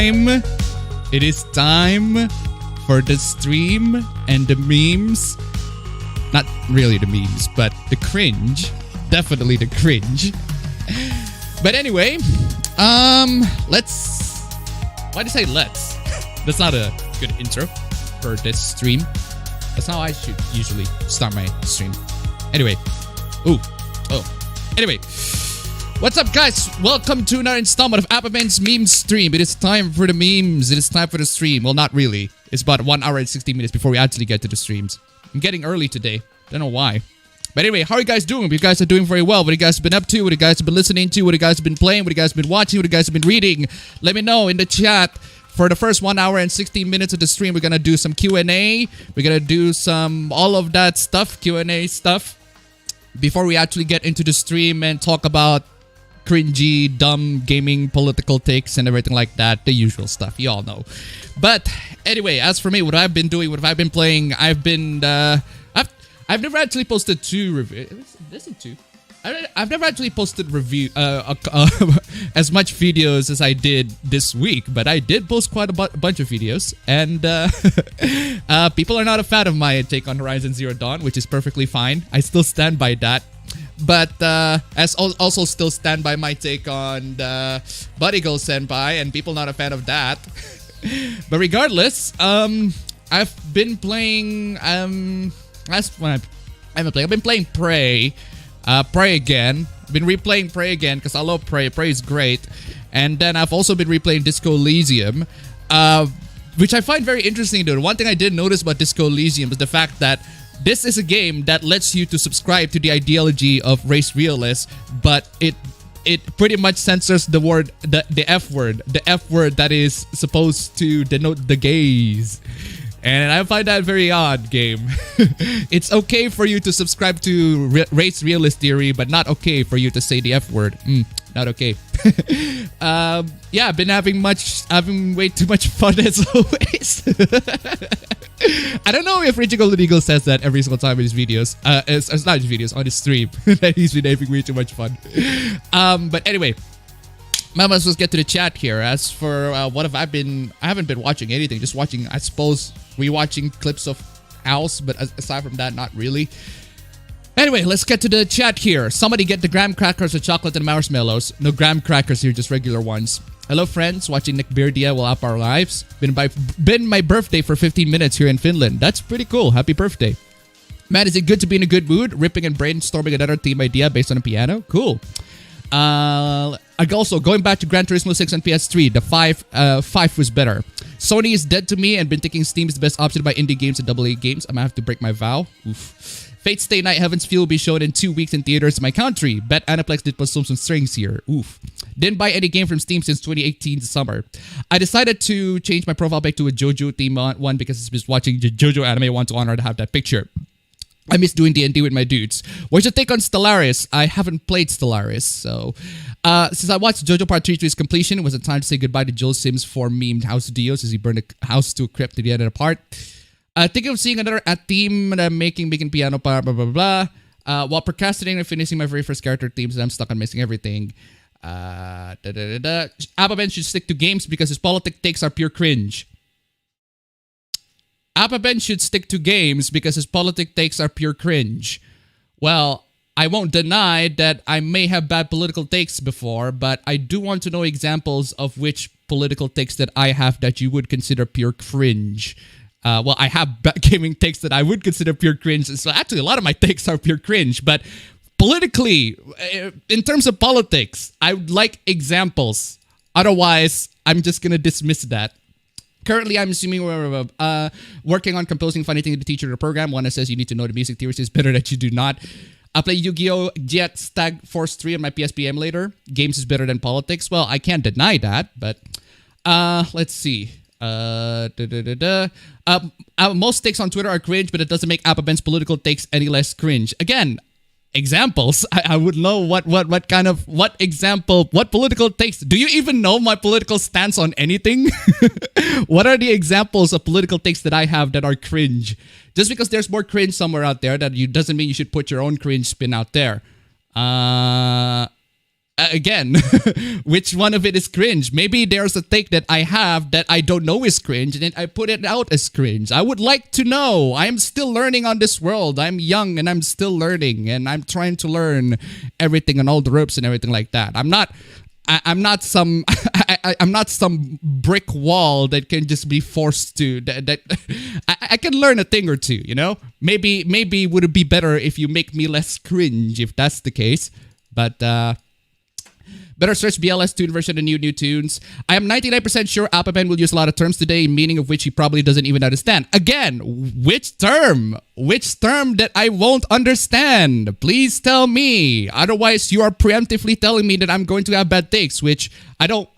time. It is time for the stream and the memes. Not really the memes, but the cringe. Definitely the cringe. But anyway, let's... Why did I say let's? That's not a good intro for this stream. That's how I should usually start my stream. Anyway. Anyway. What's up, guys? Welcome to another installment of appabend's meme stream. It is time for the memes. It is time for the stream. Well, not really. It's about 1 hour and 60 minutes before we actually get to the streams. I'm getting early today. Don't know why. But anyway, how are you guys doing? You guys are doing very well. What you guys have been up to? What you guys have been listening to? What you guys have been playing? What you guys have been watching? What you guys have been reading? Let me know in the chat. For the first 1 hour and 16 minutes of the stream, we're gonna do some Q&A. We're gonna do some all of that stuff, Q&A stuff, before we actually get into the stream and talk about cringy, dumb gaming, political takes, and everything like that. The usual stuff, you all know. But anyway, as for me, what I've been doing, what I've been playing, I've never actually posted two reviews. I've never actually posted as much videos as I did this week, but I did post quite a bunch of videos, and people are not a fan of my take on Horizon Zero Dawn, which is perfectly fine. I still stand by that. But as also still stand by my take on Buddy Girl Senpai, and people not a fan of that. But regardless, I've been playing. I've been playing Prey. Prey again. I've been replaying Prey again because I love Prey. Prey is great. And then I've also been replaying Disco Elysium, which I find very interesting, dude. One thing I did notice about Disco Elysium is the fact that this is a game that lets you to subscribe to the ideology of race realists, but it pretty much censors the word, the F word that is supposed to denote the gays. And I find that very odd, game. It's okay for you to subscribe to race realist theory, but not okay for you to say the F word. Not okay. Yeah, I've been having way too much fun as always. I don't know if Richie Golden Eagle says that every single time in his videos. It's not his videos, on his stream. That he's been having way too much fun. But anyway. Let's get to the chat here. As for what have I haven't been watching anything. Just watching, I suppose, rewatching clips of House. But aside from that, not really. Anyway, let's get to the chat here. Somebody get the graham crackers with chocolate and marshmallows. No graham crackers here, just regular ones. Hello, friends. Watching Nick Beardia will up our lives. Been my birthday for 15 minutes here in Finland. That's pretty cool. Happy birthday. Man, is it good to be in a good mood? Ripping and brainstorming another theme idea based on a piano? Cool. Also, going back to Gran Turismo 6 on PS3, the 5 was better. Sony is dead to me and been thinking Steam is the best option to buy indie games and AA games. I'm gonna have to break my vow. Oof. Fate Stay Night Heaven's Feel will be shown in 2 weeks in theaters in my country. Bet Aniplex did post some strings here. Oof. Didn't buy any game from Steam since 2018 summer. I decided to change my profile back to a JoJo theme one because it's just watching JoJo anime. I want to honor to have that picture. I miss doing D&D with my dudes. What's your take on Stellaris? I haven't played Stellaris, so... since I watched JoJo Part 3 to its completion, it was a time to say goodbye to Joel Sims for memed House of Dios as he burned a house to a crypt to the end of the part. Thinking of seeing another theme that I'm making piano part, blah, blah, blah. While procrastinating and finishing my very first character themes, I'm stuck on missing everything. Appabend should stick to games because his politic takes are pure cringe. Appabend should stick to games because his politic takes are pure cringe. Well, I won't deny that I may have bad political takes before, but I do want to know examples of which political takes that I have that you would consider pure cringe. Well, I have gaming takes that I would consider pure cringe. So actually, a lot of my takes are pure cringe, but politically, in terms of politics, I would like examples. Otherwise, I'm just going to dismiss that. Currently, I'm assuming we're working on composing funny thing to the teacher of the program. One that says you need to know the music theories is better that you do not. I'll play Yu-Gi-Oh! Jet Stag Force 3 on my PSP emulator. Games is better than politics. Well, I can't deny that, but let's see. Most takes on Twitter are cringe, but it doesn't make Appabend's political takes any less cringe. Again, examples. I would know what political takes. Do you even know my political stance on anything? What are the examples of political takes that I have that are cringe? Just because there's more cringe somewhere out there, that doesn't mean you should put your own cringe spin out there. Again, which one of it is cringe? Maybe there's a take that I have that I don't know is cringe, and then I put it out as cringe. I would like to know. I'm still learning on this world. I'm young and I'm still learning, and I'm trying to learn everything and all the ropes and everything like that. I'm not some I'm not some brick wall that can just be forced to that I can learn a thing or two, you know? Maybe would it be better if you make me less cringe if that's the case. But better search BLS tune version of new tunes. I am 99% sure appabend will use a lot of terms today, meaning of which he probably doesn't even understand. Again, which term? Which term that I won't understand? Please tell me. Otherwise, you are preemptively telling me that I'm going to have bad takes, which I don't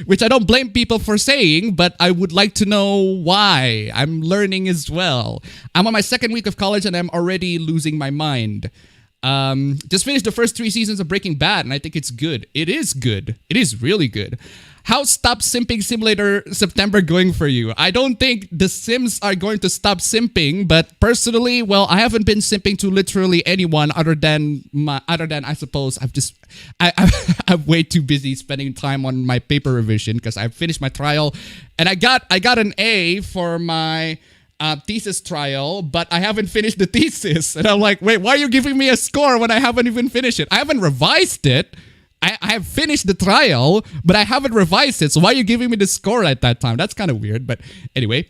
which I don't blame people for saying, but I would like to know why. I'm learning as well. I'm on my second week of college and I'm already losing my mind. Just finished the first 3 seasons of Breaking Bad, and I think it's good. It is good. It is really good. How's Stop Simping Simulator September going for you? I don't think the Sims are going to stop simping, but personally, well, I haven't been simping to literally anyone other than I suppose I'm way too busy spending time on my paper revision because I finished my trial, and I got an A for my thesis trial, but I haven't finished the thesis. And I'm like, wait, why are you giving me a score when I haven't even finished it? I haven't revised it. I have finished the trial, but I haven't revised it. So why are you giving me the score at that time? That's kind of weird. But anyway.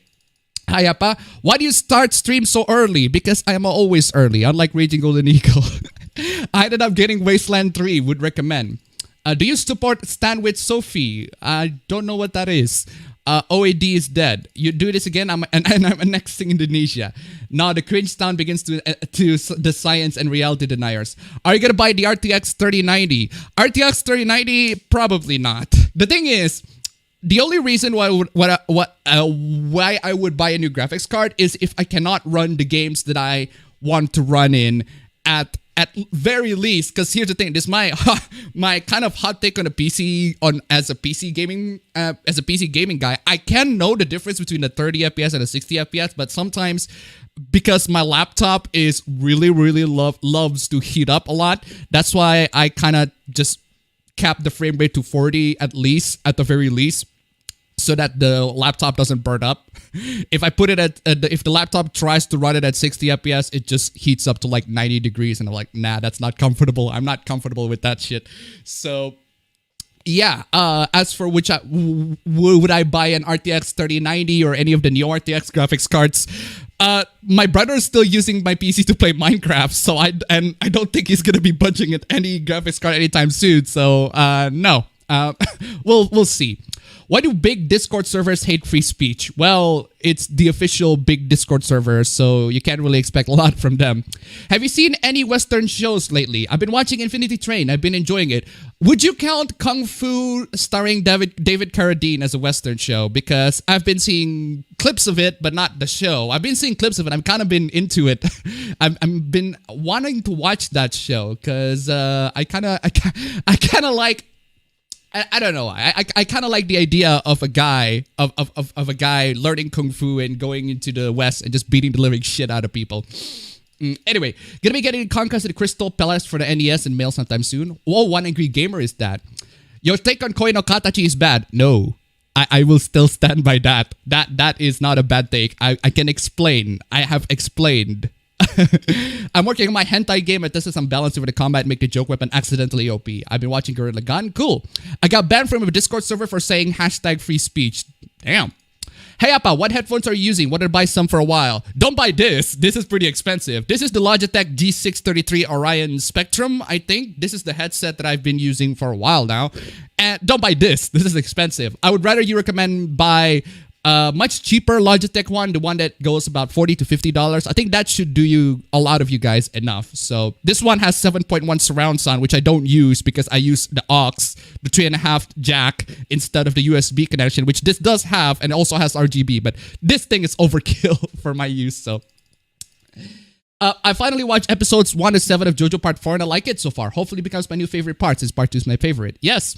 Hi, Appa. Why do you start stream so early? Because I am always early, unlike Raging Golden Eagle. I ended up getting Wasteland 3. Would recommend. Do you support Stand With Sophie? I don't know what that is. OAD is dead. You do this again, I'm annexing Indonesia. Now the cringe town begins to the science and reality deniers. Are you gonna buy the RTX 3090? RTX 3090? Probably not. The thing is, the only reason why I would buy a new graphics card is if I cannot run the games that I want to run in at very least. Because here's the thing, this is my kind of hot take on a PC as a PC gaming guy. I can know the difference between a 30 FPS and a 60 FPS, but sometimes because my laptop is really loves to heat up a lot, that's why I kind of just cap the frame rate to 40 at the very least, so that the laptop doesn't burn up. If I put it if the laptop tries to run it at 60 FPS, it just heats up to like 90 degrees, and I'm like, nah, that's not comfortable. I'm not comfortable with that shit. So yeah, as for would I buy an RTX 3090 or any of the Neo RTX graphics cards? My brother is still using my PC to play Minecraft, so I don't think he's gonna be budging at any graphics card anytime soon. So no, we'll see. Why do big Discord servers hate free speech? Well, it's the official big Discord server, so you can't really expect a lot from them. Have you seen any Western shows lately? I've been watching Infinity Train. I've been enjoying it. Would you count Kung Fu starring David Carradine as a Western show? Because I've been seeing clips of it, but not the show. I've been seeing clips of it. I've kind of been into it. I've been wanting to watch that show because I kind of like. I don't know. I kind of like the idea of a guy of a guy learning kung fu and going into the West and just beating the living shit out of people. Anyway, gonna be getting Conquest of the Crystal Palace for the NES and mail sometime soon. Whoa, One Angry Gamer is that. Your take on Koi no Katachi is bad. No, I will still stand by that. That is not a bad take. I can explain. I have explained. I'm working on my hentai game. I tested some balance over the combat and make the joke weapon accidentally OP. I've been watching Gorilla Gun. Cool. I got banned from a Discord server for saying hashtag free speech. Damn. Hey Appa, what headphones are you using? Wanted to buy some for a while. Don't buy this. This is pretty expensive. This is the Logitech G633 Orion Spectrum, I think. This is the headset that I've been using for a while now. And don't buy this. This is expensive. I would rather you recommend buy much cheaper Logitech one, the one that goes about $40 to $50. I think that should do a lot of you guys enough. So this one has 7.1 surround sound, which I don't use because I use the aux, the 3.5 jack instead of the USB connection, which this does have and also has RGB. But this thing is overkill for my use. So I finally watched episodes 1 to 7 of JoJo Part 4 and I like it so far. Hopefully it becomes my new favorite part since Part 2 is my favorite. Yes.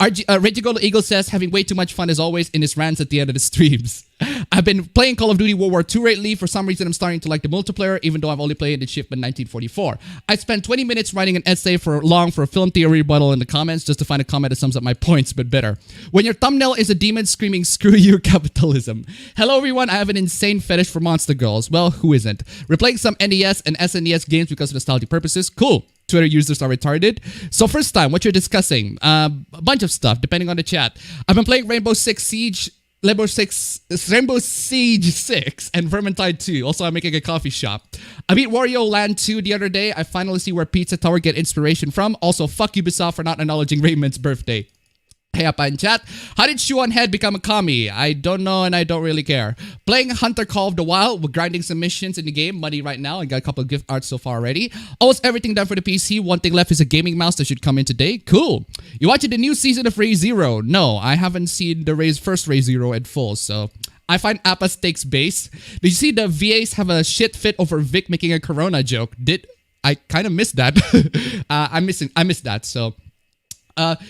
Reggie Golden Eagle says, having way too much fun as always in his rants at the end of the streams. I've been playing Call of Duty World War II lately. For some reason, I'm starting to like the multiplayer, even though I've only played in Shipment 1944. I spent 20 minutes writing an essay for a film theory rebuttal in the comments just to find a comment that sums up my points, but better. When your thumbnail is a demon screaming, "Screw you, capitalism." Hello, everyone. I have an insane fetish for monster girls. Well, who isn't? Replaying some NES and SNES games because of nostalgia purposes. Cool. Twitter users are retarded. So first time, what you're discussing? A bunch of stuff, depending on the chat. I've been playing Rainbow Siege 6, and Vermintide 2. Also, I'm making a coffee shop. I beat Wario Land 2 the other day. I finally see where Pizza Tower get inspiration from. Also, fuck Ubisoft for not acknowledging Raymond's birthday. Hey, Appa in chat. How did Shuan Head become a commie? I don't know and I don't really care. Playing Hunter Call of the Wild. We're grinding some missions in the game. Money right now. I got a couple of gift arts so far already. Almost everything done for the PC. One thing left is a gaming mouse that should come in today. Cool. You watching the new season of Ray Zero? No, I haven't seen the first Ray Zero in full, so... I find Appa stakes base. Did you see the VAs have a shit fit over Vic making a Corona joke? I kind of missed that. I missed that, so...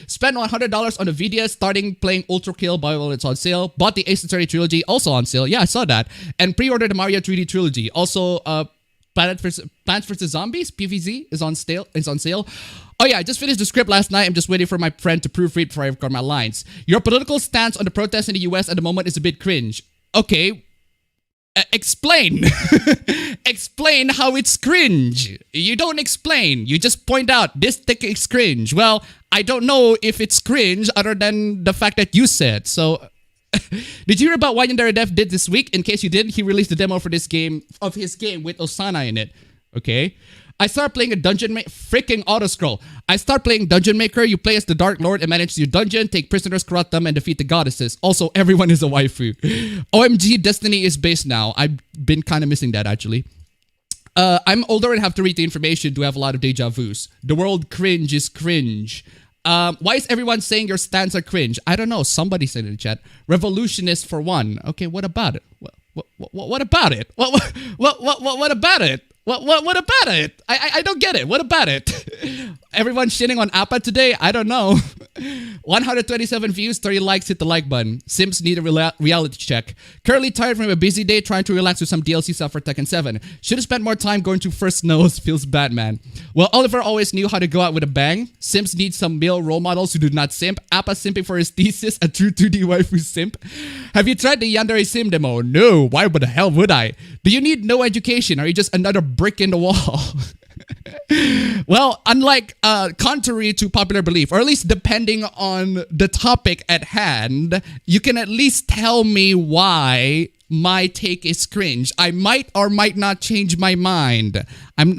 spent $100 on the VDS, starting playing Ultra Kill while it's on sale. Bought the Ace Attorney Trilogy, also on sale. Yeah, I saw that. And pre-ordered the Mario 3D Trilogy. Also, Plants vs. Zombies, PvZ, is on sale. Oh yeah, I just finished the script last night. I'm just waiting for my friend to proofread before I record my lines. Your political stance on the protests in the US at the moment is a bit cringe. Okay. Explain. Explain how it's cringe. You don't explain. You just point out this thing is cringe. Well, I don't know if it's cringe other than the fact that you said. So, did you hear about what Yandere Dev did this week? In case you didn't, he released the demo for his game with Osana in it. Okay. I start playing a dungeon freaking auto-scroll. I start playing Dungeon Maker. You play as the Dark Lord and manage your dungeon, take prisoners, corrupt them, and defeat the goddesses. Also, everyone is a waifu. OMG, Destiny is based now. I've been kind of missing that, actually. I'm older and have to read the information to have a lot of deja vus. The world cringe is cringe. Why is everyone saying your stands are cringe? I don't know. Somebody said in the chat. Revolutionist for one. Okay, what about it? What about it? What about it? What about it? I don't get it. What about it? Everyone shitting on Appa today? I don't know. 127 views, 30 likes, hit the like button. Sims need a reality check. Currently tired from a busy day, trying to relax with some DLC stuff for Tekken 7. Should have spent more time going to first snows. Feels bad, man. Well, Oliver always knew how to go out with a bang. Sims need some male role models who do not simp. Appa simping for his thesis, a true 2D waifu simp. Have you tried the Yandere Sim demo? No, why the hell would I? Do you need no education? Are you just another brick in the wall? Well, contrary to popular belief, or at least depending on the topic at hand, you can at least tell me why my take is cringe. I might or might not change my mind. I'm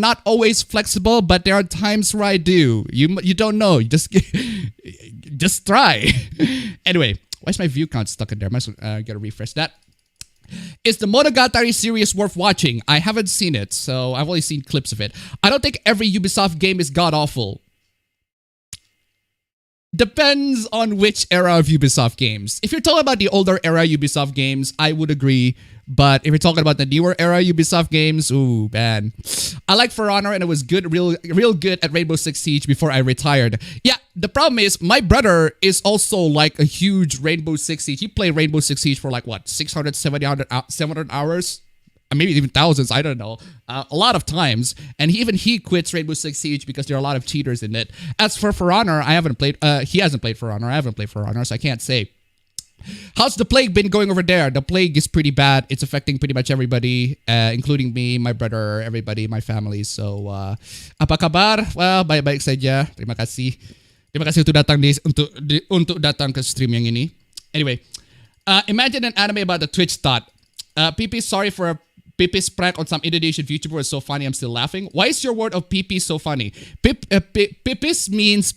not always flexible, but there are times where I do. You don't know. You just try. Anyway, why is my view count stuck in there? I must gotta refresh that. Is the Monogatari series worth watching? I haven't seen it, so I've only seen clips of it. I don't think every Ubisoft game is god-awful. Depends on which era of Ubisoft games. If you're talking about the older era Ubisoft games, I would agree. But if you're talking about the newer era Ubisoft games, ooh, man. I like For Honor and it was good, real good at Rainbow Six Siege before I retired. Yeah, the problem is my brother is also like a huge Rainbow Six Siege. He played Rainbow Six Siege for like what, 600, 700 hours? Maybe even thousands, I don't know. A lot of times. And he quits Rainbow Six Siege because there are a lot of cheaters in it. As for Honor, I haven't played, he hasn't played For Honor. I haven't played For Honor, so I can't say. How's the plague been going over there? The plague is pretty bad. It's affecting pretty much everybody, including me, my brother, everybody, my family. So, apa kabar? Well, baik-baik saja. Terima kasih. Terima kasih untuk datang ke stream yang ini. Anyway, imagine an anime about the Twitch thought. PP, sorry for a Pipi's prank on some Indonesian YouTuber is so funny. I'm still laughing. Why is your word of Pipi so funny? Pipis means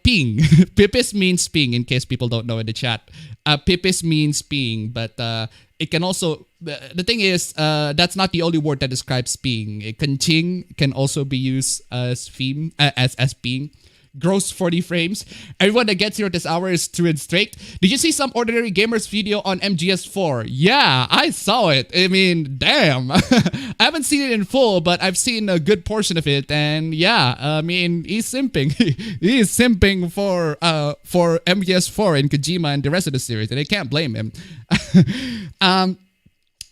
ping. Pipis means ping, in case people don't know in the chat. Pipis means ping, but it can also... The thing is, that's not the only word that describes ping. Kencing can also be used as ping. Gross 40 frames. Everyone that gets here at this hour is true and straight. Did you see some ordinary gamers video on MGS4? Yeah, I saw it. I mean, damn. I haven't seen it in full, but I've seen a good portion of it. And yeah, I mean, he's simping. He is simping for MGS4 and Kojima and the rest of the series, and I can't blame him.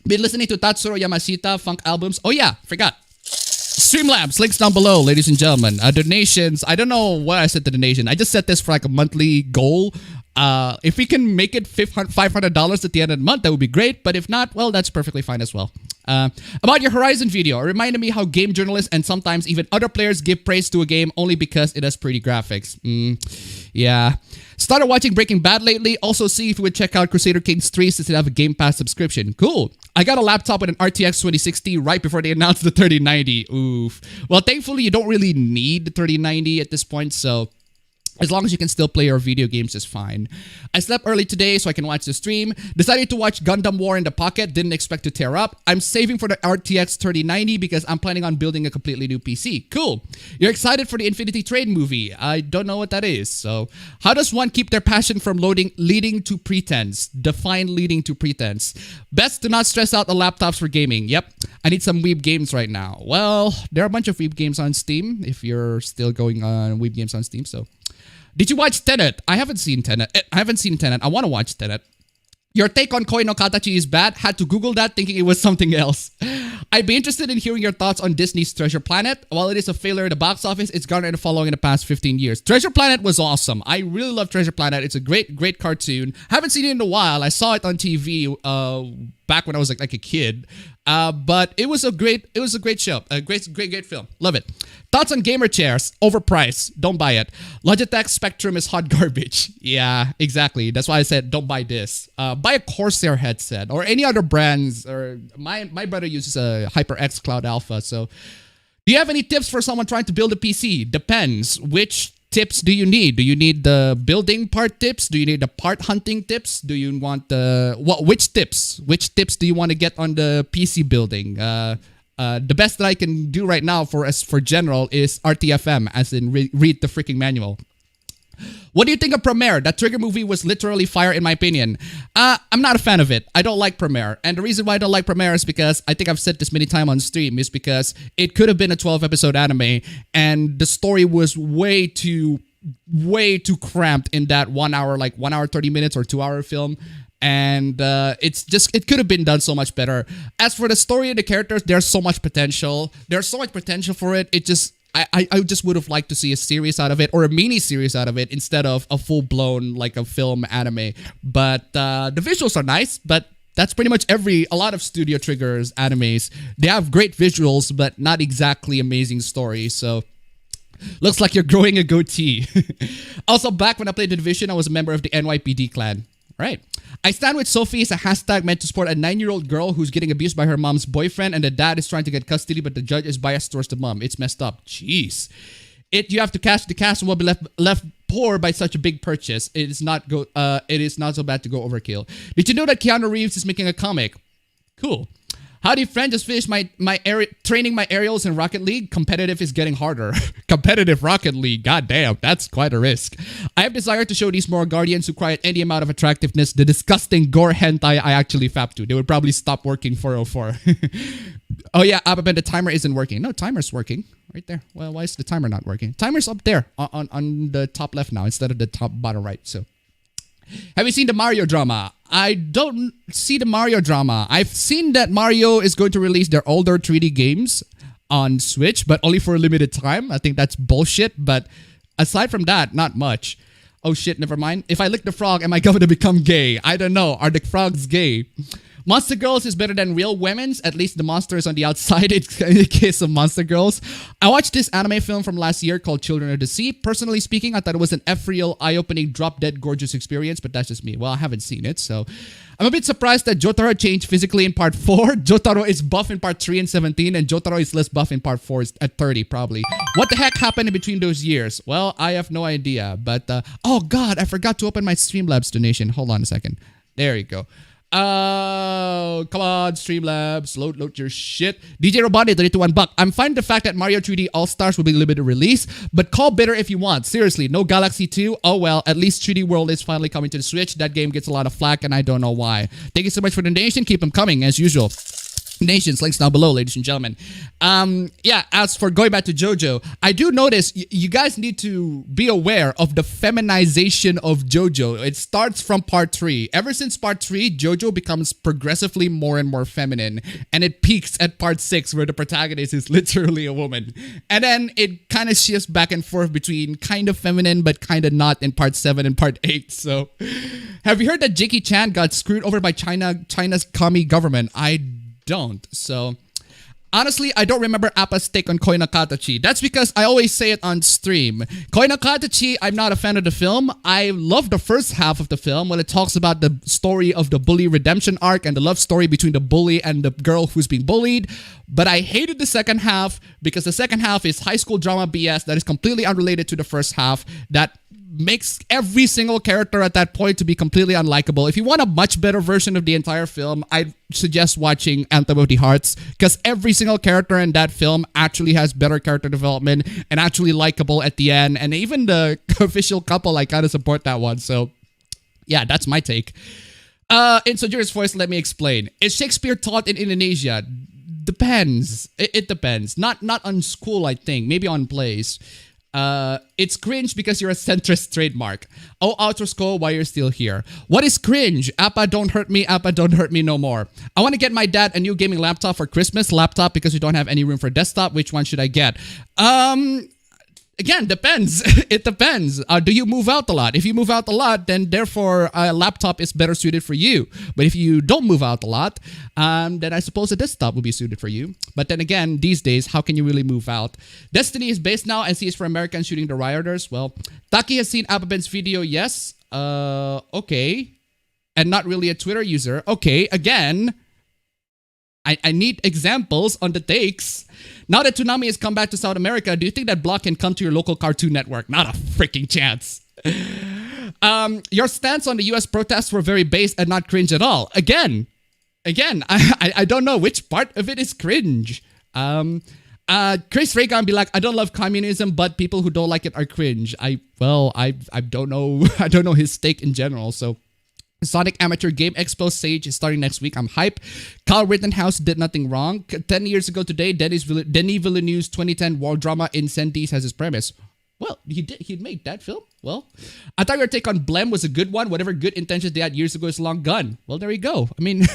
Been listening to Tatsuro Yamashita funk albums. Oh yeah, forgot. Streamlabs, links down below, ladies and gentlemen. Donations, I don't know what I set the donation. I just set this for like a monthly goal. If we can make it $500 at the end of the month, that would be great. But if not, well, that's perfectly fine as well. About your Horizon video, it reminded me how game journalists and sometimes even other players give praise to a game only because it has pretty graphics. Yeah. Started watching Breaking Bad lately. Also see if you would check out Crusader Kings 3 since they have a Game Pass subscription. Cool. I got a laptop with an RTX 2060 right before they announced the 3090. Oof. Well, thankfully, you don't really need the 3090 at this point, so as long as you can still play your video games is fine. I slept early today so I can watch the stream. Decided to watch Gundam War in the Pocket. Didn't expect to tear up. I'm saving for the RTX 3090 because I'm planning on building a completely new PC. Cool. You're excited for the Infinity Train movie. I don't know what that is. So, how does one keep their passion from leading to pretense? Define leading to pretense. Best to not stress out the laptops for gaming. Yep. I need some Weeb games right now. Well, there are a bunch of Weeb games on Steam if you're still going on Weeb games on Steam, so... Did you watch Tenet? I haven't seen Tenet. I want to watch Tenet. Your take on Koi no Katachi is bad. Had to Google that thinking it was something else. I'd be interested in hearing your thoughts on Disney's Treasure Planet. While it is a failure at the box office, it's garnered a following in the past 15 years. Treasure Planet was awesome. I really love Treasure Planet. It's a great cartoon. Haven't seen it in a while. I saw it on TV back when I was like a kid. But it was a great show. A great film. Love it. Thoughts on gamer chairs? Overpriced. Don't buy it. Logitech Spectrum is hot garbage. Yeah, exactly. That's why I said don't buy this. Buy a Corsair headset or any other brands. Or my brother uses a HyperX Cloud Alpha. So, do you have any tips for someone trying to build a PC? Depends. Which tips do you need? Do you need the building part tips? Do you need the part hunting tips? Do you want the which tips? Which tips do you want to get on the PC building? The best that I can do right now for general is RTFM, as in read the freaking manual. What do you think of Premiere? That Trigger movie was literally fire in my opinion. I'm not a fan of it. I don't like Premiere. And the reason why I don't like Premiere is because, I think I've said this many times on stream, is because it could have been a 12-episode anime and the story was way too cramped in that 1 hour, like 1 hour 30 minutes or 2 hour film. And it could have been done so much better. As for the story and the characters, there's so much potential. There's so much potential for it. It just, I just would have liked to see a series out of it or a mini series out of it instead of a full-blown like a film anime. But the visuals are nice, but that's pretty much a lot of Studio Trigger's animes. They have great visuals, but not exactly amazing stories. So looks like you're growing a goatee. Also, back when I played The Division, I was a member of the NYPD clan. Right. I stand with Sophie is a hashtag meant to support a 9-year-old girl who's getting abused by her mom's boyfriend, and the dad is trying to get custody, but the judge is biased towards the mom. It's messed up. Jeez. You have to cash the cash and will be left poor by such a big purchase. It is not so bad to go overkill. Did you know that Keanu Reeves is making a comic? Cool. Howdy, friend. Just finished training my aerials in Rocket League. Competitive is getting harder. Competitive Rocket League. God damn, that's quite a risk. I have desire to show these moral guardians who cry at any amount of attractiveness the disgusting gore hentai I actually fap to. They would probably stop working 404. Oh yeah, appabend, the timer isn't working. No, timer's working. Right there. Well, why is the timer not working? Timer's up there on the top left now instead of the top bottom right. So, have you seen the Mario drama? I don't see the Mario drama. I've seen that Mario is going to release their older 3D games on Switch, but only for a limited time. I think that's bullshit, but aside from that, not much. Oh shit, never mind. If I lick the frog, am I going to become gay? I don't know. Are the frogs gay? Monster Girls is better than real women's. At least the monster is on the outside in the case of Monster Girls. I watched this anime film from last year called Children of the Sea. Personally speaking, I thought it was an ethereal, eye-opening, drop-dead gorgeous experience, but that's just me. Well, I haven't seen it, so... I'm a bit surprised that Jotaro changed physically in part 4. Jotaro is buff in part 3 and 17, and Jotaro is less buff in part 4 at 30, probably. What the heck happened in between those years? Well, I have no idea, but... oh god, I forgot to open my Streamlabs donation. Hold on a second. There you go. Oh, come on, Streamlabs. Load your shit. DJ Robani, 31 buck. I'm fine with the fact that Mario 3D All-Stars will be limited release, but call bitter if you want. Seriously, no Galaxy 2? Oh well, at least 3D World is finally coming to the Switch. That game gets a lot of flack and I don't know why. Thank you so much for the donation. Keep them coming as usual. Nations, links down below, ladies and gentlemen. Yeah, as for going back to JoJo, I do notice you guys need to be aware of the feminization of JoJo. It starts from part 3. Ever since part 3, JoJo becomes progressively more and more feminine, and it peaks at part 6 where the protagonist is literally a woman. And then it kind of shifts back and forth between kind of feminine but kind of not in part 7 and part 8. So, have you heard that Jackie Chan got screwed over by China's commie government? I don't. So honestly, I don't remember Appa's take on Koi no Katachi. That's because I always say it on stream. Koi no Katachi, I'm not a fan of the film. I love the first half of the film when it talks about the story of the bully redemption arc and the love story between the bully and the girl who's being bullied. But I hated the second half because the second half is high school drama BS that is completely unrelated to the first half that makes every single character at that point to be completely unlikable. If you want a much better version of the entire film, I'd suggest watching Anthem of the Hearts because every single character in that film actually has better character development and actually likable at the end. And even the official couple, I kind of support that one. So yeah, that's my take. In Sojourner's voice, let me explain. Is Shakespeare taught in Indonesia? Depends. It depends. Not on school, I think. Maybe on plays. It's cringe because you're a centrist trademark. Oh, Outrosco, why you're still here. What is cringe? Appa, don't hurt me. Appa, don't hurt me no more. I want to get my dad a new gaming laptop for Christmas. Laptop because we don't have any room for desktop. Which one should I get? Again, depends. It depends. Do you move out a lot? If you move out a lot, then therefore a laptop is better suited for you. But if you don't move out a lot, then I suppose a desktop would be suited for you. But then again, these days, how can you really move out? Destiny is based now and C is for Americans shooting the rioters. Well, Taki has seen appabend's video. Yes. Okay. And not really a Twitter user. Okay. Again, I need examples on the takes. Now that Toonami has come back to South America, do you think that block can come to your local Cartoon Network? Not a freaking chance. Your stance on the US protests were very base and not cringe at all. Again, I don't know which part of it is cringe. Chris Reagan be like, I don't love communism, but people who don't like it are cringe. I don't know. I don't know his take in general, so. Sonic Amateur Game Expo Sage is starting next week. I'm hype. Kyle Rittenhouse did nothing wrong. 10 years ago today, Denis Villeneuve's 2010 war drama Incendies has his premise. Well, he made that film? Well, I thought your take on Blem was a good one. Whatever good intentions they had years ago is long gone. Well, there you go. I mean,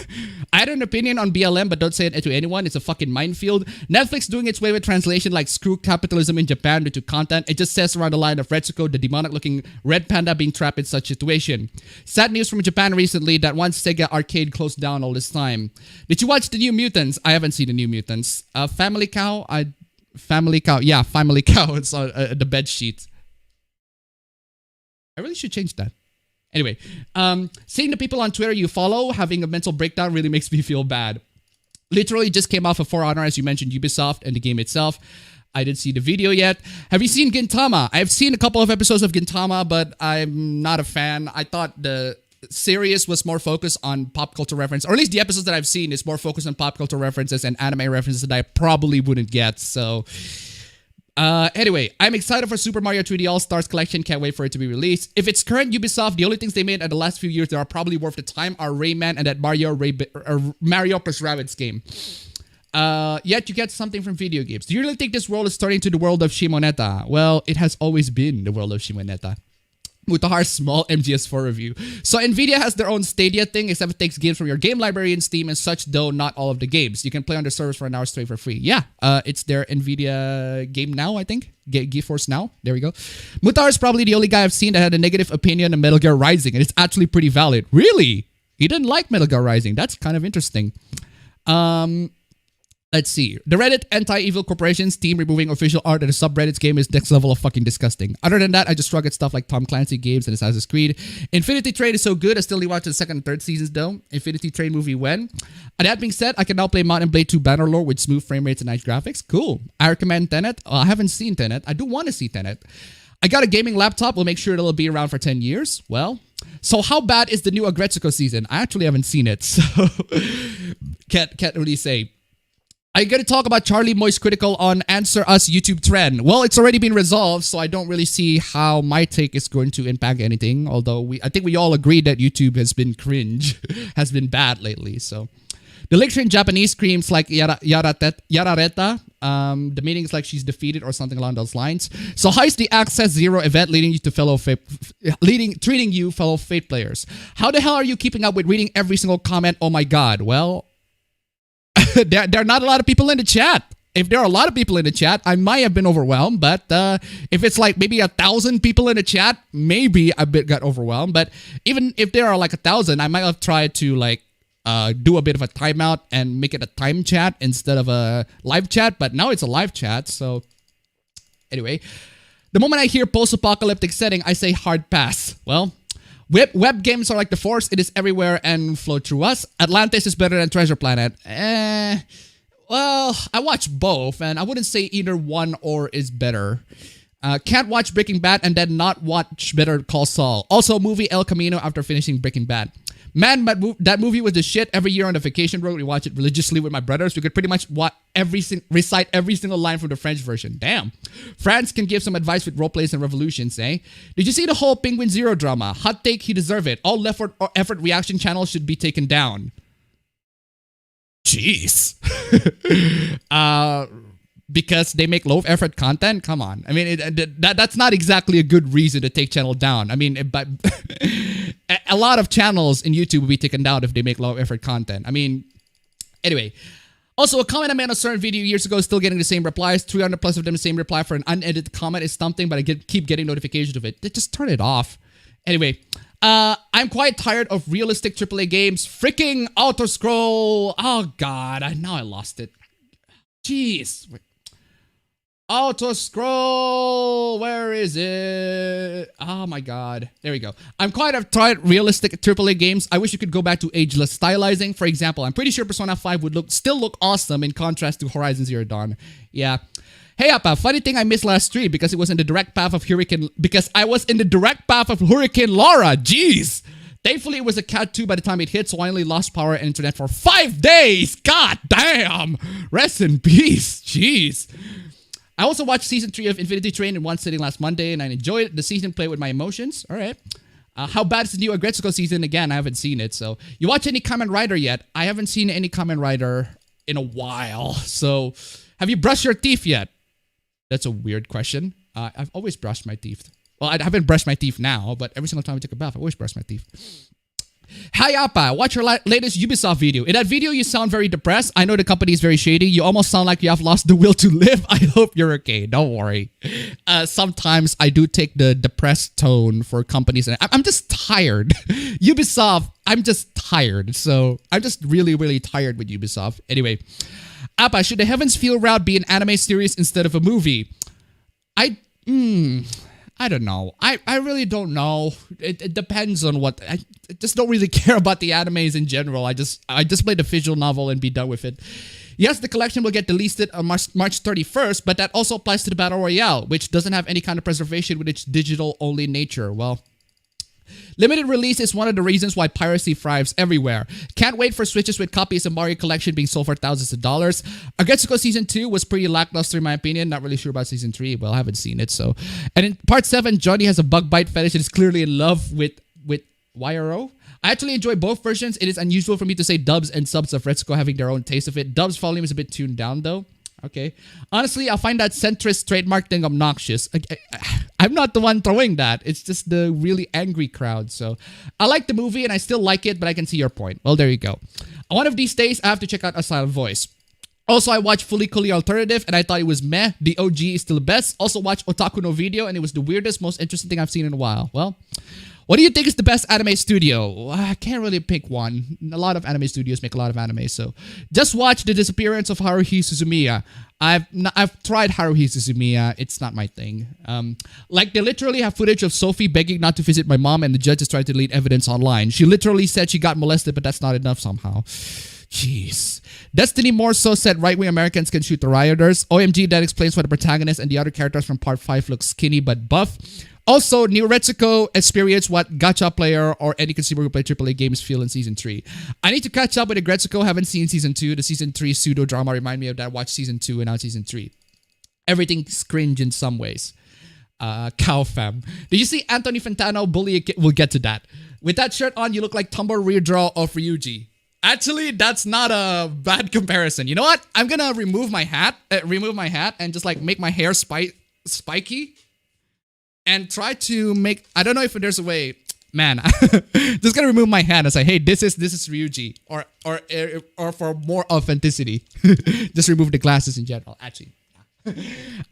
I had an opinion on BLM, but don't say it to anyone. It's a fucking minefield. Netflix doing its way with translation like screw capitalism in Japan due to content. It just says around the line of Retsuko, the demonic-looking red panda being trapped in such situation. Sad news from Japan recently that one Sega arcade closed down all this time. Did you watch the New Mutants? I haven't seen the New Mutants. Family Cow? Family Cow. Yeah, Family Cow. It's on the bed sheet. I really should change that. Anyway, seeing the people on Twitter you follow having a mental breakdown really makes me feel bad. Literally just came off of For Honor, as you mentioned, Ubisoft and the game itself. I didn't see the video yet. Have you seen Gintama? I've seen a couple of episodes of Gintama, but I'm not a fan. I thought the series was more focused on pop culture reference, or at least the episodes that I've seen is more focused on pop culture references and anime references that I probably wouldn't get. So anyway, I'm excited for Super Mario 3D All-Stars Collection. Can't wait for it to be released. If it's current Ubisoft, the only things they made in the last few years that are probably worth the time are Rayman and that Mario plus Rabbids game. Yet you get something from video games. Do you really think this world is turning to the world of Shimoneta? Well, it has always been the world of Shimoneta. Mutahar's small MGS4 review. So Nvidia has their own Stadia thing, except it takes games from your game library in Steam and such, though not all of the games. You can play on their servers for an hour straight for free. Yeah, it's their Nvidia Game Now, I think. GeForce Now. There we go. Mutar is probably the only guy I've seen that had a negative opinion on Metal Gear Rising, and it's actually pretty valid. Really? He didn't like Metal Gear Rising. That's kind of interesting. Let's see. The Reddit Anti-Evil Corporation's team removing official art in a subreddit's game is next level of fucking disgusting. Other than that, I just shrug at stuff like Tom Clancy games and Assassin's Creed. Infinity Train is so good, I still need to watch the second and third seasons though. Infinity Train movie when? And that being said, I can now play Mount & Blade 2 Bannerlore with smooth frame rates and nice graphics. Cool. I recommend Tenet. I haven't seen Tenet. I do want to see Tenet. I got a gaming laptop. We'll make sure it'll be around for 10 years. Well, so how bad is the new Agretsuko season? I actually haven't seen it, so can't really say. I got to talk about Charlie Moist Critical on Answer Us YouTube trend. Well, it's already been resolved, so I don't really see how my take is going to impact anything. Although I think we all agree that YouTube has been cringe, has been bad lately. So the lecture in Japanese screams like yarareta. The meaning is like she's defeated or something along those lines. So how is the Access Zero event leading you to treating you fellow Fate players? How the hell are you keeping up with reading every single comment? Oh my god. Well, there are not a lot of people in the chat. If there are a lot of people in the chat, I might have been overwhelmed. But if it's like maybe 1,000 people in the chat, maybe I got overwhelmed. But even if there are like 1,000, I might have tried to like do a bit of a timeout and make it a time chat instead of a live chat. But now it's a live chat. So anyway, the moment I hear post-apocalyptic setting, I say hard pass. Well, web games are like the Force. It is everywhere and flow through us. Atlantis is better than Treasure Planet. Well, I watch both, and I wouldn't say either one or is better. Can't watch Breaking Bad and then not watch Better Call Saul. Also, movie El Camino after finishing Breaking Bad. Man, that movie was the shit. Every year on the vacation road, we watch it religiously with my brothers. We could pretty much recite every single line from the French version. Damn. France can give some advice with roleplays and revolutions, eh? Did you see the whole Penguin Zero drama? Hot take, he deserved it. All effort reaction channels should be taken down. Jeez. Because they make low effort content? Come on. I mean, that's not exactly a good reason to take channel down. I mean, but a lot of channels in YouTube will be taken down if they make low effort content. I mean, anyway. Also, a comment I made on a certain video years ago is still getting the same replies. 300 plus of them the same reply for an unedited comment is something, but I keep getting notifications of it. Just turn it off. Anyway, I'm quite tired of realistic AAA games. Freaking auto-scroll. Oh, God. Now I lost it. Jeez. Auto-scroll. Where is it? Oh, my God. There we go. I'm quite tired realistic AAA games. I wish you could go back to ageless stylizing. For example, I'm pretty sure Persona 5 would still look awesome in contrast to Horizon Zero Dawn. Yeah. Hey, Appa, funny thing I missed last stream because it was in the direct path of Hurricane... Because I was in the direct path of Hurricane Laura. Jeez. Thankfully, it was a Cat 2 by the time it hit, so I only lost power and internet for 5 days. God damn. Rest in peace. Jeez. I also watched Season 3 of Infinity Train in one sitting last Monday, and I enjoyed the season play with my emotions. All right. How bad is the new Agretsuko season? Again, I haven't seen it. So, you watch any Kamen Rider yet? I haven't seen any Kamen Rider in a while. So, have you brushed your teeth yet? That's a weird question. I've always brushed my teeth. Well, I haven't brushed my teeth now, but every single time I take a bath, I always brush my teeth. Hi, Appa. Watch your latest Ubisoft video. In that video, you sound very depressed. I know the company is very shady. You almost sound like you have lost the will to live. I hope you're okay. Don't worry. Sometimes I do take the depressed tone for companies. And I'm just tired. Ubisoft, I'm just tired. So I'm just really, really tired with Ubisoft. Anyway, Appa, should the Heavens Feel Round be an anime series instead of a movie? I don't know. I really don't know. It depends on what... I just don't really care about the animes in general. I just play the visual novel and be done with it. Yes, the collection will get delisted on March 31st, but that also applies to the Battle Royale, which doesn't have any kind of preservation with its digital-only nature. Well... Limited release is one of the reasons why piracy thrives everywhere. Can't wait for Switches with copies of Mario Collection being sold for thousands of dollars. Agretsuko Season 2 was pretty lackluster in my opinion. Not really sure about Season 3. Well, I haven't seen it, so... And in Part 7, Johnny has a bug bite fetish and is clearly in love with YRO. I actually enjoy both versions. It is unusual for me to say dubs and subs of Retsuko having their own taste of it. Dubs volume is a bit tuned down, though. Okay. Honestly, I find that centrist trademark thing obnoxious. I'm not the one throwing that. It's just the really angry crowd. So, I like the movie and I still like it, but I can see your point. Well, there you go. One of these days, I have to check out A Silent Voice. Also, I watched Fully Coolly Alternative and I thought it was meh. The OG is still the best. Also, watched Otaku no Video and it was the weirdest, most interesting thing I've seen in a while. Well... What do you think is the best anime studio? I can't really pick one. A lot of anime studios make a lot of anime, so just watch The Disappearance of Haruhi Suzumiya. I've tried Haruhi Suzumiya. It's not my thing. Like they literally have footage of Sophie begging not to visit my mom, and the judge is trying to delete evidence online. She literally said she got molested, but that's not enough somehow. Jeez. Destiny more so said right-wing Americans can shoot the rioters. OMG, that explains why the protagonist and the other characters from Part 5 look skinny but buff. Also, New Retsuko experienced what gacha player or any consumer who play AAA games feel in Season 3. I need to catch up with the Gretsuko. Haven't seen Season 2. The Season 3 pseudo-drama remind me of that. Watch Season 2 and now Season 3. Everything's cringe in some ways. Cow fam. Did you see Anthony Fantano bully? We'll get to that. With that shirt on, you look like Tumblr redraw of Ryuji. Actually, that's not a bad comparison. You know what? I'm gonna remove my hat and just like make my hair spiky. And try to make, I don't know if there's a way, man, just gonna remove my hand and say, hey, this is Ryuji, or for more authenticity, just remove the glasses in general, actually.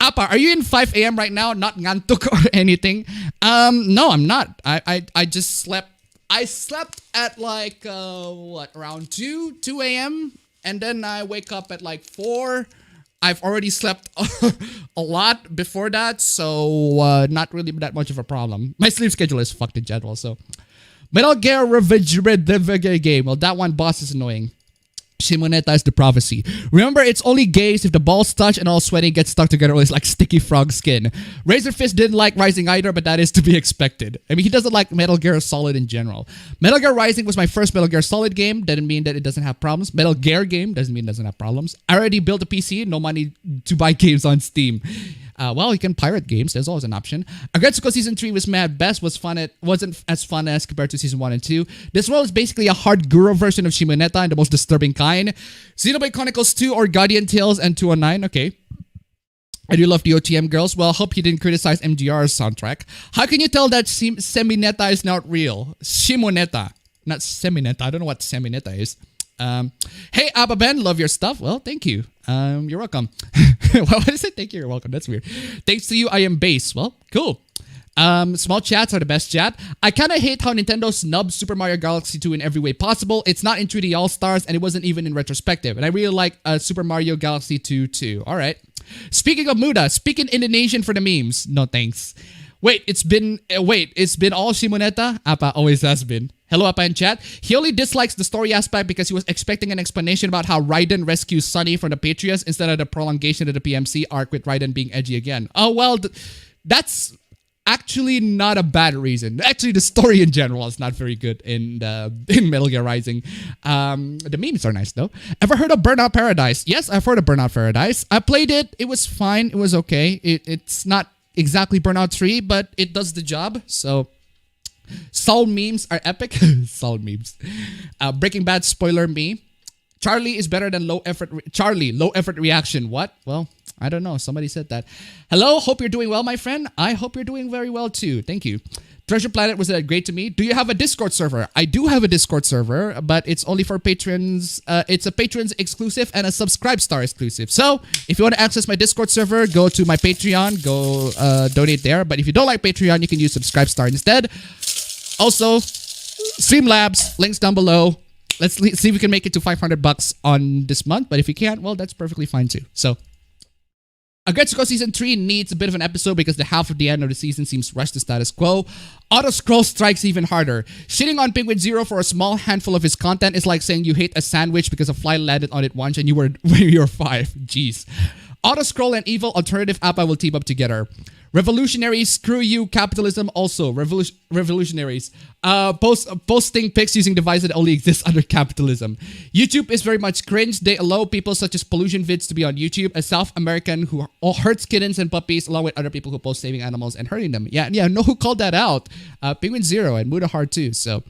Appa, are you in 5 a.m. right now? Not ngantuk or anything? No, I'm not. I just slept. I slept at like, around 2 a.m. And then I wake up at like 4. I've already slept a lot before that, so not really that much of a problem. My sleep schedule is fucked in general, so. Metal Gear Revenge game. Well, that one boss is annoying. Shimoneta is the prophecy. Remember, it's only gays if the balls touch and all sweating gets stuck together. It's like sticky frog skin. Razor Fist didn't like Rising either, but that is to be expected. I mean, he doesn't like Metal Gear Solid in general. Metal Gear Rising was my first Metal Gear Solid game. Doesn't mean that it doesn't have problems. Metal Gear game doesn't mean it doesn't have problems. I already built a PC. No money to buy games on Steam. Well, you can pirate games. There's always an option. Agretsuko Season 3 was mad best. Wasn't as fun as compared to Season 1 and 2. This one is basically a hard Guro version of Shimoneta and the most disturbing kind. Xenoblade Chronicles 2 or Guardian Tales and 209. Okay. I do love the OTM girls. Well, hope you didn't criticize MGR's soundtrack. How can you tell that Semineta is not real? Shimoneta. Not Semineta. I don't know what Semineta is. Hey, appabend, love your stuff. Well, thank you. You're welcome. What is it? Thank you. You're welcome. That's weird. Thanks to you, I am base. Well, cool. Small chats are the best chat. I kind of hate how Nintendo snubbed Super Mario Galaxy 2 in every way possible. It's not in 3D All-Stars, and it wasn't even in retrospective. And I really like Super Mario Galaxy 2 too. All right. Speaking of Muda, speaking Indonesian for the memes. No thanks. Wait, it's been all Shimoneta? Appa always has been. Hello, Appa in chat. He only dislikes the story aspect because he was expecting an explanation about how Raiden rescues Sunny from the Patriots instead of the prolongation of the PMC arc with Raiden being edgy again. Oh, well, that's actually not a bad reason. Actually, the story in general is not very good in Metal Gear Rising. The memes are nice, though. Ever heard of Burnout Paradise? Yes, I've heard of Burnout Paradise. I played it. It was fine. It was okay. It's not exactly Burnout 3, but it does the job, so... Soul memes are epic. Soul memes. Breaking Bad spoiler me. Charlie is better than low effort reaction. What? Well, I don't know. Somebody said that. Hello. Hope you're doing well, my friend. I hope you're doing very well too. Thank you. Treasure Planet was great to me. Do you have a Discord server? I do have a Discord server, but it's only for patrons. It's a patrons exclusive and a subscribe star exclusive. So if you want to access my Discord server, go to my Patreon. Go donate there. But if you don't like Patreon, you can use subscribe star instead. Also, Streamlabs, links down below. Let's see if we can make it to $500 on this month. But if you can't, well, that's perfectly fine too. So, Agretsuko Season 3 needs a bit of an episode because the half of the end of the season seems rushed to status quo. Auto-scroll strikes even harder. Shitting on Penguin Zero for a small handful of his content is like saying you hate a sandwich because a fly landed on it once and you were 5. Jeez. Auto-scroll and evil alternative Appa will team up together. Revolutionaries, screw you, capitalism also. Revolutionaries. Posting pics using devices that only exist under capitalism. YouTube is very much cringe. They allow people such as pollution vids to be on YouTube. A South American who hurts kittens and puppies along with other people who post saving animals and hurting them. Yeah, know who called that out? Penguin Zero and Muda Hard too. So,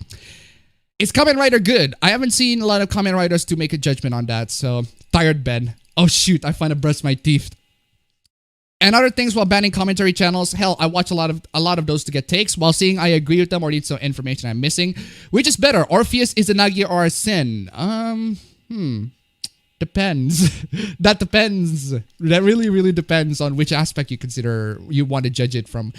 is Kamen Rider good? I haven't seen a lot of Kamen Riders to make a judgment on that. So, tired Ben. Oh shoot, I find to brush my teeth. And other things while banning commentary channels. Hell, I watch a lot of those to get takes while seeing I agree with them or need some information I'm missing. Which is better, Orpheus, Izanagi, or a Sin? Depends. That depends. That really depends on which aspect you consider you want to judge it from.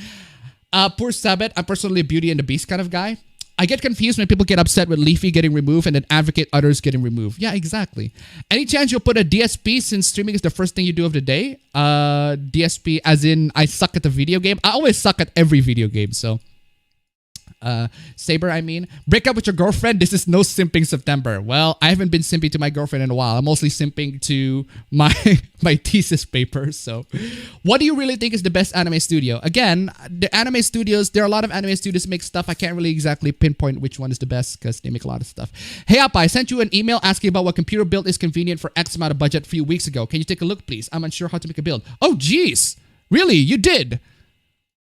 Poor Sabbath, I'm personally a Beauty and the Beast kind of guy. I get confused when people get upset with Leafy getting removed and then advocate others getting removed. Yeah, exactly. Any chance you'll put a DSP since streaming is the first thing you do of the day? DSP as in I suck at the video game. I always suck at every video game, so Saber, I mean. Break up with your girlfriend. This is no simping September. Well, I haven't been simping to my girlfriend in a while. I'm mostly simping to my my thesis paper. So, what do you really think is the best anime studio? Again, the anime studios, there are a lot of anime studios that make stuff. I can't really exactly pinpoint which one is the best because they make a lot of stuff. Hey, Appa, I sent you an email asking about what computer build is convenient for X amount of budget a few weeks ago. Can you take a look, please? I'm unsure how to make a build. Oh, geez. Really? You did?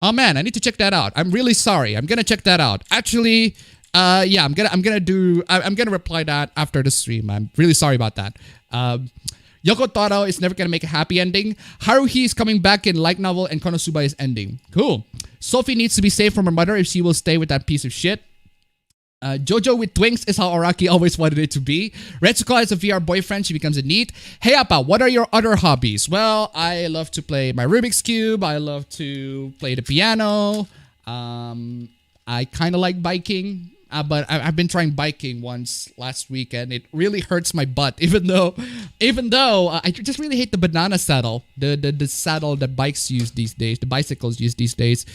Oh man, I need to check that out. I'm really sorry. I'm gonna check that out. Actually, yeah, I'm gonna reply that after the stream. I'm really sorry about that. Yoko Taro is never gonna make a happy ending. Haruhi is coming back in light novel, and Konosuba is ending. Cool. Sophie needs to be safe from her mother if she will stay with that piece of shit. Jojo with twinks is how Araki always wanted it to be. Retsuko has a VR boyfriend. She becomes a NEET. Hey Appa, what are your other hobbies? Well, I love to play my Rubik's Cube. I love to play the piano. I kind of like biking. But I've been trying biking once last week and it really hurts my butt. Even though I just really hate the banana saddle. The saddle that bikes use these days. The bicycles use these days.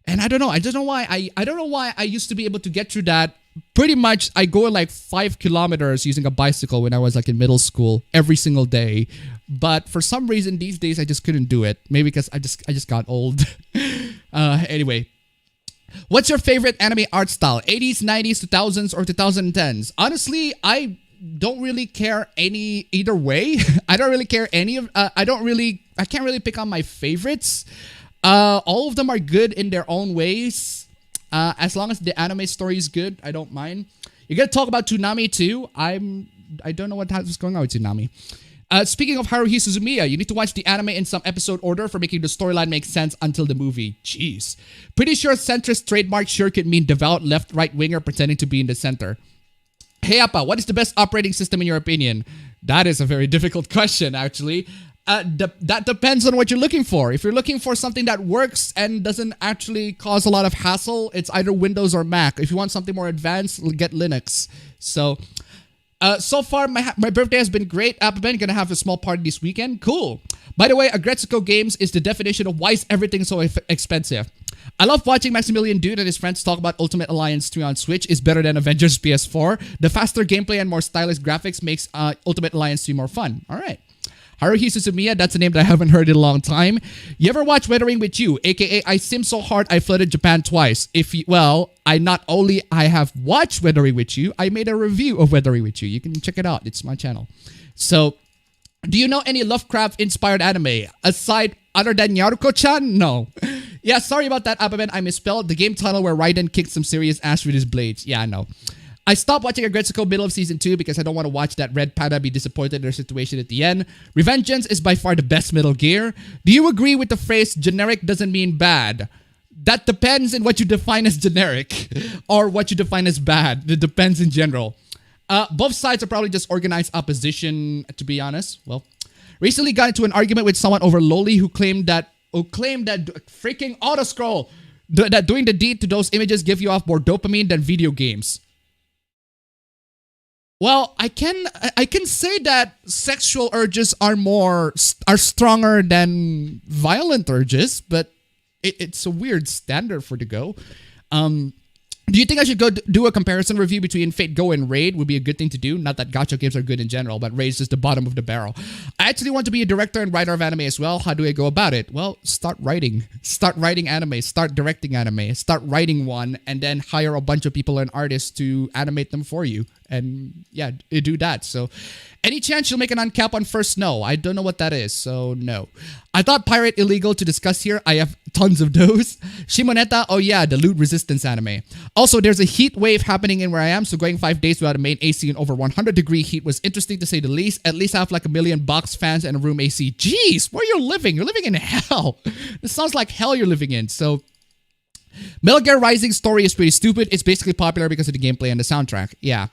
And I don't know. I don't know why I used to be able to get through that. Pretty much, I go like 5 kilometers using a bicycle when I was like in middle school every single day. But for some reason these days I just couldn't do it. Maybe because I just got old. Anyway, what's your favorite anime art style? 80s, 90s, 2000s, or 2010s? Honestly, I don't really care either way. I don't really care any of. I can't really pick on my favorites. All of them are good in their own ways. As long as the anime story is good, I don't mind. You're gonna talk about Toonami too. I don't know what's going on with Toonami. Speaking of Haruhi Suzumiya, you need to watch the anime in some episode order for making the storyline make sense until the movie. Jeez. Pretty sure centrist trademark sure could mean devout left-right winger pretending to be in the center. Hey Appa, what is the best operating system in your opinion? That is a very difficult question, actually. That depends on what you're looking for. If you're looking for something that works and doesn't actually cause a lot of hassle, it's either Windows or Mac. If you want something more advanced, get Linux. So far, my birthday has been great. Appabend gonna have a small party this weekend. Cool. By the way, Agretsuko Games is the definition of why is everything so expensive. I love watching Maximilian Dude and his friends talk about Ultimate Alliance 3 on Switch is better than Avengers PS4. The faster gameplay and more stylish graphics makes Ultimate Alliance 3 more fun. All right. Haruhi Suzumiya, that's a name that I haven't heard in a long time. You ever watch Weathering with You? AKA, I sim so hard I flooded Japan twice. I have watched Weathering with You, I made a review of Weathering with You. You can check it out. It's my channel. So, do you know any Lovecraft-inspired anime? Other than Naruto-chan? No. Yeah, sorry about that, Appabend. I misspelled the game title where Raiden kicked some serious ass with his blades. Yeah, I know. I stopped watching Agretsuko middle of season 2 because I don't want to watch that Red Panda be disappointed in their situation at the end. Revengeance is by far the best Metal Gear. Do you agree with the phrase generic doesn't mean bad? That depends on what you define as generic or what you define as bad. It depends in general. Both sides are probably just organized opposition, to be honest. Well, recently got into an argument with someone over Loli who claimed that freaking autoscroll, that doing the deed to those images give you off more dopamine than video games. Well, I can say that sexual urges are stronger than violent urges, but it's a weird standard for to go. Do you think I should go do a comparison review between Fate Go and Raid? Would be a good thing to do. Not that gacha games are good in general, but Raid is just the bottom of the barrel. I actually want to be a director and writer of anime as well. How do I go about it? Well, start writing. Start writing anime. Start directing anime. Start writing one, and then hire a bunch of people and artists to animate them for you. And yeah, do that. So, any chance you'll make an uncap on first? No, I don't know what that is. So no. I thought pirate illegal to discuss here. I have tons of those. Shimoneta, oh yeah, the loot resistance anime. Also, there's a heat wave happening in where I am, so going 5 days without a main AC in over 100-degree heat was interesting to say the least. At least I have like 1 million box fans and a room AC. Jeez, where are you living? You're living in hell. This sounds like hell you're living in. So, Metal Gear Rising story is pretty stupid. It's basically popular because of the gameplay and the soundtrack. Yeah.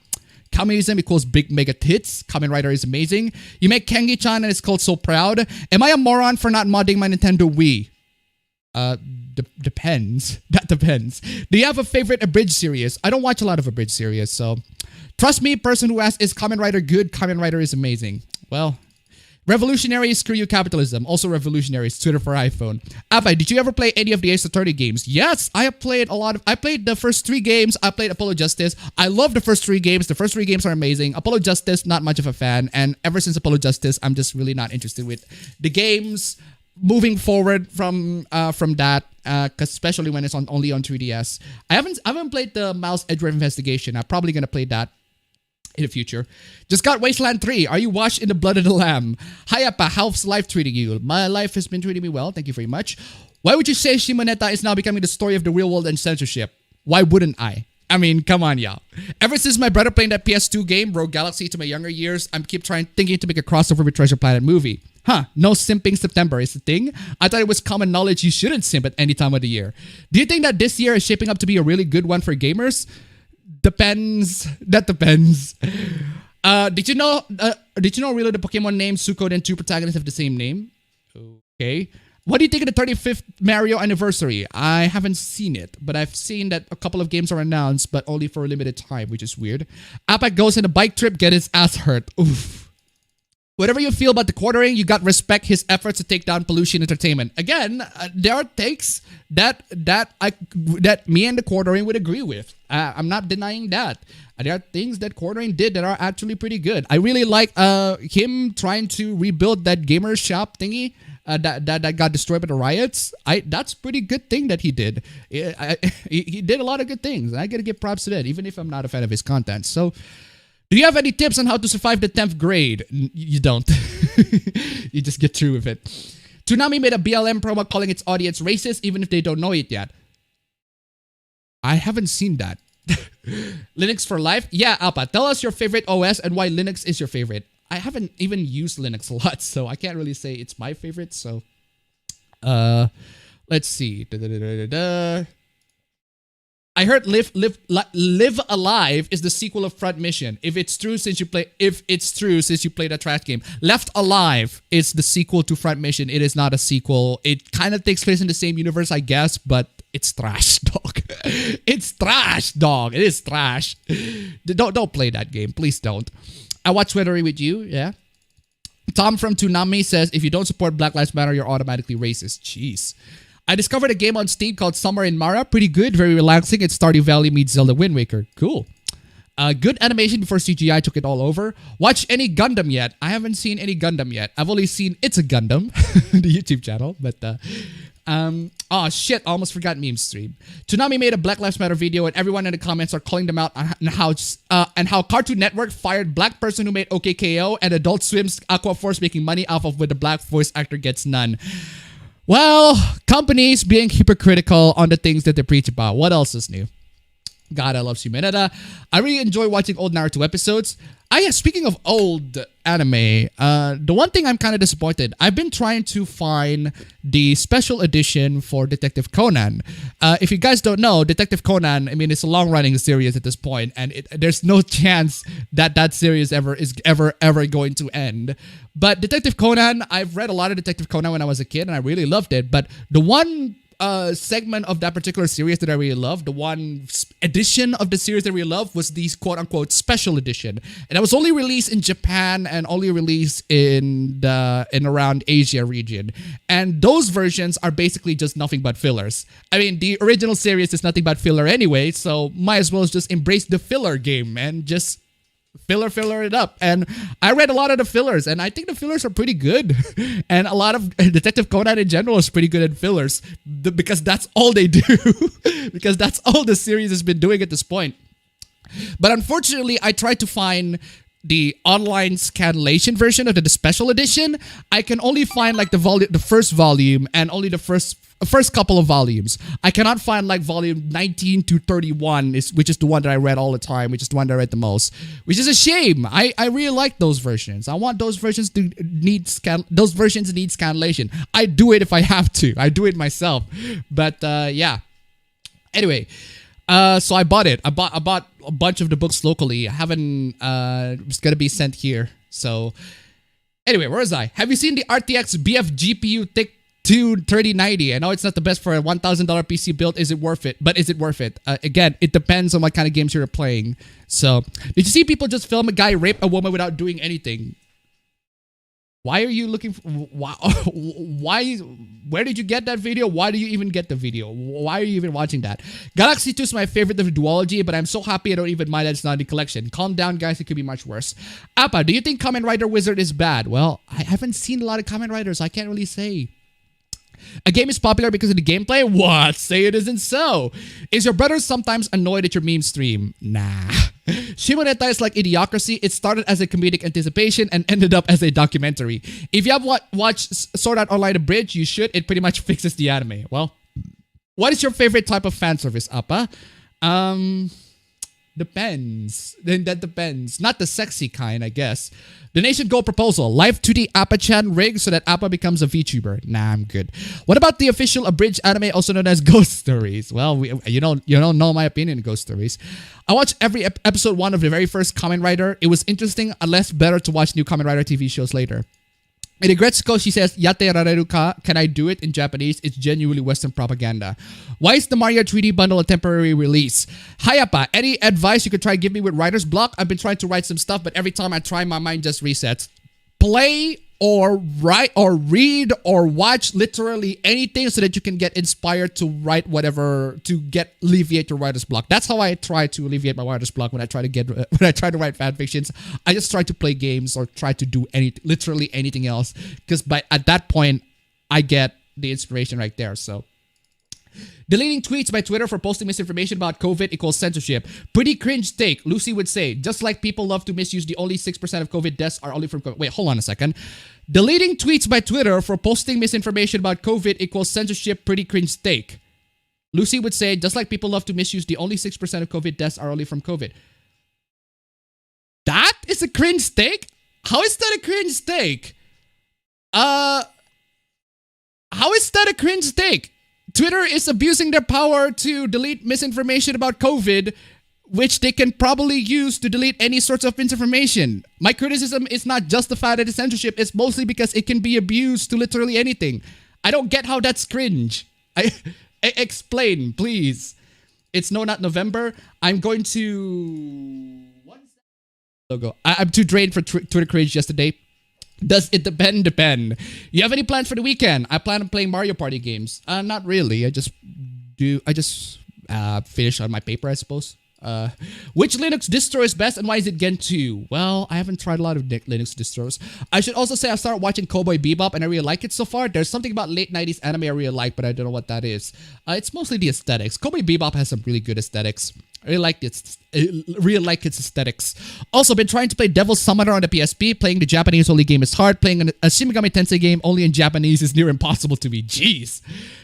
Communism equals big mega tits. Kamen Rider is amazing. You make Kengi-chan and it's called So Proud. Am I a moron for not modding my Nintendo Wii? Depends. That depends. Do you have a favorite abridged series? I don't watch a lot of abridged series, so trust me, person who asks, is Kamen Rider good? Kamen Rider is amazing. Well, Revolutionaries, screw you capitalism. Also Revolutionaries, Twitter for iPhone. Appa, did you ever play any of the Ace Attorney games? Yes, I have played a lot of... I played the first 3 games. I played Apollo Justice. I love the first 3 games. The first 3 games are amazing. Apollo Justice, not much of a fan. And ever since Apollo Justice, I'm just really not interested with the games moving forward from that. Especially when it's only on 3DS. I haven't played the Mouse Edgeworth Investigation. I'm probably going to play that in the future. Just got Wasteland 3. Are you washed in the blood of the lamb? Hi, Appa. How's life treating you? My life has been treating me well. Thank you very much. Why would you say Shimoneta is now becoming the story of the real world and censorship? Why wouldn't I? I mean, come on, y'all. Ever since my brother playing that PS2 game, Rogue Galaxy, to my younger years, I'm thinking to make a crossover with Treasure Planet movie. Huh, no simping September is the thing. I thought it was common knowledge you shouldn't simp at any time of the year. Do you think that this year is shaping up to be a really good one for gamers? Depends. That depends. Did you know really the Pokemon name Suicune and 2 protagonists have the same name? Okay. What do you think of the 35th Mario anniversary? I haven't seen it, but I've seen that a couple of games are announced, but only for a limited time, which is weird. Appa goes on a bike trip, get his ass hurt. Oof. Whatever you feel about the quartering, you got respect his efforts to take down Pollution Entertainment. Again, there are takes that me and the quartering would agree with. I'm not denying that. There are things that quartering did that are actually pretty good. I really like him trying to rebuild that gamer shop thingy that got destroyed by the riots. That's a pretty good thing that he did. He did a lot of good things. I gotta give props to that, even if I'm not a fan of his content. So, do you have any tips on how to survive the 10th grade? You don't. You just get through with it. Toonami made a BLM promo calling its audience racist even if they don't know it yet. I haven't seen that. Linux for life? Yeah, Appa, tell us your favorite OS and why Linux is your favorite. I haven't even used Linux a lot, so I can't really say it's my favorite. So, let's see. I heard Live Alive is the sequel of Front Mission. If it's true since you played a trash game. Left Alive is the sequel to Front Mission. It is not a sequel. It kind of takes place in the same universe, I guess, but it's trash, dog. It's trash, dog. It is trash. Don't play that game. Please don't. I watch Sweatery with you, yeah. Tom from Toonami says, if you don't support Black Lives Matter, you're automatically racist. Jeez. I discovered a game on Steam called Summer in Mara. Pretty good, very relaxing. It's Stardew Valley meets Zelda Wind Waker. Cool. Good animation before CGI took it all over. Watch any Gundam yet? I haven't seen any Gundam yet. I've only seen It's a Gundam, the YouTube channel. But, oh shit, almost forgot meme stream. Toonami made a Black Lives Matter video and everyone in the comments are calling them out on how Cartoon Network fired black person who made OKKO and Adult Swim's Aqua Force making money off of what the black voice actor gets none. Well, companies being hypocritical on the things that they preach about. What else is new? God, I love Shimeneda. I really enjoy watching old Naruto episodes. Yeah, speaking of old anime, the one thing I'm kind of disappointed, I've been trying to find the special edition for Detective Conan. If you guys don't know, Detective Conan, I mean, it's a long-running series at this point, and there's no chance that that series is ever going to end. But Detective Conan, I've read a lot of Detective Conan when I was a kid, and I really loved it. But the one segment of that particular series that I really loved, the one edition of the series that I really loved was the quote-unquote special edition. And it was only released in Japan and only released in around Asia region. And those versions are basically just nothing but fillers. I mean, the original series is nothing but filler anyway, so might as well just embrace the filler game and just filler it up. And I read a lot of the fillers, and I think the fillers are pretty good. And a lot of Detective Conan in general is pretty good at fillers because that's all they do. Because that's all the series has been doing at this point. But unfortunately, I tried to find the online scanlation version of the special edition. I can only find like the first volume and only the first couple of volumes. I cannot find like volume 19 to 31, which is the one that I read all the time, which is the one that I read the most, which is a shame. I really like those versions. I want those versions to need scanlation. I do it if I have to. I do it myself. But yeah. Anyway, so I bought it. I bought a bunch of the books locally. I haven't. It's gonna be sent here. So anyway, where was I? Have you seen the RTX BF GPU Thick 3090? I know it's not the best for a $1,000 PC build. Is it worth it? But is it worth it? Again, it depends on what kind of games you're playing. So, did you see people just film a guy rape a woman without doing anything? Why are you looking for, why, where did you get that video? Why do you even get the video? Why are you even watching that? Galaxy 2 is my favorite of the duology, but I'm so happy I don't even mind that it's not in the collection. Calm down, guys. It could be much worse. Appa, do you think Kamen Rider Wizard is bad? Well, I haven't seen a lot of Kamen Riders. I can't really say. A game is popular because of the gameplay? What? Say it isn't so. Is your brother sometimes annoyed at your meme stream? Nah. Shimoneta is like Idiocracy. It started as a comedic anticipation and ended up as a documentary. If you have watched Sword Art Online Abridged, you should. It pretty much fixes the anime. Well, what is your favorite type of fan service, Appa? Depends. Then that depends. Not the sexy kind, I guess. Donation goal proposal. Live 2D Appa-chan rig so that Appa becomes a VTuber. Nah, I'm good. What about the official abridged anime also known as Ghost Stories? Well, you don't know my opinion on Ghost Stories. I watched every episode 1 of the very first Kamen Rider. It was interesting, unless better to watch new Kamen Rider TV shows later. In Regretsuko, she says, Yate rareru ka? Can I do it in Japanese? It's genuinely Western propaganda. Why is the Mario 3D bundle a temporary release? Hi, Appa. Any advice you could try to give me with writer's block? I've been trying to write some stuff, but every time I try, my mind just resets. Play or write or read or watch literally anything so that you can get inspired to write whatever, to alleviate your writer's block. That's how I try to alleviate my writer's block when I try to write fan fictions. I just try to play games or try to do literally anything else, because at that point I get the inspiration right there. So deleting tweets by Twitter for posting misinformation about COVID equals censorship. Pretty cringe take, Lucy would say. Just like people love to misuse the only 6% of COVID deaths are only from COVID. Wait, hold on a second. Deleting tweets by Twitter for posting misinformation about COVID equals censorship. Pretty cringe take, Lucy would say. Just like people love to misuse the only 6% of COVID deaths are only from COVID. That is a cringe take? How is that a cringe take? How is that a cringe take? Twitter is abusing their power to delete misinformation about COVID, which they can probably use to delete any sorts of misinformation. My criticism is not justified as censorship. It's mostly because it can be abused to literally anything. I don't get how that's cringe. Explain, please. It's not November. I'm going to... What is that logo? I'm too drained for Twitter cringe yesterday. Does it depend? You have any plans for the weekend? I plan on playing Mario Party games. Not really. I just finish on my paper, I suppose. Which Linux distro is best and why is it Gen 2? Well, I haven't tried a lot of Linux distros. I should also say I started watching Cowboy Bebop and I really like it so far. There's something about late 90s anime I really like, but I don't know what that is. It's mostly the aesthetics. Cowboy Bebop has some really good aesthetics. I really like its aesthetics. Also, been trying to play Devil's Summoner on the PSP. Playing the Japanese only game is hard. Playing a Shin Megami Tensei game only in Japanese is near impossible to me. Jeez.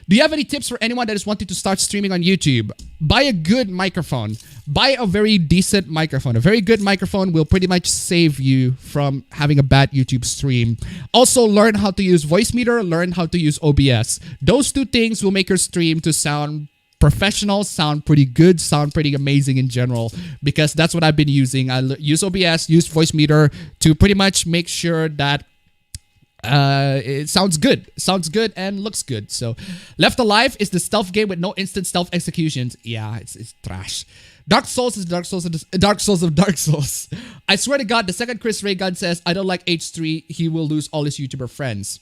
Do you have any tips for anyone that is wanting to start streaming on YouTube? Buy a good microphone. Buy a very decent microphone. A very good microphone will pretty much save you from having a bad YouTube stream. Also, learn how to use Voicemeeter. Learn how to use OBS. Those two things will make your stream to sound professional, sound pretty good, sound pretty amazing in general, because that's what I've been using. I use OBS, use Voicemeeter to pretty much make sure that it sounds good and looks good. So Left Alive is the stealth game with no instant stealth executions. Yeah, it's trash. Dark Souls is Dark Souls of Dark Souls. I swear to God, the second Chris Ray Gun says I don't like H3, he will lose all his YouTuber friends.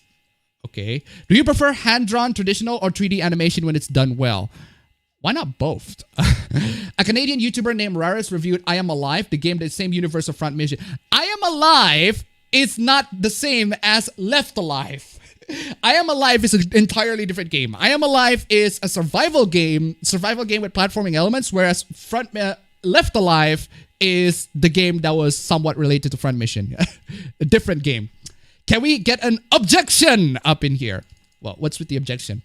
Okay. Do you prefer hand-drawn, traditional, or 3D animation when it's done well? Why not both? A Canadian YouTuber named Raris reviewed I Am Alive, the game, the same universe of Front Mission. I Am Alive is not the same as Left Alive. I Am Alive is an entirely different game. I Am Alive is a survival game with platforming elements, whereas Left Alive is the game that was somewhat related to Front Mission. A different game. Can we get an objection up in here? Well, what's with the objection?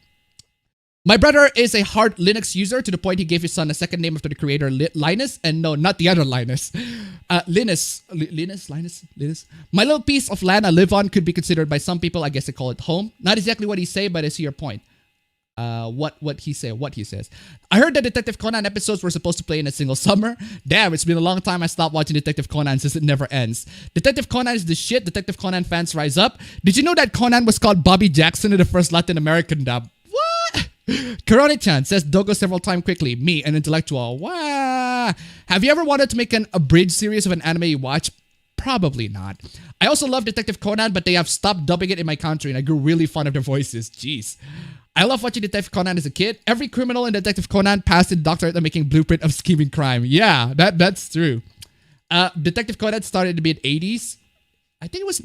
My brother is a hard Linux user to the point he gave his son a second name after the creator Linus, and no, not the other Linus. Linus. My little piece of land I live on could be considered by some people, I guess they call it home. Not exactly what he say, but I see your point. What he says. I heard that Detective Conan episodes were supposed to play in a single summer. Damn, it's been a long time I stopped watching Detective Conan since it never ends. Detective Conan is the shit. Detective Conan fans rise up. Did you know that Conan was called Bobby Jackson in the first Latin American dub? What? Karone-chan says Dogo several times quickly. Me, an intellectual. Wah. Have you ever wanted to make an abridged series of an anime you watch? Probably not. I also love Detective Conan, but they have stopped dubbing it in my country, and I grew really fond of their voices. Jeez. I love watching Detective Conan as a kid. Every criminal in Detective Conan passed the doctorate of making blueprint of scheming crime. Yeah, that's true. Detective Conan started in the mid-80s. I think it was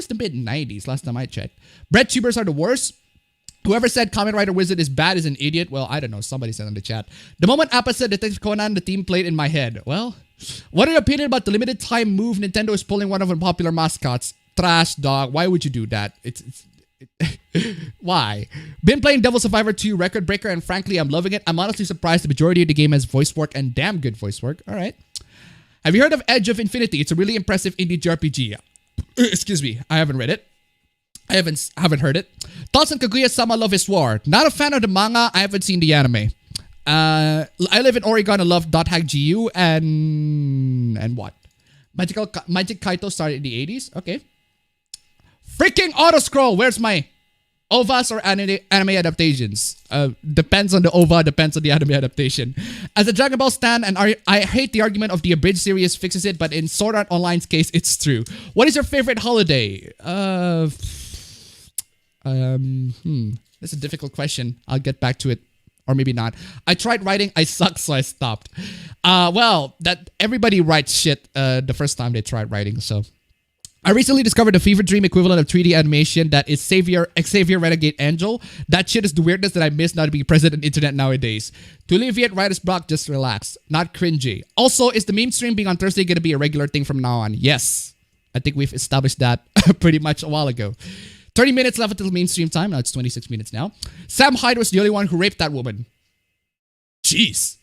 the mid-90s last time I checked. Bread tubers are the worst. Whoever said Kamen Rider Wizard is bad is an idiot. Well, I don't know. Somebody said in the chat. The moment Appa said Detective Conan, the theme played in my head. Well, what are your opinion about the limited time move Nintendo is pulling one of their popular mascots? Trash, dog. Why would you do that? Why? Been playing Devil Survivor 2 Record Breaker, and frankly, I'm loving it. I'm honestly surprised the majority of the game has voice work, and damn good voice work. All right. Have you heard of Edge of Infinity? It's a really impressive indie JRPG. Excuse me. I haven't read it. I haven't heard it. Thoughts on Kaguya-sama Love is War? Not a fan of the manga. I haven't seen the anime. I live in Oregon. I love .hack.gu and what? Magic Kaito started in the 80s. Okay. Freaking auto scroll. Where's my OVAs or anime adaptations? Depends on the OVA, depends on the anime adaptation. As a Dragon Ball stan, and I hate the argument of the abridged series fixes it, but in Sword Art Online's case, it's true. What is your favorite holiday? That's a difficult question. I'll get back to it. Or maybe not. I tried writing. I suck, so I stopped. Well, that everybody writes shit the first time they tried writing, so. I recently discovered the fever dream equivalent of 3D animation that is Xavier Renegade Angel. That shit is the weirdness that I miss not being present on internet nowadays. To alleviate writer's block, just relax. Not cringy. Also, is the meme stream being on Thursday going to be a regular thing from now on? Yes. I think we've established that pretty much a while ago. 30 minutes left until meme stream time. Now it's 26 minutes now. Sam Hyde was the only one who raped that woman. Jeez.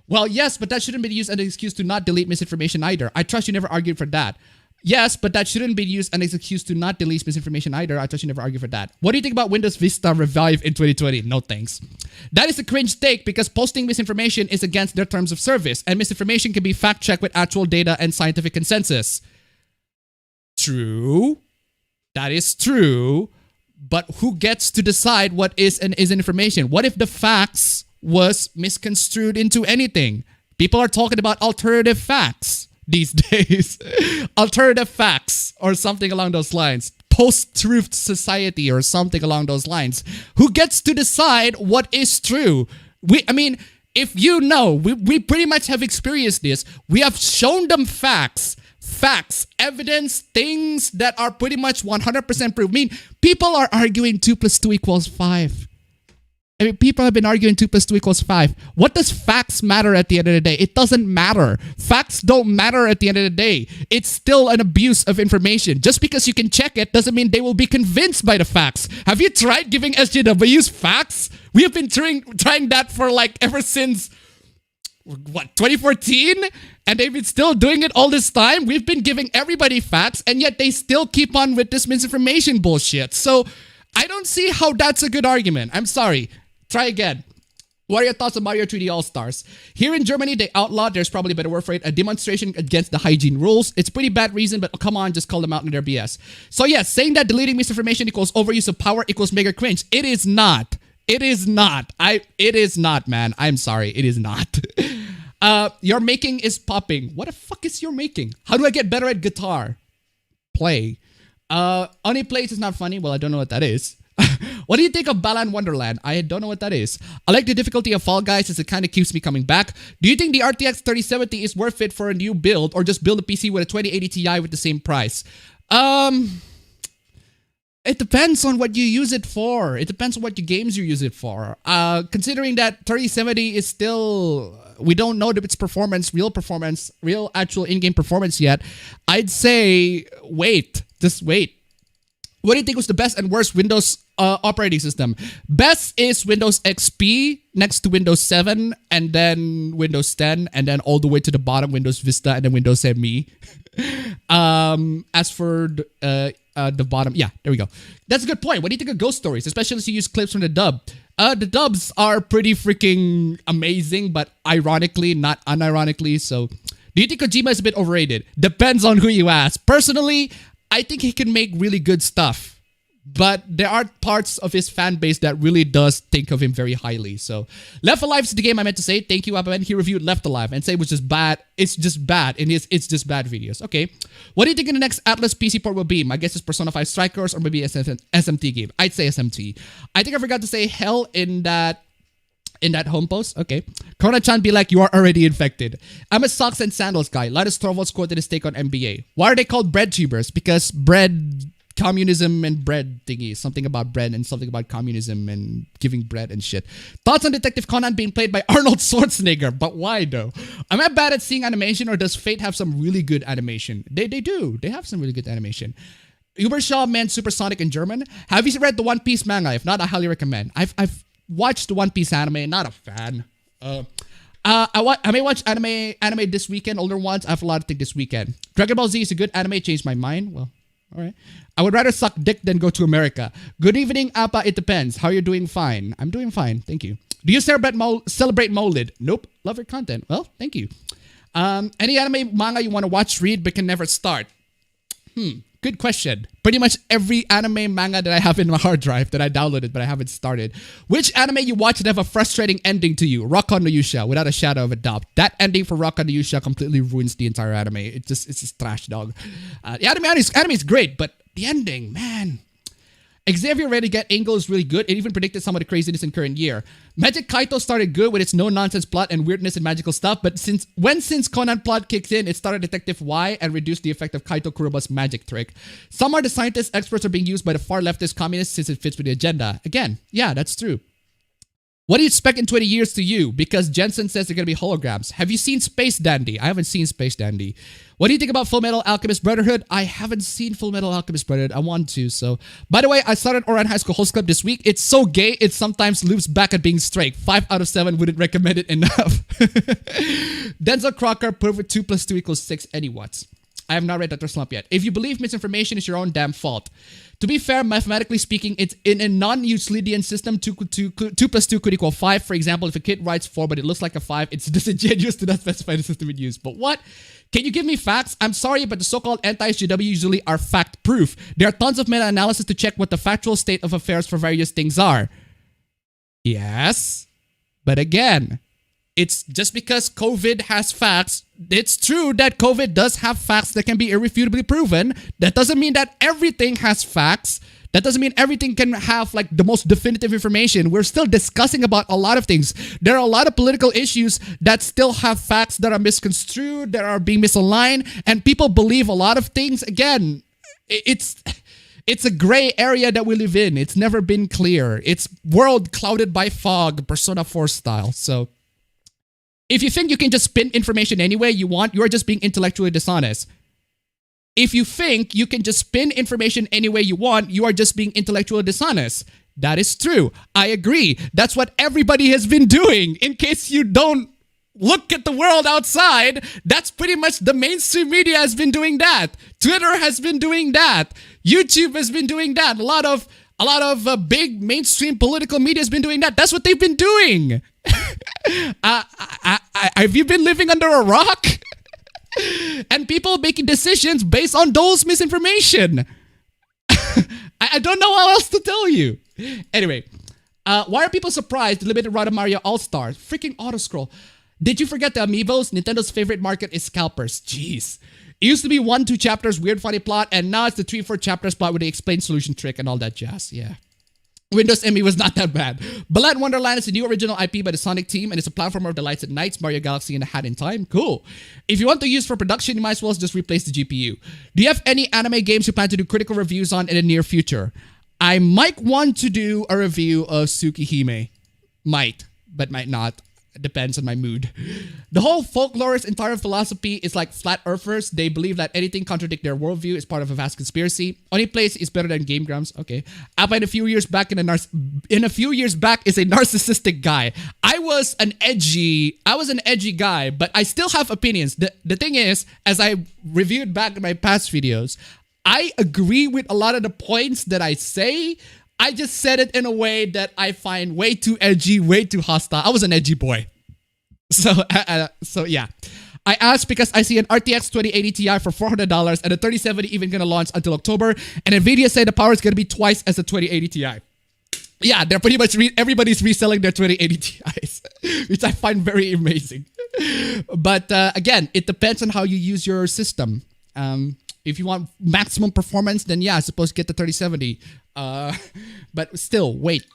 Well, yes, but that shouldn't be used as an excuse to not delete misinformation either. I trust you never argued for that. Yes, but that shouldn't be used as an excuse to not delete misinformation either. I trust you never argue for that. What do you think about Windows Vista Revive in 2020? No thanks. That is a cringe take because posting misinformation is against their terms of service, and misinformation can be fact-checked with actual data and scientific consensus. True. That is true. But who gets to decide what is and isn't information? What if the facts was misconstrued into anything? People are talking about alternative facts these days. Alternative facts or something along those lines. Post-truth society or something along those lines. Who gets to decide what is true? If you know, we pretty much have experienced this. We have shown them facts, evidence, things that are pretty much 100% proof. People are arguing 2 + 2 = 5. People have been arguing 2 + 2 = 5. What does facts matter at the end of the day? It doesn't matter. Facts don't matter at the end of the day. It's still an abuse of information. Just because you can check it doesn't mean they will be convinced by the facts. Have you tried giving SJWs facts? We have been trying that for ever since, 2014? And they've been still doing it all this time? We've been giving everybody facts, and yet they still keep on with this misinformation bullshit. So I don't see how that's a good argument. I'm sorry. Try again. What are your thoughts on Mario 3D All-Stars? Here in Germany, they outlawed, there's probably a better word for it, a demonstration against the hygiene rules. It's pretty bad reason, but come on, just call them out in their BS. So yes, saying that deleting misinformation equals overuse of power equals mega cringe. It is not. It is not. It is not, man. I'm sorry. It is not. Your making is popping. What the fuck is your making? How do I get better at guitar? Play. Only plays is not funny. Well, I don't know what that is. What do you think of Balan Wonderland? I don't know what that is. I like the difficulty of Fall Guys as it kind of keeps me coming back. Do you think the RTX 3070 is worth it for a new build or just build a PC with a 2080 Ti with the same price? It depends on what you use it for. It depends on what games you use it for. Considering that 3070 is still, we don't know its performance, real actual in-game performance yet. I'd say wait. Just wait. What do you think was the best and worst Windows operating system? Best is Windows XP, next to Windows 7, and then Windows 10, and then all the way to the bottom, Windows Vista, and then Windows ME. As for the bottom, yeah, there we go. That's a good point. What do you think of Ghost Stories, especially as you use clips from the dub? The dubs are pretty freaking amazing, but ironically, not unironically. So, do you think Kojima is a bit overrated? Depends on who you ask. Personally, I think he can make really good stuff. But there are parts of his fan base that really does think of him very highly. So, Left Alive is the game I meant to say. Thank you, appabend. He reviewed Left Alive and said it was just bad. It's just bad, and it's just bad videos. Okay. What do you think the next Atlas PC port will be? My guess is Persona 5 Strikers or maybe SMT game. I'd say SMT. I think I forgot to say hell in that home post. Okay. Corona-chan be like, you are already infected. I'm a socks and sandals guy. Linus Torvalds quoted his take on NBA. Why are they called bread tubers? Because bread, communism, and bread thingy. Something about bread and something about communism and giving bread and shit. Thoughts on Detective Conan being played by Arnold Schwarzenegger? But why though? Am I bad at seeing animation, or does Fate have some really good animation? They do. They have some really good animation. Ubershaw meant supersonic in German. Have you read the One Piece manga? If not, I highly recommend. I've watched the One Piece anime. Not a fan. I may watch anime this weekend. Older ones. I have a lot to think this weekend. Dragon Ball Z is a good anime. Changed my mind. Well, all right. I would rather suck dick than go to America. Good evening, Appa. It depends. How you're doing? Fine. I'm doing fine. Thank you. Do you celebrate Molid? Nope. Love your content. Well, thank you. Any anime manga you want to watch, read, but can never start? Good question. Pretty much every anime manga that I have in my hard drive that I downloaded but I haven't started. Which anime you watch that have a frustrating ending to you? Rock on no Yusha, without a shadow of a doubt. That ending for Rock on no Yusha completely ruins the entire anime. It's just trash, dog. The anime is great, but the ending, man. Xavier Ready to Get Angle is really good. It even predicted some of the craziness in current year. Magic Kaito started good with its no-nonsense plot and weirdness and magical stuff, but since Conan plot kicks in, it started Detective Y and reduced the effect of Kaito Kuroba's magic trick. Some are the scientists, experts are being used by the far leftist communists since it fits with the agenda. Again, yeah, that's true. What do you expect in 20 years to you? Because Jensen says they're going to be holograms. Have you seen Space Dandy? I haven't seen Space Dandy. What do you think about Full Metal Alchemist Brotherhood? I haven't seen Full Metal Alchemist Brotherhood. I want to, so. By the way, I started Oran High School Host Club this week. It's so gay, it sometimes loops back at being straight. 5 out of 7 wouldn't recommend it enough. Denzel Crocker, perfect 2 plus 2 equals 6. Any what? I have not read Dr. Slump yet. If you believe misinformation is your own damn fault. To be fair, mathematically speaking, it's in a non-Euclidean system, 2 plus 2 could equal 5. For example, if a kid writes 4 but it looks like a 5, it's disingenuous to not specify the system it used. But what? Can you give me facts? I'm sorry, but the so-called anti-SJW usually are fact-proof. There are tons of meta-analysis to check what the factual state of affairs for various things are. Yes, but again, it's just because COVID has facts. It's true that COVID does have facts that can be irrefutably proven. That doesn't mean that everything has facts. That doesn't mean everything can have like the most definitive information. We're still discussing about a lot of things. There are a lot of political issues that still have facts that are misconstrued, that are being misaligned, and people believe a lot of things. Again, it's a gray area that we live in. It's never been clear. It's world clouded by fog, Persona 4 style. So if you think you can just spin information any way you want, you are just being intellectually dishonest. If you think you can just spin information any way you want, you are just being intellectually dishonest. That is true. I agree. That's what everybody has been doing. In case you don't look at the world outside, that's pretty much the mainstream media has been doing that. Twitter has been doing that. YouTube has been doing that. A lot of big mainstream political media has been doing that. That's what they've been doing. Have you been living under a rock? And people making decisions based on those misinformation. I don't know how else to tell you. Anyway, why are people surprised the limited run of Mario All-Stars? Freaking auto-scroll. Did you forget the amiibos? Nintendo's favorite market is scalpers. Jeez. It used to be 1-2 chapters, weird funny plot, and now it's the 3-4 chapters plot where they explain solution trick and all that jazz. Yeah. Windows ME was not that bad. Ballad Wonderland is a new original IP by the Sonic team, and it's a platformer of the Lights at Nights, Mario Galaxy, and a Hat in Time. Cool. If you want to use for production, you might as well just replace the GPU. Do you have any anime games you plan to do critical reviews on in the near future? I might want to do a review of Tsukihime. Might, but might not. It depends on my mood. The whole folklorist entire philosophy is like flat earthers. They believe that anything contradict their worldview is part of a vast conspiracy. Only place is better than Game Grumps. Okay. Appa in a few years back is a narcissistic guy. I was an edgy guy, but I still have opinions. The thing is, as I reviewed back in my past videos, I agree with a lot of the points that I say. I just said it in a way that I find way too edgy, way too hostile. I was an edgy boy. So yeah. I asked because I see an RTX 2080 Ti for $400 and a 3070 even gonna launch until October, and Nvidia said the power is gonna be twice as a 2080 Ti. Yeah, they're pretty much everybody's reselling their 2080 Ti's, which I find very amazing. But again, it depends on how you use your system. If you want maximum performance, then yeah, I suppose get the 3070. But still, wait.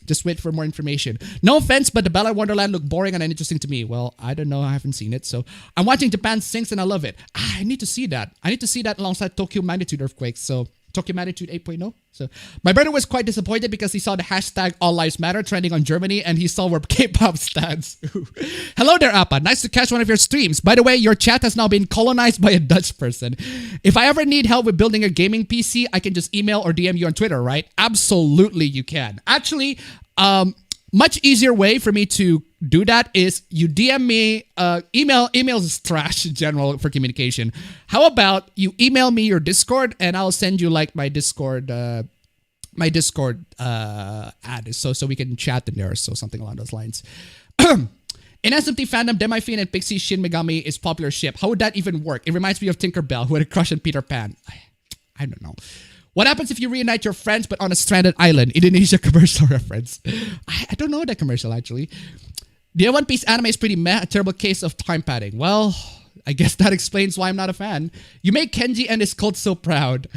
Just wait for more information. No offense, but the Bella Wonderland looked boring and uninteresting to me. Well, I don't know. I haven't seen it. So I'm watching Japan Sinks and I love it. I need to see that. I need to see that alongside Tokyo Magnitude Earthquakes. So Tokyo Magnitude 8.0. So my brother was quite disappointed because he saw the hashtag All Lives Matter trending on Germany and he saw where K-pop stands. Hello there, Appa. Nice to catch one of your streams. By the way, your chat has now been colonized by a Dutch person. If I ever need help with building a gaming PC, I can just email or DM you on Twitter, right? Absolutely, you can. Actually, much easier way for me to do that is you DM me. Emails is trash in general for communication. How about you email me your Discord and I'll send you like my Discord ad so we can chat in there, so something along those lines. In SMT fandom, Demi-Fiend and Pixie Shin Megami is popular ship. How would that even work? It reminds me of Tinkerbell, who had a crush on Peter Pan. I don't know. What happens if you reunite your friends but on a stranded island? Indonesia commercial reference. I don't know that commercial actually. The One Piece anime is pretty meh, a terrible case of time padding. Well, I guess that explains why I'm not a fan. You make Kenji and his cult so proud.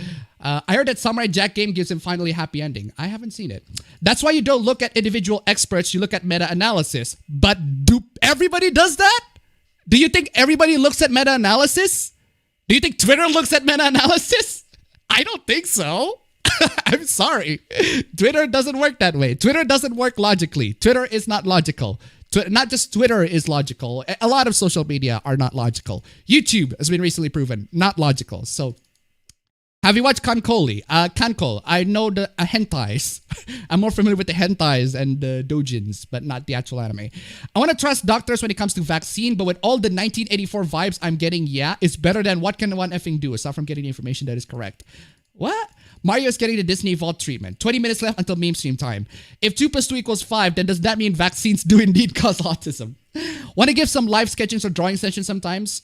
I heard that Samurai Jack game gives him finally a happy ending. I haven't seen it. That's why you don't look at individual experts, you look at meta-analysis. But do everybody does that? Do you think everybody looks at meta-analysis? Do you think Twitter looks at meta-analysis? I don't think so. I'm sorry. Twitter doesn't work that way. Twitter doesn't work logically. Twitter is not logical. Not just Twitter is logical. A lot of social media are not logical. YouTube has been recently proven not logical. So, have you watched Kankoli? Kankol. I know the hentais. I'm more familiar with the hentais and the doujins, but not the actual anime. I want to trust doctors when it comes to vaccine, but with all the 1984 vibes I'm getting, yeah, it's better than what can one effing do, aside from getting the information that is correct. What? Mario is getting the Disney Vault treatment. 20 minutes left until meme stream time. If 2 plus 2 equals 5, then does that mean vaccines do indeed cause autism? Want to give some live sketchings or drawing sessions sometimes?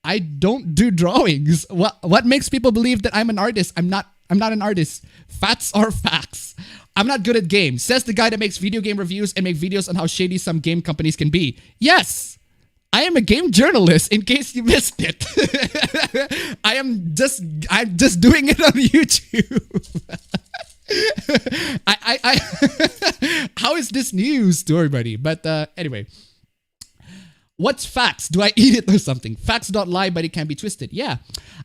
I don't do drawings. What makes people believe that I'm an artist? I'm not an artist. Facts are facts. I'm not good at games. Says the guy that makes video game reviews and make videos on how shady some game companies can be. Yes, I am a game journalist, in case you missed it. I'm just doing it on YouTube. How is this news to everybody? But anyway. What's facts? Do I eat it or something? Facts don't lie, but it can be twisted. Yeah.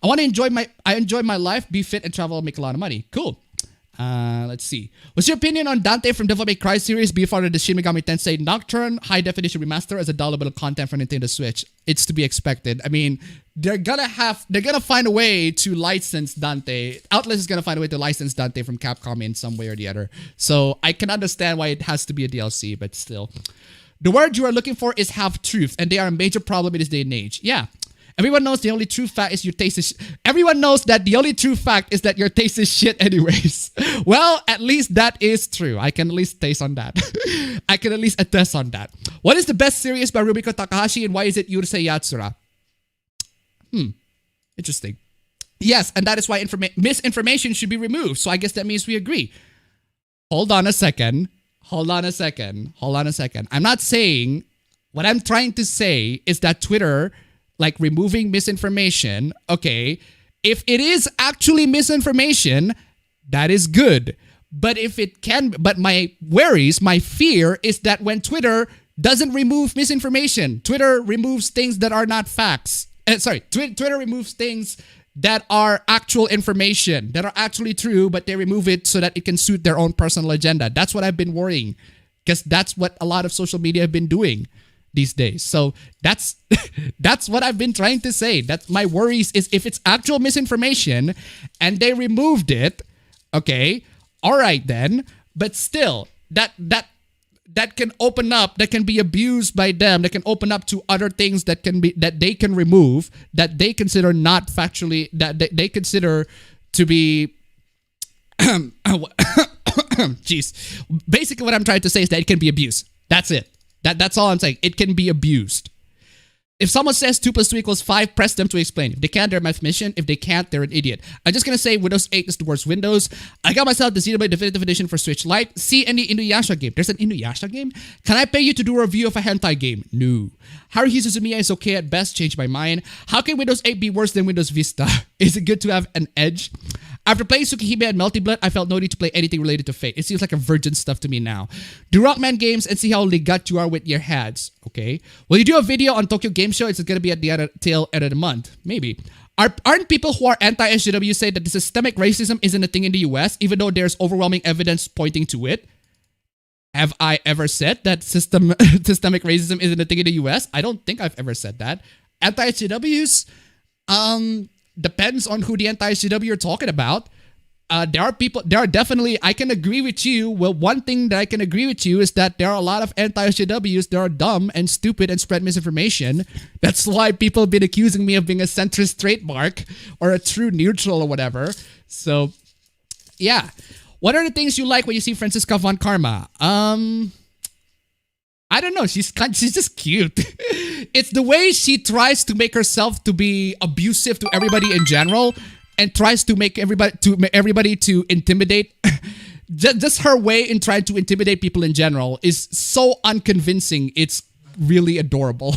I want to enjoy my life, be fit, and travel and make a lot of money. Cool. Let's see. What's your opinion on Dante from Devil May Cry series be part of the Shin Megami Tensei Nocturne High Definition Remaster as a downloadable content for Nintendo Switch? It's to be expected. I mean, they're gonna find a way to license Dante. Outlast is gonna find a way to license Dante from Capcom in some way or the other. So I can understand why it has to be a DLC, but still. The word you are looking for is half-truth, and they are a major problem in this day and age. Yeah. Everyone knows the only true fact is your taste is everyone knows that the only true fact is that your taste is shit anyways. Well, at least that is true. I can at least taste on that. I can at least attest on that. What is the best series by Rumiko Takahashi and why is it Yurusei Yatsura? Interesting. Yes, and that is why misinformation should be removed. So I guess that means we agree. Hold on a second. I'm not saying, what I'm trying to say is that Twitter, like removing misinformation, okay, if it is actually misinformation, that is good. But my fear is that when Twitter doesn't remove misinformation, Twitter removes things that are not facts. Twitter removes things that are actual information, that are actually true, but they remove it so that it can suit their own personal agenda. That's what I've been worrying, because that's what a lot of social media have been doing these days. So that's what I've been trying to say. That's my worries is if it's actual misinformation and they removed it, okay, all right then, but still, that can open up, that can be abused by them, that can open up to other things that they can remove, that they consider not factually, that they consider to be jeez. Basically what I'm trying to say is that it can be abused. That's it. That's all I'm saying. It can be abused. If someone says 2 plus 2 equals 5, press them to explain. If they can, they're a mathematician. If they can't, they're an idiot. I'm just gonna say Windows 8 is the worst Windows. I got myself the Xenoblade Definitive Edition for Switch Lite. See any Inuyasha game. There's an Inuyasha game? Can I pay you to do a review of a hentai game? No. Haruhi Suzumiya is okay at best. Changed my mind. How can Windows 8 be worse than Windows Vista? Is it good to have an edge? After playing Tsukihime and Melty Blood, I felt no need to play anything related to Fate. It seems like a virgin stuff to me now. Do Rockman games and see how ligat you are with your heads. Okay. Will you do a video on Tokyo Game Show? It's going to be at the tail end of the month. Maybe. Aren't people who are anti-SJW say that the systemic racism isn't a thing in the US, even though there's overwhelming evidence pointing to it? Have I ever said that systemic racism isn't a thing in the US? I don't think I've ever said that. Anti-SJWs? Depends on who the anti-SJW you're talking about. There are definitely, I can agree with you. Well, one thing that I can agree with you is that there are a lot of anti-SJWs that are dumb and stupid and spread misinformation. That's why people have been accusing me of being a centrist trademark or a true neutral or whatever. So, yeah. What are the things you like when you see Franziska von Karma? I don't know. She's just cute. It's the way she tries to make herself to be abusive to everybody in general, and tries to make everybody to intimidate. Just her way in trying to intimidate people in general is so unconvincing. It's really adorable.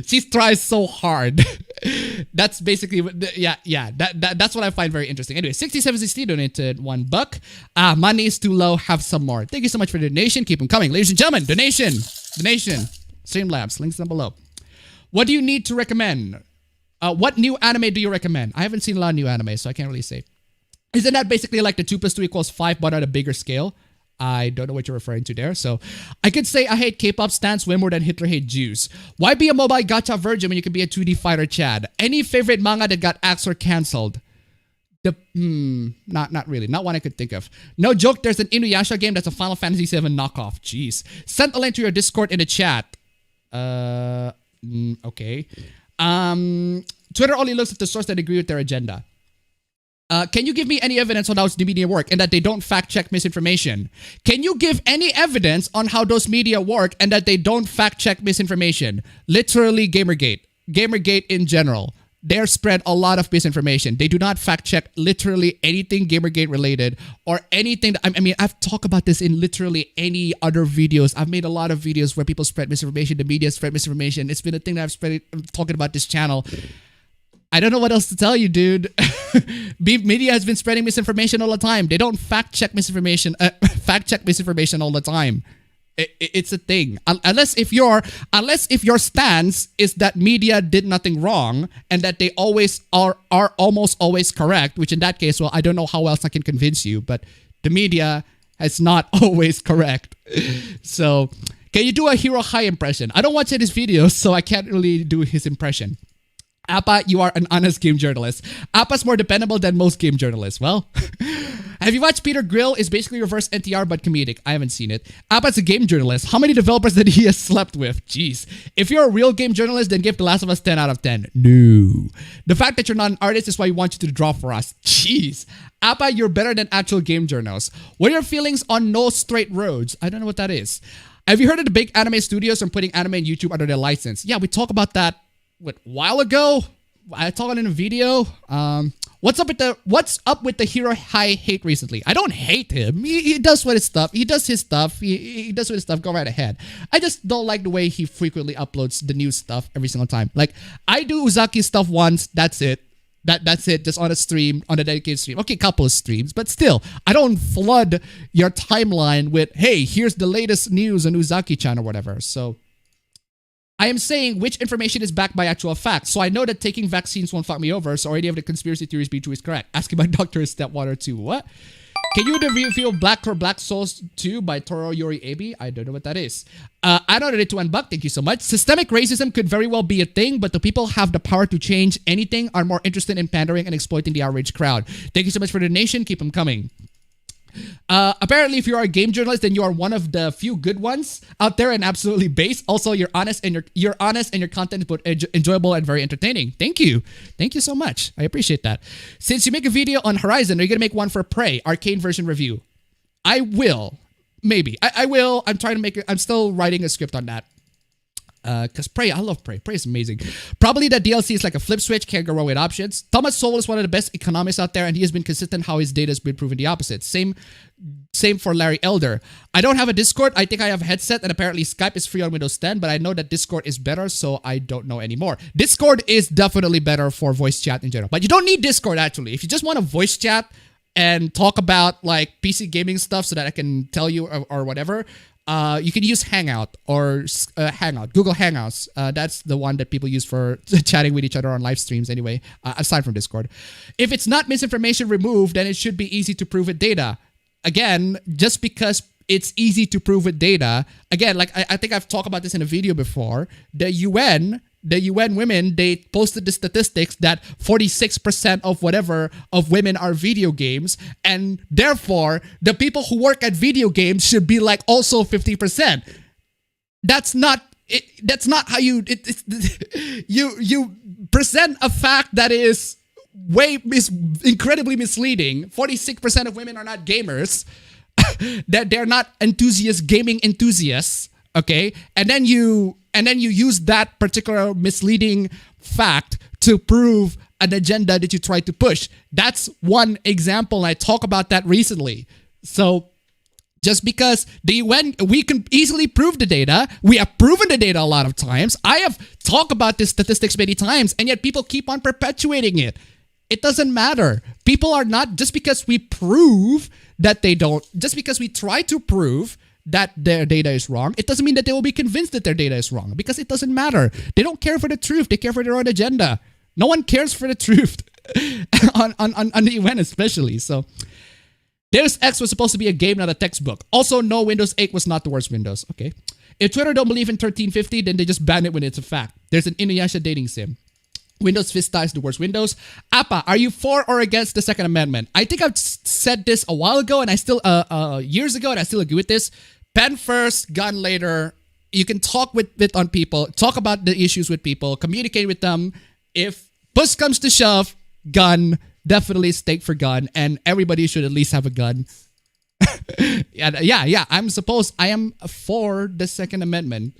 She tries so hard. That's basically that's what I find very interesting. Anyway, 6760 donated $1. Money is too low. Have some more. Thank you so much for the donation. Keep them coming, ladies and gentlemen. Donation. Streamlabs. Links down below. What do you need to recommend? What new anime do you recommend? I haven't seen a lot of new anime, so I can't really say. Isn't that basically like the 2 plus 2 equals 5, but at a bigger scale? I don't know what you're referring to there. So I could say I hate K-pop stans way more than Hitler hate Jews. Why be a mobile gacha virgin when you can be a 2D fighter Chad? Any favorite manga that got axed or cancelled? Not really. Not one I could think of. No joke, there's an Inuyasha game that's a Final Fantasy VII knockoff. Jeez. Send a link to your Discord in the chat. Okay. Twitter only looks at the source that agree with their agenda. Can you give me any evidence on how the media work and that they don't fact-check misinformation? Can you give any evidence on how those media work and that they don't fact-check misinformation? Literally Gamergate. Gamergate in general. They spread a lot of misinformation. They do not fact-check literally anything Gamergate related or anything. I mean, I've talked about this in literally any other videos. I've made a lot of videos where people spread misinformation. The media spread misinformation. It's been a thing that I'm talking about this channel. I don't know what else to tell you, dude. Media has been spreading misinformation all the time. They don't fact-check misinformation. Fact-check misinformation all the time. It's a thing. Unless if your stance is that media did nothing wrong and that they always are almost always correct, which in that case, well, I don't know how else I can convince you, but the media is not always correct. So, can you do a Hero High impression? I don't watch his videos, so I can't really do his impression. Appa, you are an honest game journalist. Appa's more dependable than most game journalists. Well, have you watched Peter Grill? It's basically reverse NTR but comedic. I haven't seen it. Appa's a game journalist. How many developers that he has slept with? Jeez. If you're a real game journalist, then give The Last of Us 10 out of 10. No. The fact that you're not an artist is why we want you to draw for us. Jeez. Appa, you're better than actual game journals. What are your feelings on No Straight Roads? I don't know what that is. Have you heard of the big anime studios from putting anime on YouTube under their license? Yeah, we talked about that a while ago. I talked about it in a video. What's up with the Hero High hate recently? I don't hate him. He does what his stuff. He does his stuff. He does what his stuff. Go right ahead. I just don't like the way he frequently uploads the new stuff every single time. Like, I do Uzaki's stuff once. That's it. That's it. Just on a stream, on a dedicated stream. Okay, couple of streams, but still, I don't flood your timeline with, hey, here's the latest news on Uzaki-chan or whatever. So I am saying which information is backed by actual facts. So I know that taking vaccines won't fuck me over, so already have the conspiracy theories be true is correct. Asking my doctor is step 1 or 2. What? Can you review Black or Black Souls 2 by Toro Yori Abi? I don't know what that is. I don't it to $1. Thank you so much. Systemic racism could very well be a thing, but the people have the power to change anything are more interested in pandering and exploiting the outraged crowd. Thank you so much for the donation. Keep them coming. Apparently, if you are a game journalist, then you are one of the few good ones out there and absolutely base. Also, you're honest and your content is both enjoyable and very entertaining. Thank you so much. I appreciate that. Since you make a video on Horizon, are you gonna make one for Prey Arcane version review? I will, maybe. I will. I'm trying to make it. I'm still writing a script on that. Because Prey, I love Prey. Prey is amazing. Probably that DLC is like a flip switch, can't go wrong with options. Thomas Sowell is one of the best economists out there, and he has been consistent how his data has been proven the opposite. Same for Larry Elder. I don't have a Discord. I think I have a headset, and apparently Skype is free on Windows 10, but I know that Discord is better, so I don't know anymore. Discord is definitely better for voice chat in general, but you don't need Discord actually. If you just want to voice chat and talk about like PC gaming stuff so that I can tell you or whatever, you can use Hangout or Google Hangouts. That's the one that people use for chatting with each other on live streams anyway, aside from Discord. If it's not misinformation removed, then it should be easy to prove with data. Again, just because it's easy to prove with data, again, like I think I've talked about this in a video before, the UN women, they posted the statistics that 46% of women are video games, and therefore the people who work at video games should be like also 50%. That's not how you present a fact that is incredibly misleading. 46% of women are not gamers. That they're not gaming enthusiasts. Okay, and then you use that particular misleading fact to prove an agenda that you try to push. That's one example, and I talk about that recently. So just because we can easily prove the data, we have proven the data a lot of times. I have talked about this statistics many times, and yet people keep on perpetuating it. It doesn't matter. People are not, just because we prove that they don't, just because we try to prove that their data is wrong, it doesn't mean that they will be convinced that their data is wrong, because it doesn't matter. They don't care for the truth. They care for their own agenda. No one cares for the truth on the UN especially. So Deus Ex was supposed to be a game, not a textbook. Also, no, Windows 8 was not the worst Windows. Okay. If Twitter don't believe in 1350, then they just ban it when it's a fact. There's an Inuyasha dating sim. Windows Vista is the worst Windows. Appa, are you for or against the Second Amendment? I think I've said this a while ago, and I still, years ago, and I still agree with this. Pen first, gun later. You can talk with it on people, talk about the issues with people, communicate with them. If push comes to shove, gun, definitely stake for gun, and everybody should at least have a gun. Yeah, I am for the Second Amendment.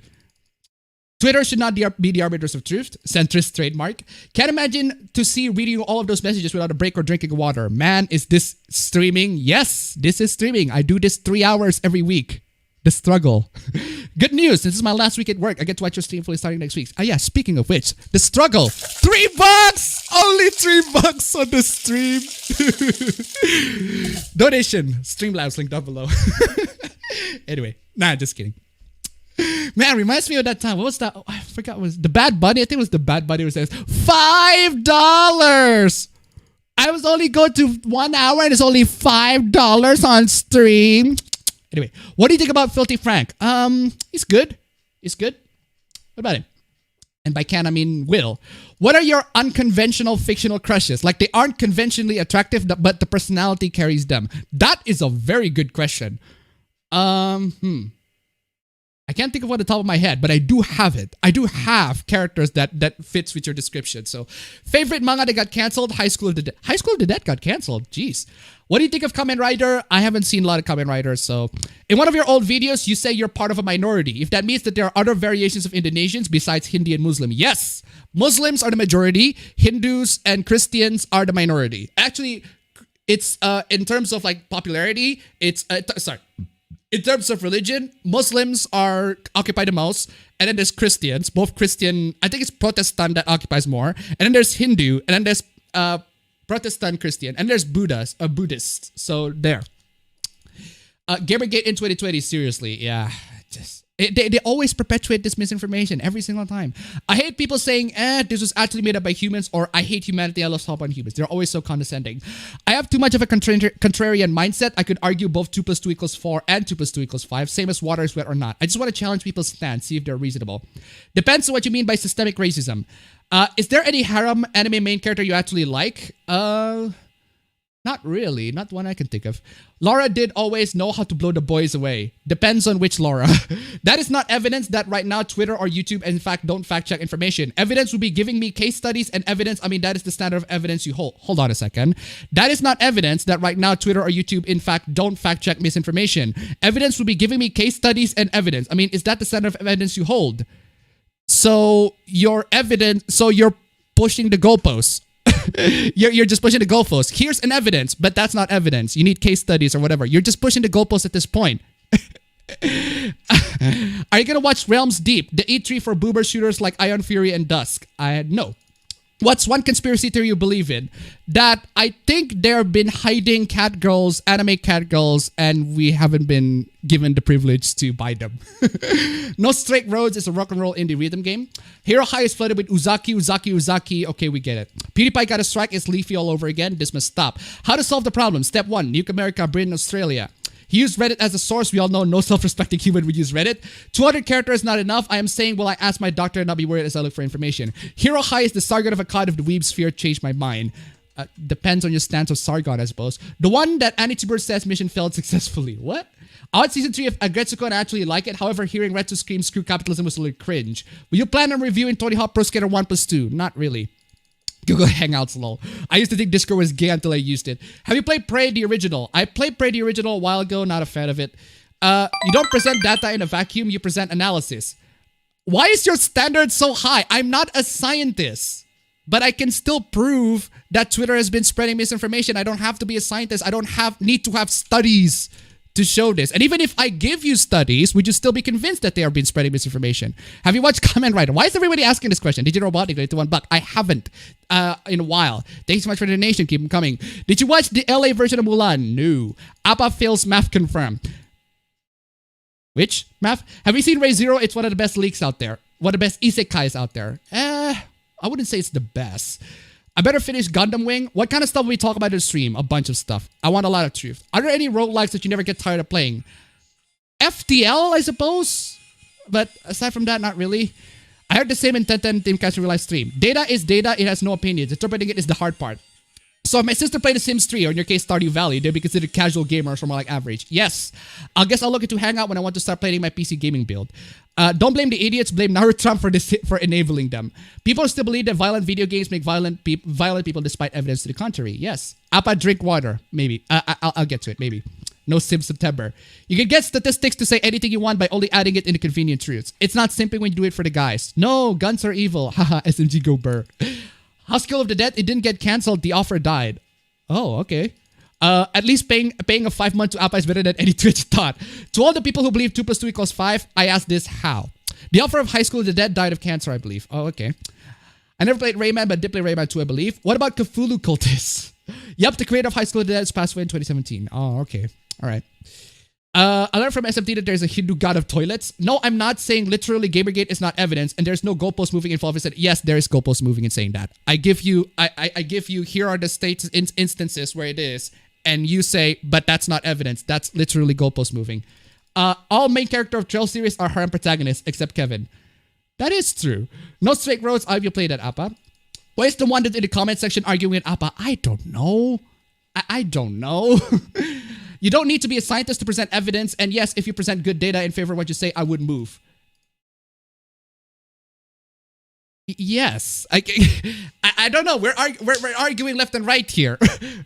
Twitter should not be the arbiters of truth. Centrist trademark. Can't imagine to see reading all of those messages without a break or drinking water. Man, is this streaming? Yes, this is streaming. I do this 3 hours every week. The struggle. Good news. This is my last week at work. I get to watch your stream fully starting next week. Yeah, speaking of which, the struggle. $3! Only $3 on the stream. Donation. Streamlabs link down below. Anyway, just kidding. Man, reminds me of that time. What was that? Oh, I forgot. Was the Bad Bunny? I think it was the Bad Bunny. Was $5. I was only going to 1 hour and it's only $5 on stream. Anyway, what do you think about Filthy Frank? He's good. He's good. What about him? And by can, I mean Will. What are your unconventional fictional crushes? Like, they aren't conventionally attractive, but the personality carries them. That is a very good question. I can't think of one on the top of my head, but I do have it. I do have characters that fits with your description. So, favorite manga that got canceled? High School of the Dead. High School of the Dead got canceled. Jeez. What do you think of Kamen Rider? I haven't seen a lot of Kamen Riders. So, in one of your old videos, you say you're part of a minority. If that means that there are other variations of Indonesians besides Hindi and Muslim. Yes. Muslims are the majority. Hindus and Christians are the minority. Actually, it's in terms of like popularity, it's in terms of religion, Muslims occupy the most, and then there's Christians, both Christian, I think it's Protestant that occupies more, and then there's Hindu, and then there's Protestant Christian, and there's Buddhist. So there. Gamergate in 2020, seriously, yeah, they always perpetuate this misinformation every single time. I hate people saying, this was actually made up by humans, or I hate humanity, I love help on humans. They're always so condescending. I have too much of a contrarian mindset. I could argue both 2 + 2 = 4 and 2 + 2 = 5, same as water is wet or not. I just want to challenge people's stance, see if they're reasonable. Depends on what you mean by systemic racism. Is there any harem anime main character you actually like? Not really. Not one I can think of. Laura did always know how to blow the boys away. Depends on which Laura. That is not evidence that right now Twitter or YouTube, in fact, don't fact check information. Evidence would be giving me case studies and evidence. I mean, that is the standard of evidence you hold. Hold on a second. That is not evidence that right now Twitter or YouTube, in fact, don't fact check misinformation. Evidence would be giving me case studies and evidence. I mean, is that the standard of evidence you hold? So your evidence, so you're pushing the goalposts. You're just pushing the goalposts. Here's an evidence, but that's not evidence. You need case studies or whatever. You're just pushing the goalposts at this point. Are you gonna watch Realms Deep, the E3 for boomer shooters like Ion Fury and Dusk? No. What's one conspiracy theory you believe in? That I think they've been hiding catgirls, anime catgirls, and we haven't been given the privilege to buy them. No Straight Roads is a rock and roll indie rhythm game. Hero High is flooded with Uzaki. Okay, we get it. PewDiePie got a strike is Leafy all over again. This must stop. How to solve the problem? Step 1. Nuke America, Britain, Australia. He used Reddit as a source. We all know no self-respecting human would use Reddit. 200 characters not enough. I am saying, will I ask my doctor and not be worried as I look for information? Hero High is the Sargon of Akkad of the weeb sphere. Changed my mind. Depends on your stance of Sargon, I suppose. The one that Anituber says mission failed successfully. What? I want season 3 of Agretsuko and I actually like it. However, hearing Retsu scream screw capitalism was a little cringe. Will you plan on reviewing Tony Hawk Pro Skater 1+2? Not really. Google Hangouts, lol. I used to think Discord was gay until I used it. Have you played Prey the original? I played Prey the original a while ago, not a fan of it. You don't present data in a vacuum, you present analysis. Why is your standard so high? I'm not a scientist, but I can still prove that Twitter has been spreading misinformation. I don't have to be a scientist. I don't need to have studies to show this. And even if I give you studies, would you still be convinced that they are being spreading misinformation? Have you watched Kamen Rider? Why is everybody asking this question? Did you robotic to $1? I haven't in a while. Thanks so much for the donation. Keep them coming. Did you watch the LA version of Mulan? No. Appa fails math confirmed. Which math? Have you seen Ray Zero? It's one of the best leaks out there. One of the best isekais out there. I wouldn't say it's the best. I better finish Gundam Wing. What kind of stuff will we talk about in the stream? A bunch of stuff. I want a lot of truth. Are there any roguelikes that you never get tired of playing? FTL, I suppose? But aside from that, not really. I heard the same in Tekken Teamcast real life stream. Data is data. It has no opinions. Interpreting it is the hard part. So if my sister played The Sims 3, or in your case Stardew Valley, they'd be considered casual gamers or more like average. Yes. I guess I'll look into Hangout when I want to start playing my PC gaming build. Don't blame the idiots, blame Naruto for enabling them. People still believe that violent video games make violent people despite evidence to the contrary. Yes. Appa, drink water. Maybe. I'll get to it. Maybe. No Sim September. You can get statistics to say anything you want by only adding it into convenient truths. It's not simping when you do it for the guys. No, guns are evil. Haha, SMG go burr. House Skill of the Dead, it didn't get cancelled. The offer died. Oh, okay. At least paying a 5 month to Appa is better than any Twitch thought. To all the people who believe 2 + 2 = 5, I ask this, how? The offer of High School of the Dead died of cancer, I believe. Oh, okay. I never played Rayman, but did play Rayman 2, I believe. What about Cthulhu Cultists? Yep, the creator of High School of the Dead passed away in 2017. Oh, okay. All right. I learned from SMT that there's a Hindu god of toilets. No, I'm not saying literally Gamergate is not evidence and there's no goalpost moving involved. I said, yes, there is goalpost moving in saying that. I give you, here are the states instances where it is. And you say, but that's not evidence. That's literally goalpost moving. All main character of Trail series are harem protagonists except Kevin. That is true. No Straight Roads. Have you played at Appa? Why is the one that in the comment section arguing with Appa? I don't know. I don't know. You don't need to be a scientist to present evidence. And yes, if you present good data in favor of what you say, I would move. Yes. I don't know. We're arguing left and right here.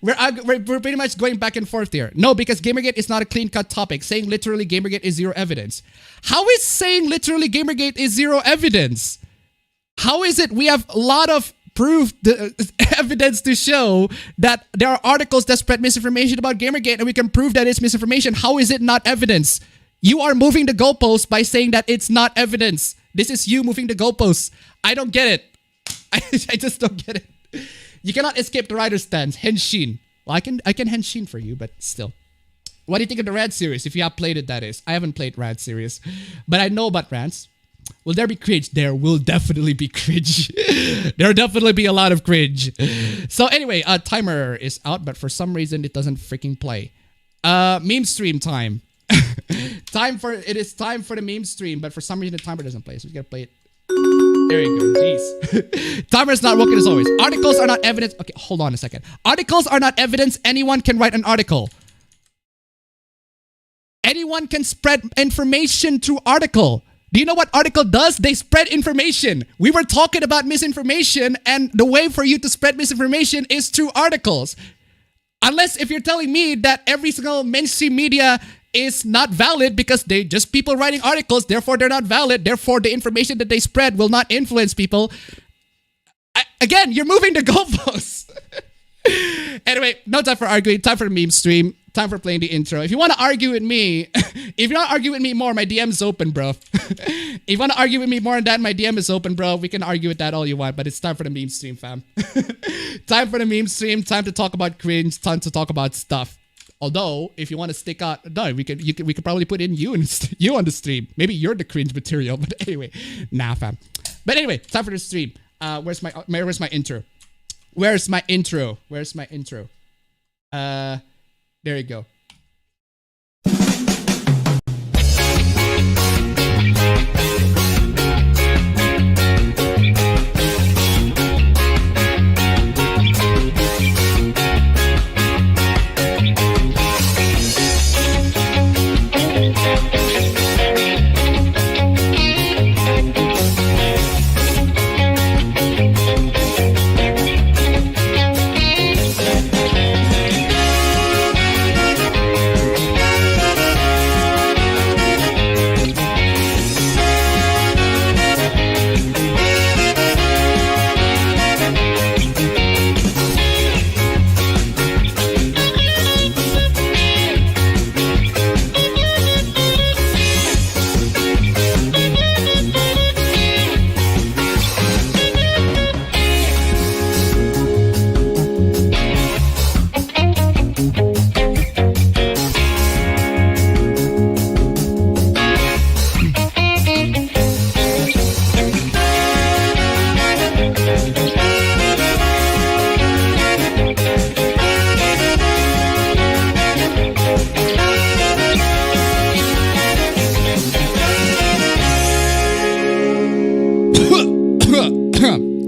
we're pretty much going back and forth here. No, because Gamergate is not a clean-cut topic. Saying literally Gamergate is zero evidence. How is saying literally Gamergate is zero evidence? How is it we have a lot of proof, evidence to show that there are articles that spread misinformation about Gamergate and we can prove that it's misinformation? How is it not evidence? You are moving the goalposts by saying that it's not evidence. This is you moving the goalposts. I don't get it. I just don't get it. You cannot escape the writer's stance. Henshin. Well, I can Henshin for you, but still. What do you think of the Rad series? If you have played it, that is. I haven't played Rad series, but I know about Rants. Will there be cringe? There will definitely be cringe. There will definitely be a lot of cringe. So anyway, timer is out, but for some reason it doesn't freaking play. Meme stream time. It is time for the meme stream, but for some reason the timer doesn't play, so we gotta play it. There you go. Jeez. Timer is not working as always. Articles are not evidence. Okay, hold on a second. Articles are not evidence. Anyone can write an article. Anyone can spread information through article. Do you know what article does? They spread information. We were talking about misinformation, and the way for you to spread misinformation is through articles. Unless if you're telling me that every single mainstream media is not valid because they just people writing articles, therefore they're not valid, therefore the information that they spread will not influence people. Again, you're moving the goalposts. Anyway, no time for arguing, time for the meme stream, time for playing the intro. If you want to argue with me, if you want to argue with me more, my DM is open, bro. If you want to argue with me more than that, my DM is open, bro. We can argue with that all you want, but it's time for the meme stream, fam. Time for the meme stream, time to talk about cringe, time to talk about stuff. Although, if you want to stick out, no, we could probably put in you on the stream. Maybe you're the cringe material, but anyway, nah, fam. But anyway, time for the stream. Where's my intro? Where's my intro? Where's my intro? There you go.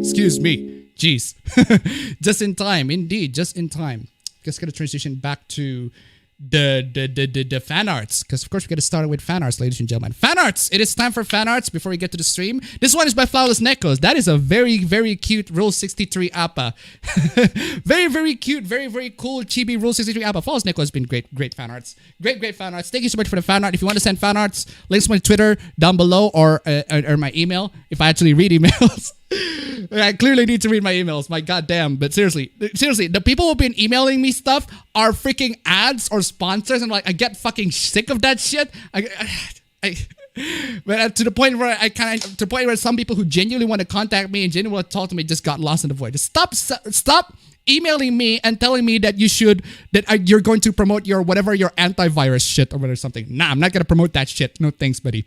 Excuse me. Jeez. Just in time. Indeed, just in time. Just gonna transition back to the fan arts, because of course we gotta start with fan arts, ladies and gentlemen. Fan arts! It is time for fan arts before we get to the stream. This one is by Flawless Nekos. That is a very, very cute Rule 63 appa. Very, very cute, very, very cool chibi Rule 63 appa. Flawless Nekos has been great fan arts. Great fan arts. Thank you so much for the fan art. If you want to send fan arts, links to my Twitter down below, or my email, if I actually read emails. I clearly need to read my emails, my goddamn. But seriously, the people who've been emailing me stuff are freaking ads or sponsors, and like I get fucking sick of that shit. But to the point where some people who genuinely want to contact me and genuinely want to talk to me just got lost in the void. Just stop emailing me and telling me that you're going to promote your antivirus shit or something. Nah, I'm not gonna promote that shit. No thanks, buddy.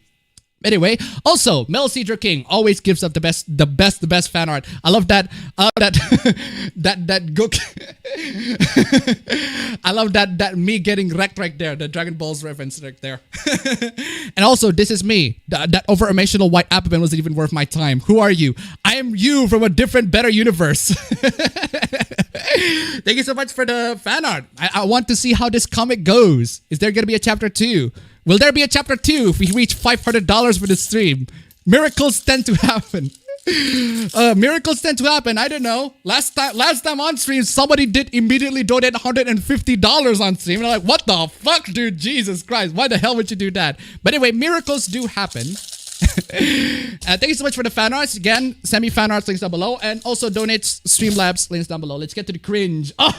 Anyway, also, Mel Cedar King always gives up the best fan art. I love that. That gook. I love that me getting wrecked right there. The Dragon Balls reference right there. And also, this is me. That over-emotional white appabend wasn't even worth my time. Who are you? I am you from a different, better universe. Thank you so much for the fan art. I want to see how this comic goes. Is there gonna be a chapter 2? Will there be a chapter 2 if we reach $500 for the stream? Miracles tend to happen. Miracles tend to happen. I don't know. Last time on stream, somebody did immediately donate $150 on stream. And I'm like, what the fuck, dude? Jesus Christ. Why the hell would you do that? But anyway, miracles do happen. Thank you so much for the fan arts. Again, send me fan arts, links down below. And also donate Streamlabs, links down below. Let's get to the cringe. Oh!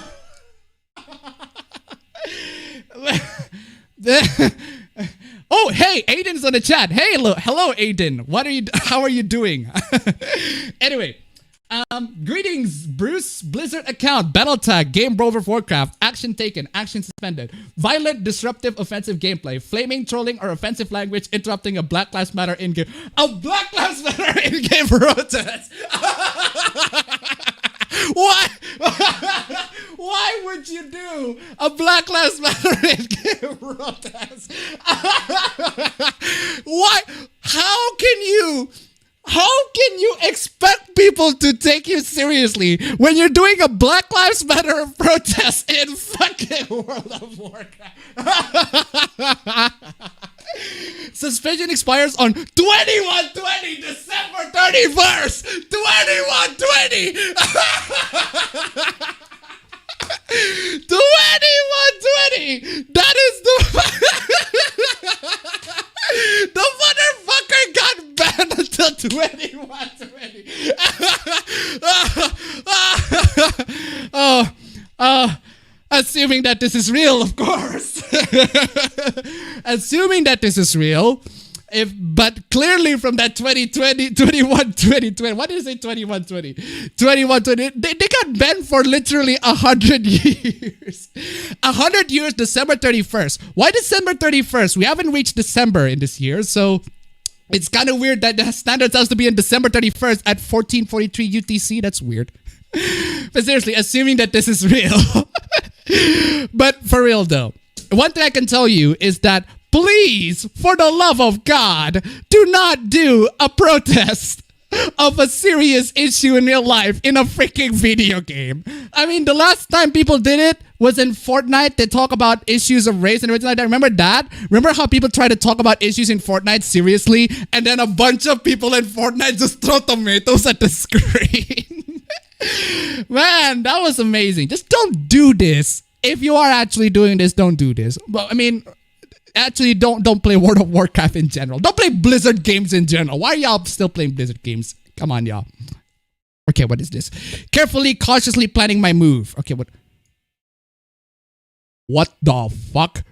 Oh, hey, Aiden's on the chat. Hey, hello, Aiden. How are you doing? Anyway, greetings, Bruce. Blizzard account, battle tag, game World of Warcraft, action taken, action suspended, violent, disruptive, offensive gameplay, flaming, trolling, or offensive language interrupting a Black Lives Matter in-game. A Black Lives Matter in-game protest. Why? Why would you do a Black Lives Matter in-game protest? Why? How can you expect people to take you seriously when you're doing a Black Lives Matter protest in fucking World of Warcraft? Suspension expires on 21/20, December 31st, 21/20. 21/20. That is the 2120. Oh, assuming that this is real, of course. Assuming that this is real. But clearly from that 2020, what did I say 2120? 2120, they got banned for literally 100 years. 100 years, December 31st. Why December 31st? We haven't reached December in this year, so it's kind of weird that the standard has to be on December 31st at 1443 UTC. That's weird. But seriously, assuming that this is real. But for real though, one thing I can tell you is that please, for the love of God, do not do a protest of a serious issue in real life in a freaking video game. I mean, the last time people did it was in Fortnite. They talk about issues of race and everything like that. Remember that? Remember how people try to talk about issues in Fortnite seriously, and then a bunch of people in Fortnite just throw tomatoes at the screen? Man, that was amazing. Just don't do this. If you are actually doing this, don't do this. But I mean, actually, don't play World of Warcraft in general. Don't play Blizzard games in general. Why are y'all still playing Blizzard games? Come on, y'all. Okay, what is this? Carefully, cautiously planning my move. Okay, what? What the fuck?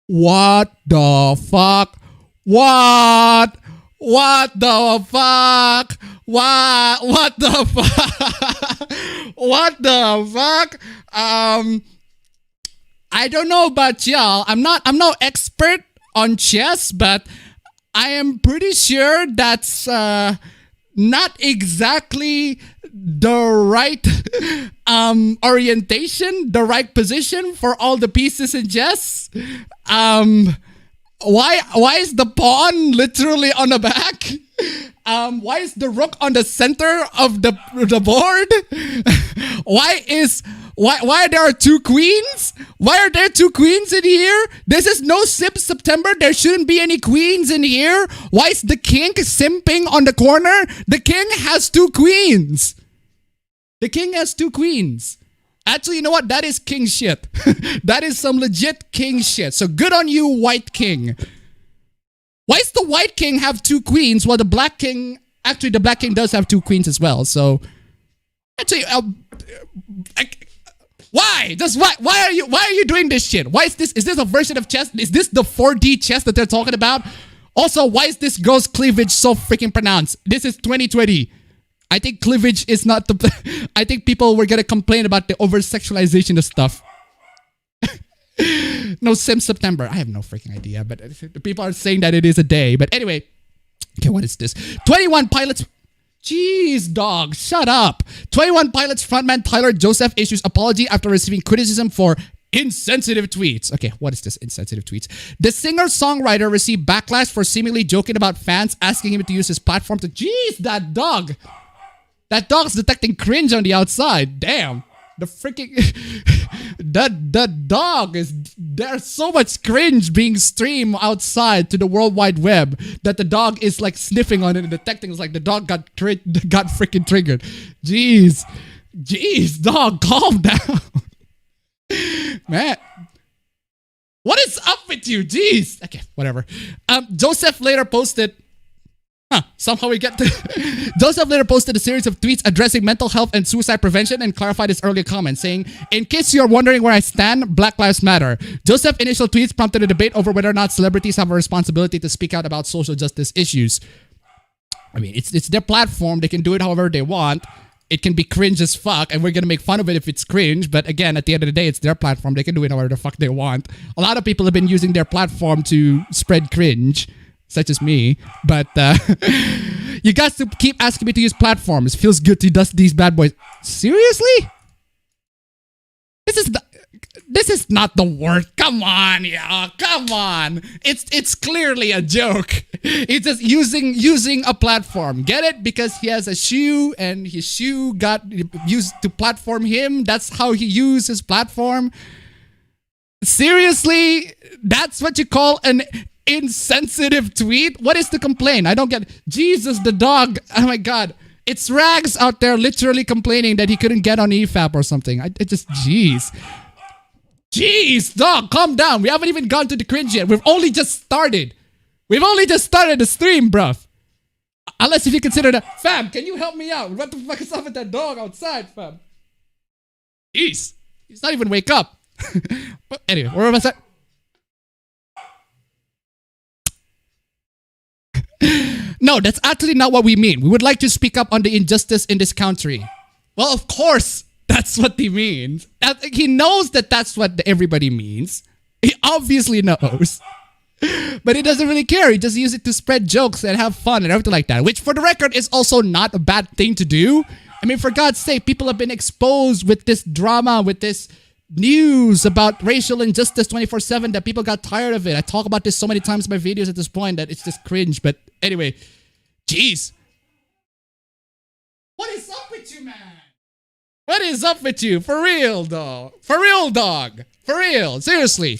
What the fuck? What? What the fuck? What the fuck? What the fuck? I don't know about y'all. I'm no expert on chess, but I am pretty sure that's not exactly the right orientation, the right position for all the pieces in chess. Why is the pawn literally on the back? Why is the rook on the center of the board? Why there are two queens? Why are there two queens in here? This is no simp September. There shouldn't be any queens in here. Why is the king simping on the corner? The king has two queens. The king has two queens. Actually, you know what? That is king shit. That is some legit king shit. So good on you, white king. Why does the white king have two queens while the black king... Actually, the black king does have two queens as well. So... Actually... why? Why are you doing this shit? Why is this? Is this a version of chess? Is this the 4D chess that they're talking about? Also, why is this girl's cleavage so freaking pronounced? This is 2020. I think cleavage is not the... I think people were gonna complain about the over-sexualization of stuff. No, Sim September. I have no freaking idea, but people are saying that it is a day. But anyway, okay, what is this? 21 pilots... Jeez, dog, shut up. 21 Pilots frontman Tyler Joseph issues apology after receiving criticism for insensitive tweets. Okay, what is this insensitive tweets? The singer-songwriter received backlash for seemingly joking about fans asking him to use his platform to... Jeez, that dog. That dog's detecting cringe on the outside. Damn. The freaking... that dog is... There's so much cringe being streamed outside to the World Wide Web that the dog is like sniffing on it and detecting. It's like the dog got freaking triggered. Jeez. Jeez, dog, calm down. Man. What is up with you? Jeez. Okay, whatever. Joseph later posted... Somehow we get to... Joseph later posted a series of tweets addressing mental health and suicide prevention and clarified his earlier comments, saying, "In case you're wondering where I stand, Black Lives Matter." Joseph's initial tweets prompted a debate over whether or not celebrities have a responsibility to speak out about social justice issues. I mean, it's their platform. They can do it however they want. It can be cringe as fuck, and we're gonna make fun of it if it's cringe, but again, at the end of the day, it's their platform. They can do it however the fuck they want. A lot of people have been using their platform to spread cringe, such as me, but you guys to keep asking me to use platforms. Feels good to dust these bad boys. Seriously? This is not the word. Come on, y'all. Come on. It's clearly a joke. It's just using a platform. Get it? Because he has a shoe and his shoe got used to platform him. That's how he used his platform. Seriously? That's what you call an insensitive tweet? What is the complaint? I don't get... Jesus, the dog. Oh my god. It's Rags out there literally complaining that he couldn't get on EFAP or something. It just... Jeez. Jeez, dog, calm down. We haven't even gone to the cringe yet. We've only just started. We've only just started the stream, bruv. Unless if you consider that, fam, can you help me out? What the fuck is up with that dog outside, fam? Jeez, he's not even wake up. Anyway, where was that? No, that's actually not what we mean. We would like to speak up on the injustice in this country. Well, of course, that's what he means. He knows that that's what everybody means. He obviously knows. But he doesn't really care. He just uses it to spread jokes and have fun and everything like that. Which, for the record, is also not a bad thing to do. I mean, for God's sake, people have been exposed with this drama, with this news about racial injustice 24/7 that people got tired of it. I talk about this so many times in my videos at this point that it's just cringe. But anyway, jeez. What is up with you, man? What is up with you? For real, though. For real, dog. For real. Seriously.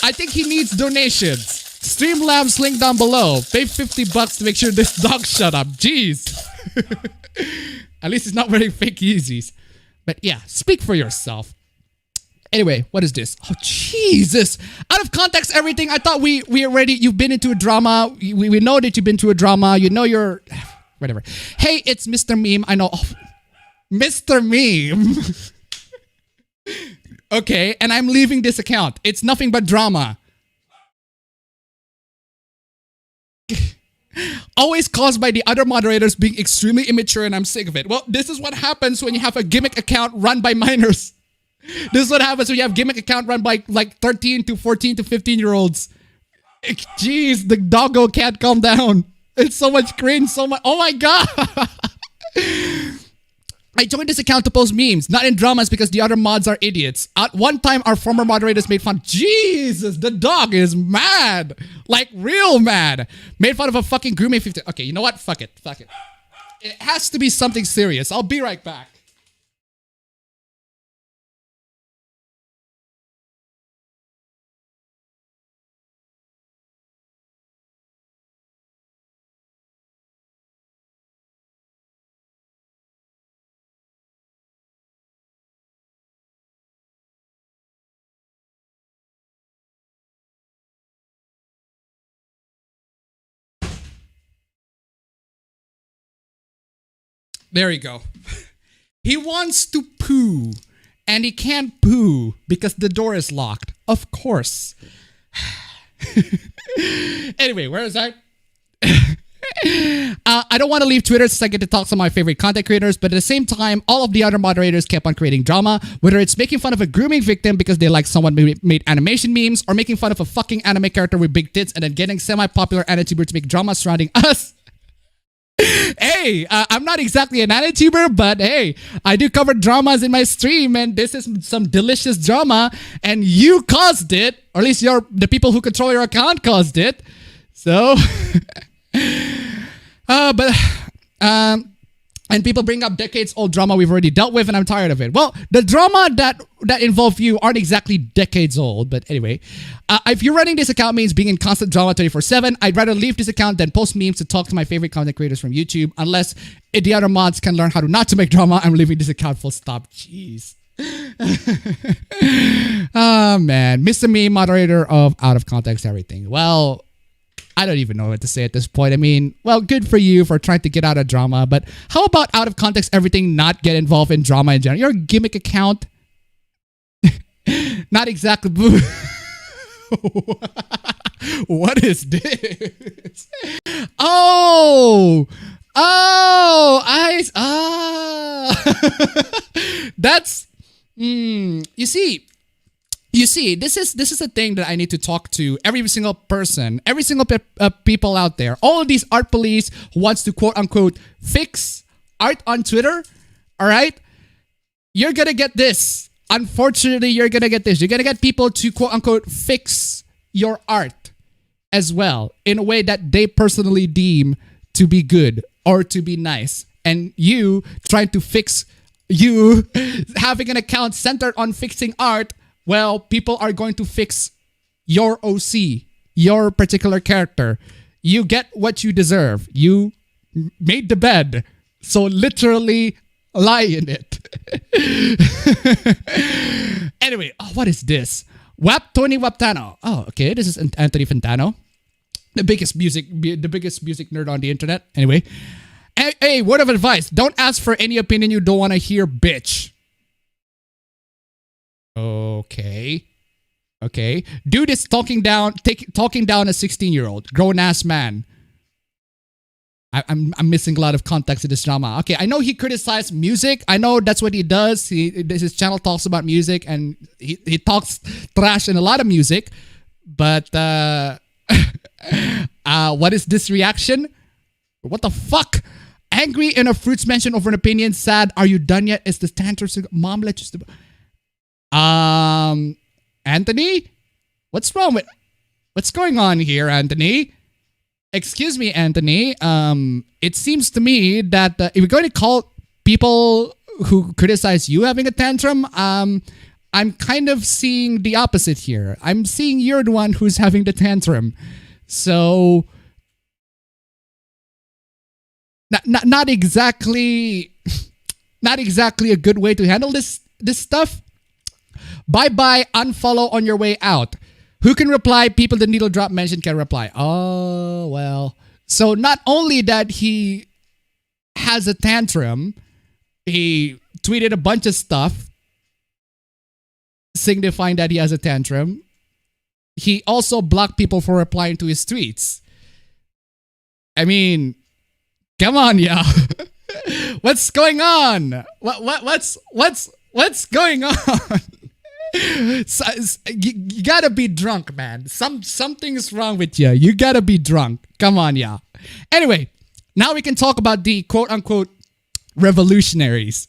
I think he needs donations. Streamlabs link down below. Pay $50 to make sure this dog shut up. Jeez. At least he's not wearing fake Yeezys. But yeah, speak for yourself. Anyway, what is this? Oh, Jesus. Out of context, everything. I thought we already, you've been into a drama. We know that you've been to a drama. You know you're, whatever. Hey, it's Mr. Meme. I know. Oh, Mr. Meme. Okay, and I'm leaving this account. It's nothing but drama. Always caused by the other moderators being extremely immature, and I'm sick of it. Well, this is what happens when you have a gimmick account run by minors. This is what happens when you have gimmick account run by like 13 to 14 to 15-year-olds. Jeez, the doggo can't calm down. It's so much cringe, so much. Oh my god. I joined this account to post memes, not in dramas because the other mods are idiots. At one time, our former moderators made fun. Jesus, the dog is mad. Like, real mad. Made fun of a fucking grooming 50. Okay, you know what? Fuck it. Fuck it. It has to be something serious. I'll be right back. There you go. He wants to poo, and he can't poo because the door is locked. Of course. Anyway, where is I? I don't want to leave Twitter since I get to talk to my favorite content creators, but at the same time, all of the other moderators kept on creating drama, whether it's making fun of a grooming victim because they like someone made animation memes, or making fun of a fucking anime character with big tits and then getting semi-popular anituber to make drama surrounding us. Hey, I'm not exactly an anituber, but hey, I do cover dramas in my stream, and this is some delicious drama, and you caused it, or at least the people who control your account caused it. So, and people bring up decades-old drama we've already dealt with, and I'm tired of it. Well, the drama that involve you aren't exactly decades old, but anyway. If you're running this account means being in constant drama 24/7, I'd rather leave this account than post memes to talk to my favorite content creators from YouTube. Unless the other mods can learn how to not to make drama, I'm leaving this account full stop. Jeez. Oh, man. Mr. Meme, moderator of Out of Context Everything. Well, I don't even know what to say at this point. I mean, well, good for you for trying to get out of drama, but how about Out of Context Everything not get involved in drama in general? Your gimmick account? Not exactly. What is this? Oh, that's, you see, this is a thing that I need to talk to every single person, every single people out there. All of these art police who wants to quote unquote fix art on Twitter. All right, you're gonna get this. Unfortunately, you're gonna get this. You're gonna get people to quote unquote fix your art as well in a way that they personally deem to be good or to be nice, and you trying to fix you having an account centered on fixing art. Well, people are going to fix your OC, your particular character. You get what you deserve. You made the bed, so literally lie in it. Anyway, what is this? Tony Waptano. Oh, okay. This is Anthony Fantano. the biggest music nerd on the internet. Anyway, hey, word of advice: don't ask for any opinion you don't want to hear, bitch. Okay. Dude is talking down a 16-year-old grown ass man. I'm missing a lot of context in this drama. Okay, I know he criticized music. I know that's what he does. His channel talks about music and he talks trash in a lot of music. But what is this reaction? What the fuck? Angry in a fruits mention over an opinion. Sad. Are you done yet? Is the tantrum? Mom, let's just. Anthony? What's going on here, Anthony? Excuse me, Anthony. It seems to me that if we're going to call people who criticize you having a tantrum, I'm kind of seeing the opposite here. I'm seeing you're the one who's having the tantrum. So, not exactly a good way to handle this stuff. Bye-bye, unfollow on your way out. Who can reply? People the needle drop mentioned can reply. Oh, well. So not only that he has a tantrum, he tweeted a bunch of stuff signifying that he has a tantrum. He also blocked people for replying to his tweets. I mean, come on, y'all. What's going on? What's going on? So, you gotta be drunk, man. Something's wrong with you. You gotta be drunk. Come on, y'all. Anyway, now we can talk about the quote-unquote revolutionaries.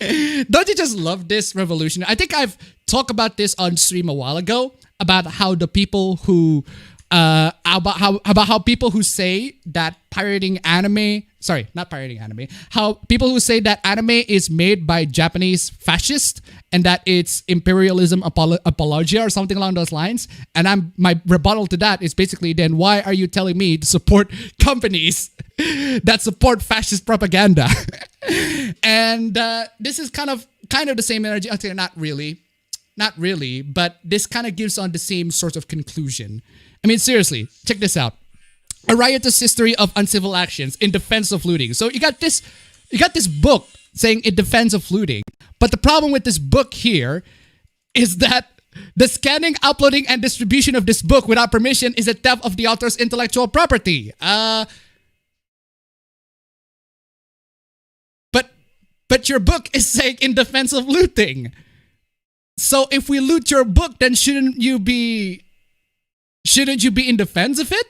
Don't you just love this revolution? I think I've talked about this on stream a while ago about how the people who about how people who say that how people who say that anime is made by Japanese fascists and that it's imperialism apologia or something along those lines. And my rebuttal to that is basically, then why are you telling me to support companies that support fascist propaganda? And this is kind of the same energy. Okay, not really, but this kind of gives on the same sort of conclusion. I mean, seriously, check this out. A riotous history of uncivil actions in defense of looting. So you got this book saying in defense of looting. But the problem with this book here is that the scanning, uploading, and distribution of this book without permission is a theft of the author's intellectual property. But your book is saying in defense of looting. So if we loot your book, then shouldn't you be in defense of it?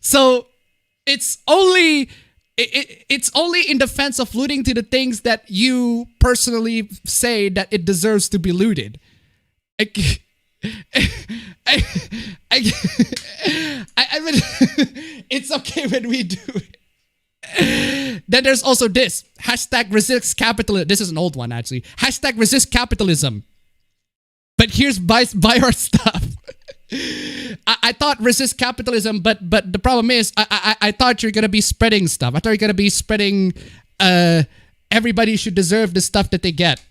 So it's only in defense of looting to the things that you personally say that it deserves to be looted. I mean, it's okay when we do it. Then there's also this #resist capitalism. This is an old one actually. #resist capitalism. But here's buy our stuff. I thought resist capitalism, but the problem is I thought you're gonna be spreading stuff. I thought you're gonna be spreading everybody should deserve the stuff that they get.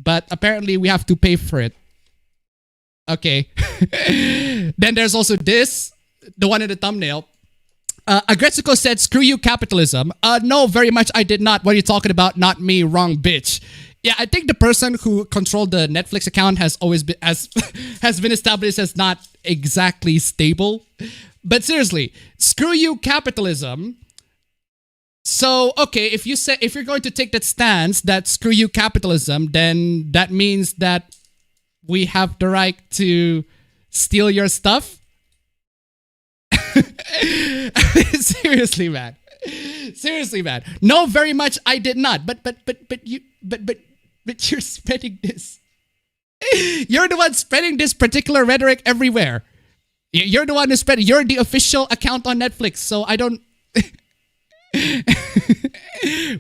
But apparently we have to pay for it. Okay. Then there's also this, the one in the thumbnail. Agretsico said, "Screw you, capitalism." No, very much I did not. What are you talking about? Not me. Wrong bitch. Yeah, I think the person who controlled the Netflix account has always been has been established as not exactly stable. But seriously, screw you, capitalism. So, okay, if you're going to take that stance that screw you, capitalism, then that means that we have the right to steal your stuff? Seriously, man. Seriously, man. No, very much I did not. But you're spreading this. You're the one spreading this particular rhetoric everywhere. You're the one who's spreading. You're the official account on Netflix. So I don't.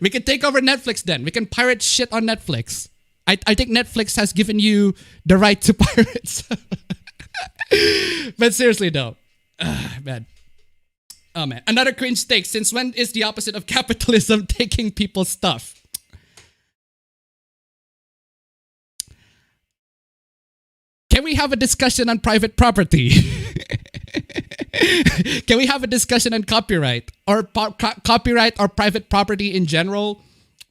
We can take over Netflix then. We can pirate shit on Netflix. I think Netflix has given you the right to pirate. But seriously though. Man. Oh man. Another cringe take. Since when is the opposite of capitalism taking people's stuff? Can we have a discussion on private property? Can we have a discussion on copyright or copyright or private property in general?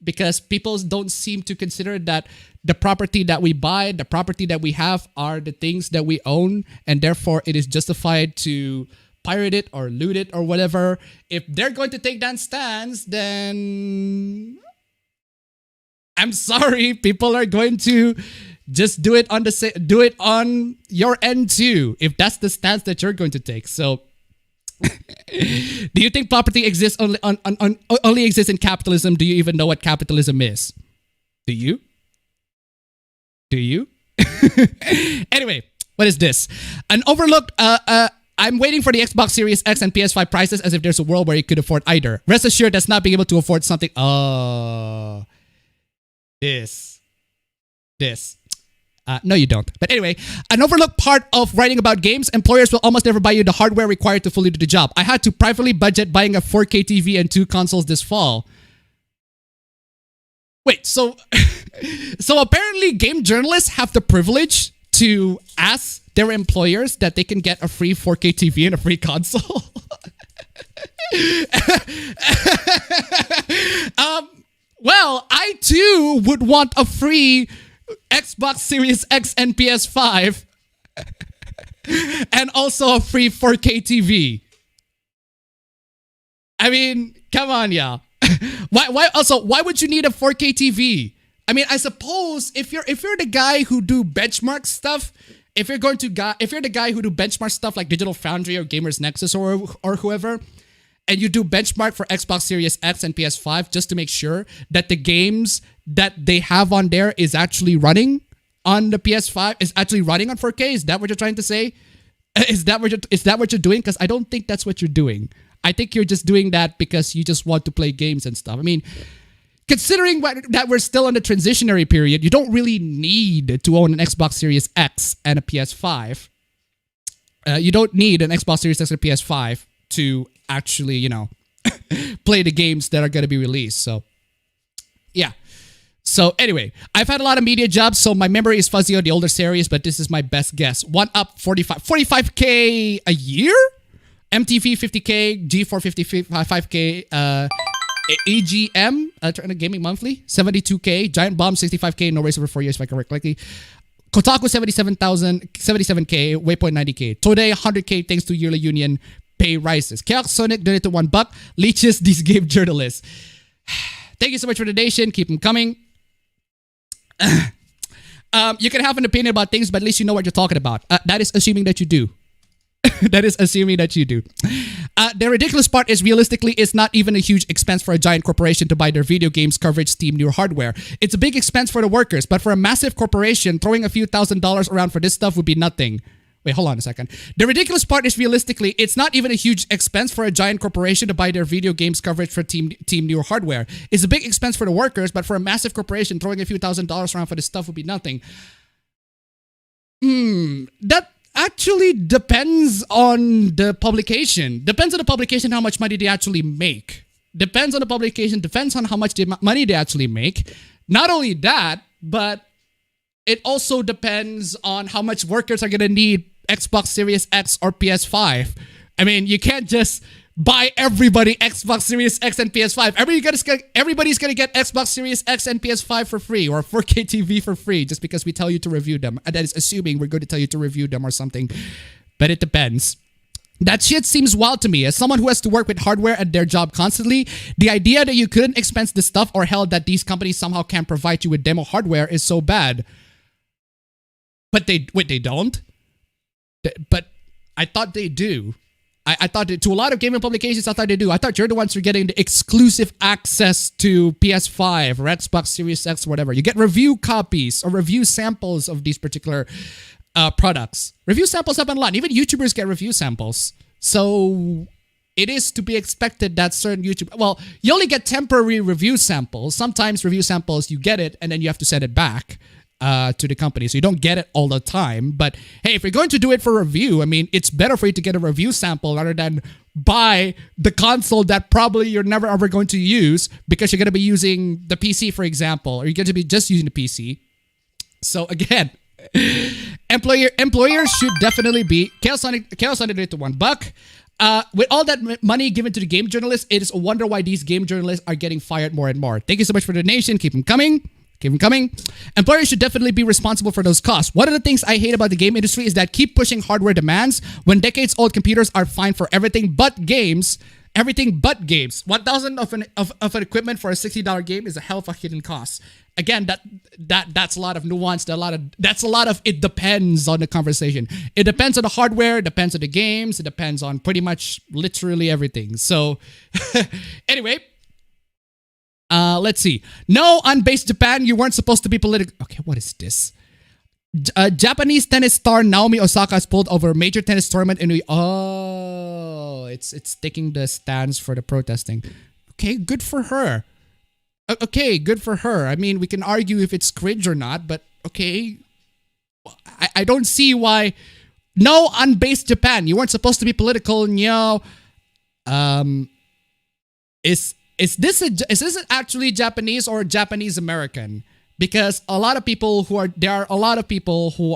Because people don't seem to consider that the property that we buy, the property that we have are the things that we own, and therefore it is justified to pirate it or loot it or whatever. If they're going to take that stance, then I'm sorry, people are going to just do it on your end too, if that's the stance that you're going to take. So do you think property exists only exists in capitalism? Do you even know what capitalism is? Do you? Anyway, what is this? An overlooked I'm waiting for the Xbox Series X and PS5 prices as if there's a world where you could afford either. Rest assured, that's not being able to afford something. This. No, you don't. But anyway, an overlooked part of writing about games, employers will almost never buy you the hardware required to fully do the job. I had to privately budget buying a 4K TV and 2 consoles this fall. Wait, so apparently game journalists have the privilege to ask their employers that they can get a free 4K TV and a free console? Well, I too would want a free Xbox Series X and PS5 and also a free 4K TV. I mean, come on, yeah. Why would you need a 4K TV? I mean, I suppose if you're the guy who do benchmark stuff, if you're the guy who do benchmark stuff like Digital Foundry or Gamers Nexus or whoever, and you do benchmark for Xbox Series X and PS5 just to make sure that the games that they have on there is actually running on the PS5, is actually running on 4K. Is that what you're trying to say? Is that what you're doing? Because I don't think that's what you're doing. I think you're just doing that because you just want to play games and stuff. I mean, considering that we're still in the transitionary period, you don't really need to own an Xbox Series X and a PS5. You don't need an Xbox Series X and a PS5 to actually, play the games that are going to be released. So, yeah. So anyway, I've had a lot of media jobs, so my memory is fuzzy on the older series, but this is my best guess. 45K a year? MTV 50K, G4 55K, EGM, Gaming Monthly, 72K, Giant Bomb 65K, no race over 4 years if I can correctly. Kotaku 77K, Waypoint 90K. Today 100K thanks to yearly union pay rises. Chaos Sonic donated $1. Leeches these game journalists. Thank you so much for the donation. Keep them coming. You can have an opinion about things, but at least you know what you're talking about. That is assuming that you do. That is assuming that you do. The ridiculous part is realistically, it's not even a huge expense for a giant corporation to buy their video games coverage, Steam, new hardware. It's a big expense for the workers, but for a massive corporation, throwing a few $1,000s around for this stuff would be nothing. Wait, hold on a second. The ridiculous part is realistically, it's not even a huge expense for a giant corporation to buy their video games coverage for team new hardware. It's a big expense for the workers, but for a massive corporation, throwing a few $1,000s around for this stuff would be nothing. That actually depends on the publication. Depends on the publication how much money they actually make. Depends on the publication, depends on how much money they actually make. Not only that, but it also depends on how much workers are going to need Xbox Series X or PS5. I mean, you can't just buy everybody Xbox Series X and PS5. Everybody's going to get Xbox Series X and PS5 for free or 4K TV for free just because we tell you to review them. And that is assuming we're going to tell you to review them or something. But it depends. That shit seems wild to me. As someone who has to work with hardware at their job constantly, the idea that you couldn't expense the stuff or hell that these companies somehow can't provide you with demo hardware is so bad. But they don't? But I thought they do. I thought to a lot of gaming publications, I thought they do. I thought you're the ones who are getting the exclusive access to PS5 or Xbox Series X or whatever. You get review copies or review samples of these particular products. Review samples happen a lot. Even YouTubers get review samples. So it is to be expected that certain YouTube... Well, you only get temporary review samples. Sometimes review samples, you get it and then you have to send it back to the company. So you don't get it all the time. But hey, if you're going to do it for review, I mean, it's better for you to get a review sample rather than buy the console that probably you're never ever going to use because you're going to be using the PC, for example, or you're going to be just using the PC. So again, Employers should definitely be Chaos Sonic to $1. With all that money given to the game journalists, it is a wonder why these game journalists are getting fired more and more. Thank you so much for the donation. Keep them coming. Keep them coming. Employers should definitely be responsible for those costs. One of the things I hate about the game industry is that keep pushing hardware demands when decades-old computers are fine for everything but games. Everything but games. 1,000 of an equipment for a $60 game is a hell of a hidden cost. Again, that's a lot of nuance. That's a lot of it depends on the conversation. It depends on the hardware. It depends on the games. It depends on pretty much literally everything. So, anyway, let's see. No, on base Japan, you weren't supposed to be political. Okay, what is this? Japanese tennis star Naomi Osaka has pulled over a major tennis tournament in it's taking the stance for the protesting. Okay, good for her. Okay, good for her. I mean, we can argue if it's cringe or not, but okay. I don't see why. No, on base Japan, you weren't supposed to be political. No. Is this actually Japanese or Japanese American? Because there are a lot of people who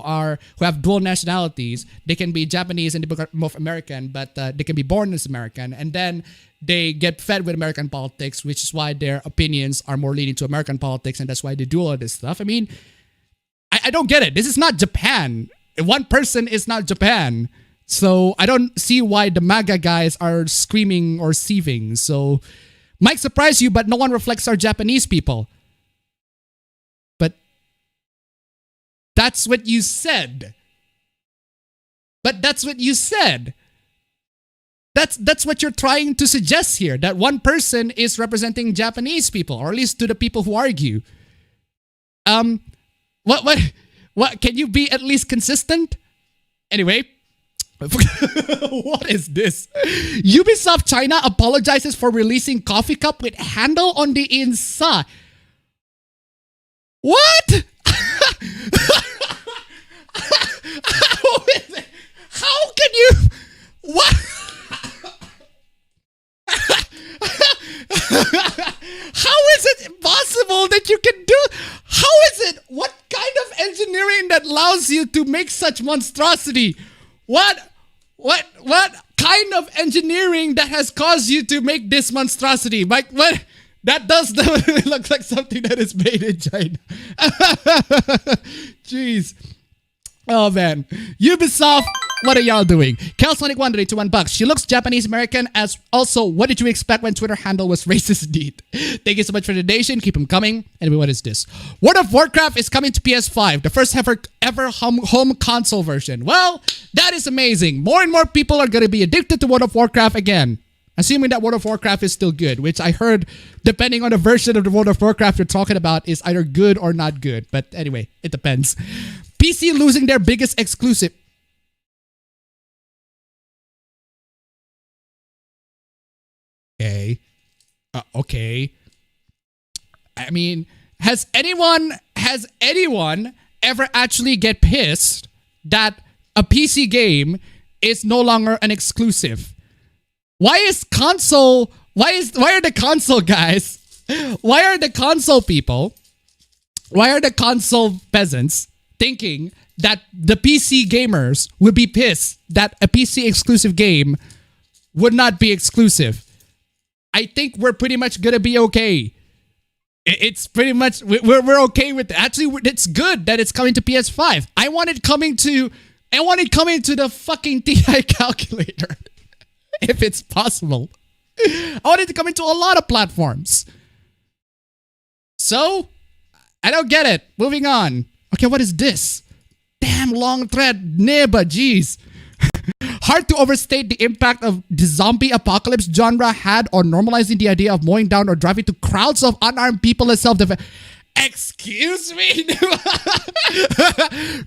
have dual nationalities. They can be Japanese and they become American, but they can be born as American, and then they get fed with American politics, which is why their opinions are more leaning to American politics, and that's why they do all of this stuff. I mean, I don't get it. This is not Japan. One person is not Japan. So I don't see why the MAGA guys are screaming or seething. So might surprise you, but no one reflects our Japanese people. That's what you said. But that's what you said. That's what you're trying to suggest here. That one person is representing Japanese people, or at least to the people who argue. What? Can you be at least consistent? Anyway. What is this? Ubisoft China apologizes for releasing coffee cup with handle on the inside. What? How can you? What? How is it possible that you can do? How is it? What kind of engineering that allows you to make such monstrosity? What kind of engineering that has caused you to make this monstrosity? Like what? That does look like something that is made in China. Jeez. Oh man. Ubisoft, what are y'all doing? Kelsonic one donate to $1. She looks Japanese American as also. What did you expect when Twitter handle was racist indeed? Thank you so much for the donation. Keep them coming. Anyway, what is this? World of Warcraft is coming to PS5, the first ever home console version. Well, that is amazing. More and more people are going to be addicted to World of Warcraft again. Assuming that World of Warcraft is still good, which I heard, depending on the version of the World of Warcraft you're talking about, is either good or not good. But anyway, it depends. PC losing their biggest exclusive. Okay. Okay. I mean, has anyone ever actually get pissed that a PC game is no longer an exclusive? Why are the console guys? Why are the console people? Why are the console peasants thinking that the PC gamers would be pissed that a PC exclusive game would not be exclusive? I think we're pretty much gonna be okay. It's pretty much we're okay with it. Actually, it's good that it's coming to PS5. I want it coming to the fucking TI calculator. If it's possible. I want it to come into a lot of platforms. So, I don't get it. Moving on. Okay, what is this? Damn long thread. Neba, jeez. Hard to overstate the impact of the zombie apocalypse genre had on normalizing the idea of mowing down or driving to crowds of unarmed people as self-defense. Excuse me?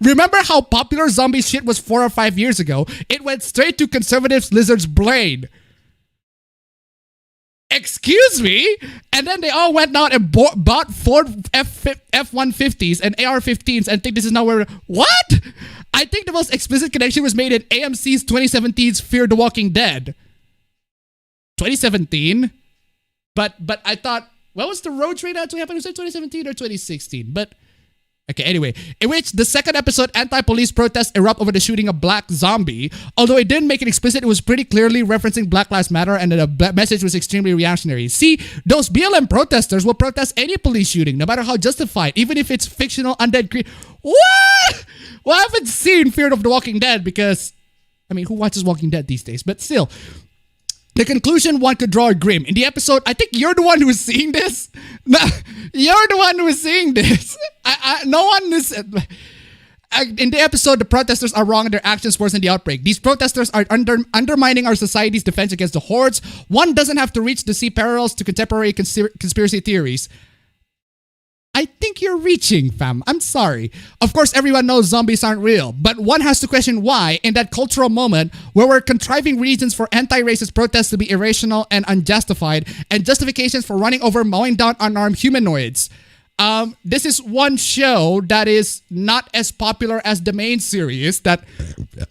Remember how popular zombie shit was 4 or 5 years ago? It went straight to conservatives' lizard's brain. Excuse me? And then they all went out and bought Ford F-150s and AR-15s and think this is now where... What? I think the most explicit connection was made in AMC's 2017's Fear the Walking Dead. 2017? But I thought... What was the road trade actually happened? Was it 2017 or 2016? But Okay, anyway, in which the second episode, anti-police protests erupt over the shooting of Black Zombie. Although it didn't make it explicit, it was pretty clearly referencing Black Lives Matter, and the message was extremely reactionary. See, those BLM protesters will protest any police shooting, no matter how justified, even if it's fictional undead What? Well, I haven't seen Fear of the Walking Dead because, I mean, who watches Walking Dead these days? But still, the conclusion one could draw are grim. In the episode, I think you're the one who's seeing this. No, you're the one who's seeing this. No one is... In the episode, the protesters are wrong in their actions worsen the outbreak. These protesters are undermining our society's defense against the hordes. One doesn't have to reach to see parallels to contemporary conspiracy theories. I think you're reaching, fam. I'm sorry. Of course, everyone knows zombies aren't real, but one has to question why, in that cultural moment where we're contriving reasons for anti-racist protests to be irrational and unjustified, and justifications for running over, mowing down unarmed humanoids. This is one show that is not as popular as the main series.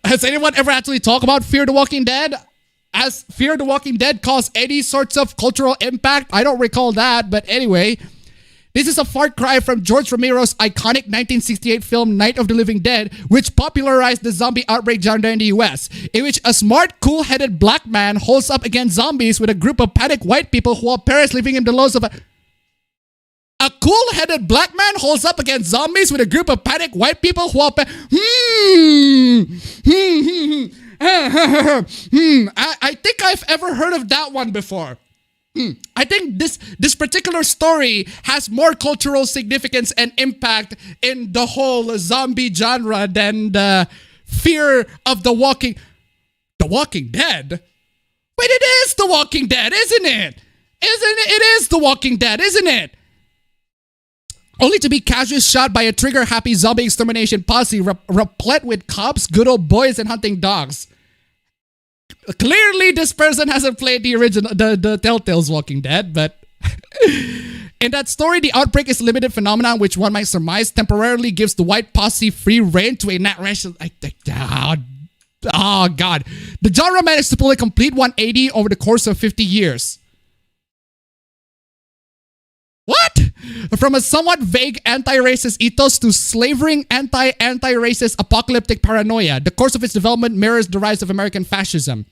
Has anyone ever actually talked about Fear the Walking Dead? Has Fear the Walking Dead caused any sorts of cultural impact? I don't recall that, but anyway... This is a far cry from George Romero's iconic 1968 film Night of the Living Dead, which popularized the zombie outbreak genre in the US, in which a smart, cool-headed black man holds up against zombies with a group of panicked white people who are parents leaving him the loss of a cool-headed black man holds up against zombies with a group of panicked white people who are I think I've ever heard of that one before. I think this particular story has more cultural significance and impact in the whole zombie genre than the Fear of the Walking Dead. Wait, it is The Walking Dead, isn't it? It is The Walking Dead, isn't it? Only to be casually shot by a trigger-happy zombie extermination posse replete with cops, good old boys, and hunting dogs. Clearly, this person hasn't played the original, the Telltale's Walking Dead, but in that story, the outbreak is a limited phenomenon, which one might surmise temporarily gives the white posse free reign to a not rational. Oh God, the genre managed to pull a complete 180 over the course of 50 years. What? From a somewhat vague anti-racist ethos to slavering anti-racist apocalyptic paranoia, the course of its development mirrors the rise of American fascism.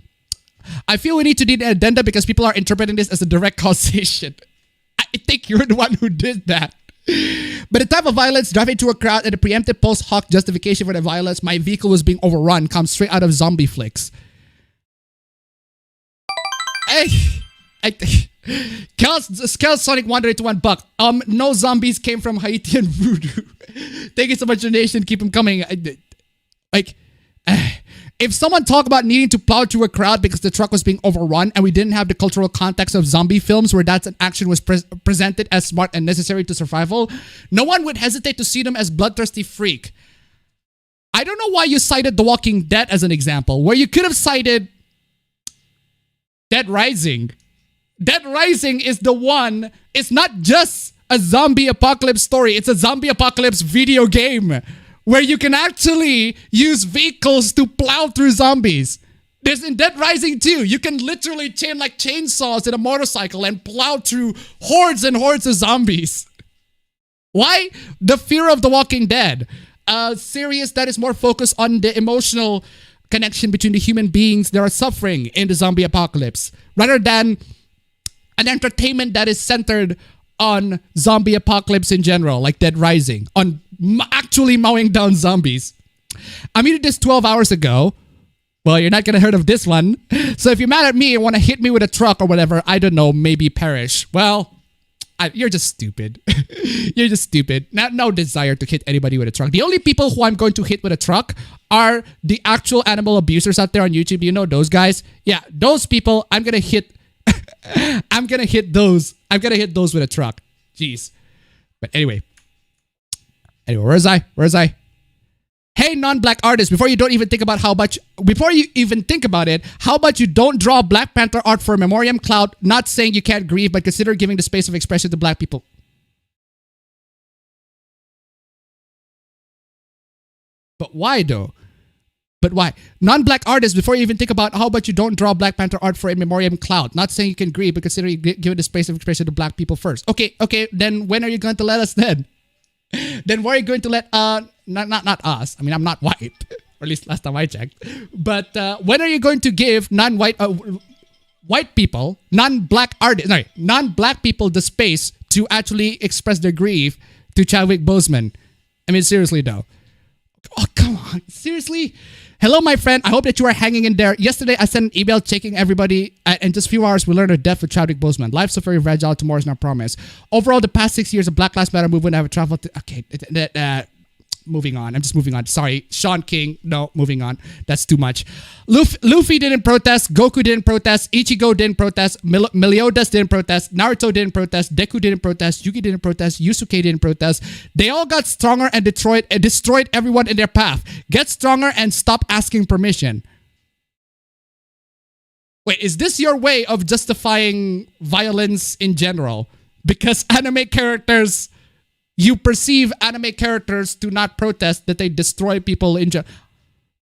I feel we need to do an addenda because people are interpreting this as a direct causation. I think you're the one who did that. But the type of violence driving into a crowd and the preemptive post hoc justification for the violence, my vehicle was being overrun, comes straight out of zombie flicks. Sonic wandered to $1. No zombies came from Haitian voodoo. Thank you so much, donation. Keep them coming. If someone talked about needing to plow through a crowd because the truck was being overrun and we didn't have the cultural context of zombie films where that action was presented as smart and necessary to survival, no one would hesitate to see them as bloodthirsty freak. I don't know why you cited The Walking Dead as an example, where you could have cited Dead Rising. Dead Rising is the one, it's not just a zombie apocalypse story, it's a zombie apocalypse video game where you can actually use vehicles to plow through zombies. There's in Dead Rising 2, you can literally chain like chainsaws in a motorcycle and plow through hordes and hordes of zombies. Why? The Fear of the Walking Dead, a series that is more focused on the emotional connection between the human beings that are suffering in the zombie apocalypse, rather than an entertainment that is centered on zombie apocalypse in general, like Dead Rising, on actually mowing down zombies. I muted this 12 hours ago. Well, you're not going to heard of this one. So if you're mad at me and want to hit me with a truck or whatever, I don't know, maybe perish. Well, you're just stupid. You're just stupid. No desire to hit anybody with a truck. The only people who I'm going to hit with a truck are the actual animal abusers out there on YouTube. You know those guys? Yeah, those people I'm going to hit. I'm going to hit those. I'm going to hit those with a truck. Jeez. But anyway, where's I? Hey, non-black artists, before you even think about it, how about you don't draw Black Panther art for a memoriam cloud, not saying you can't grieve, but consider giving the space of expression to black people. But why though? But why? Non-black artists, before you even think about how about you don't draw Black Panther art for a memoriam cloud, not saying you can grieve, but consider giving the space of expression to black people first. Okay, then when are you going to let us then? then why are you going to let not us? I mean, I'm not white, or at least last time I checked. But when are you going to give non-white white people, non-black artists, sorry, non-black people the space to actually express their grief to Chadwick Boseman? I mean, seriously though. Oh, come on. Seriously? Hello, my friend. I hope that you are hanging in there. Yesterday, I sent an email checking everybody. In just a few hours, we learned the death of Chadwick Boseman. Life's so very fragile. Tomorrow's not promised. Overall, the past 6 years of Black Lives Matter movement have traveled to... Okay, moving on. I'm just moving on. Sorry. Sean King. No, moving on. That's too much. Luffy didn't protest. Goku didn't protest. Ichigo didn't protest. Meliodas didn't protest. Naruto didn't protest. Deku didn't protest. Yugi didn't protest. Yusuke didn't protest. They all got stronger and destroyed everyone in their path. Get stronger and stop asking permission. Wait, is this your way of justifying violence in general? Because anime characters... You perceive anime characters to not protest, that they destroy people in general.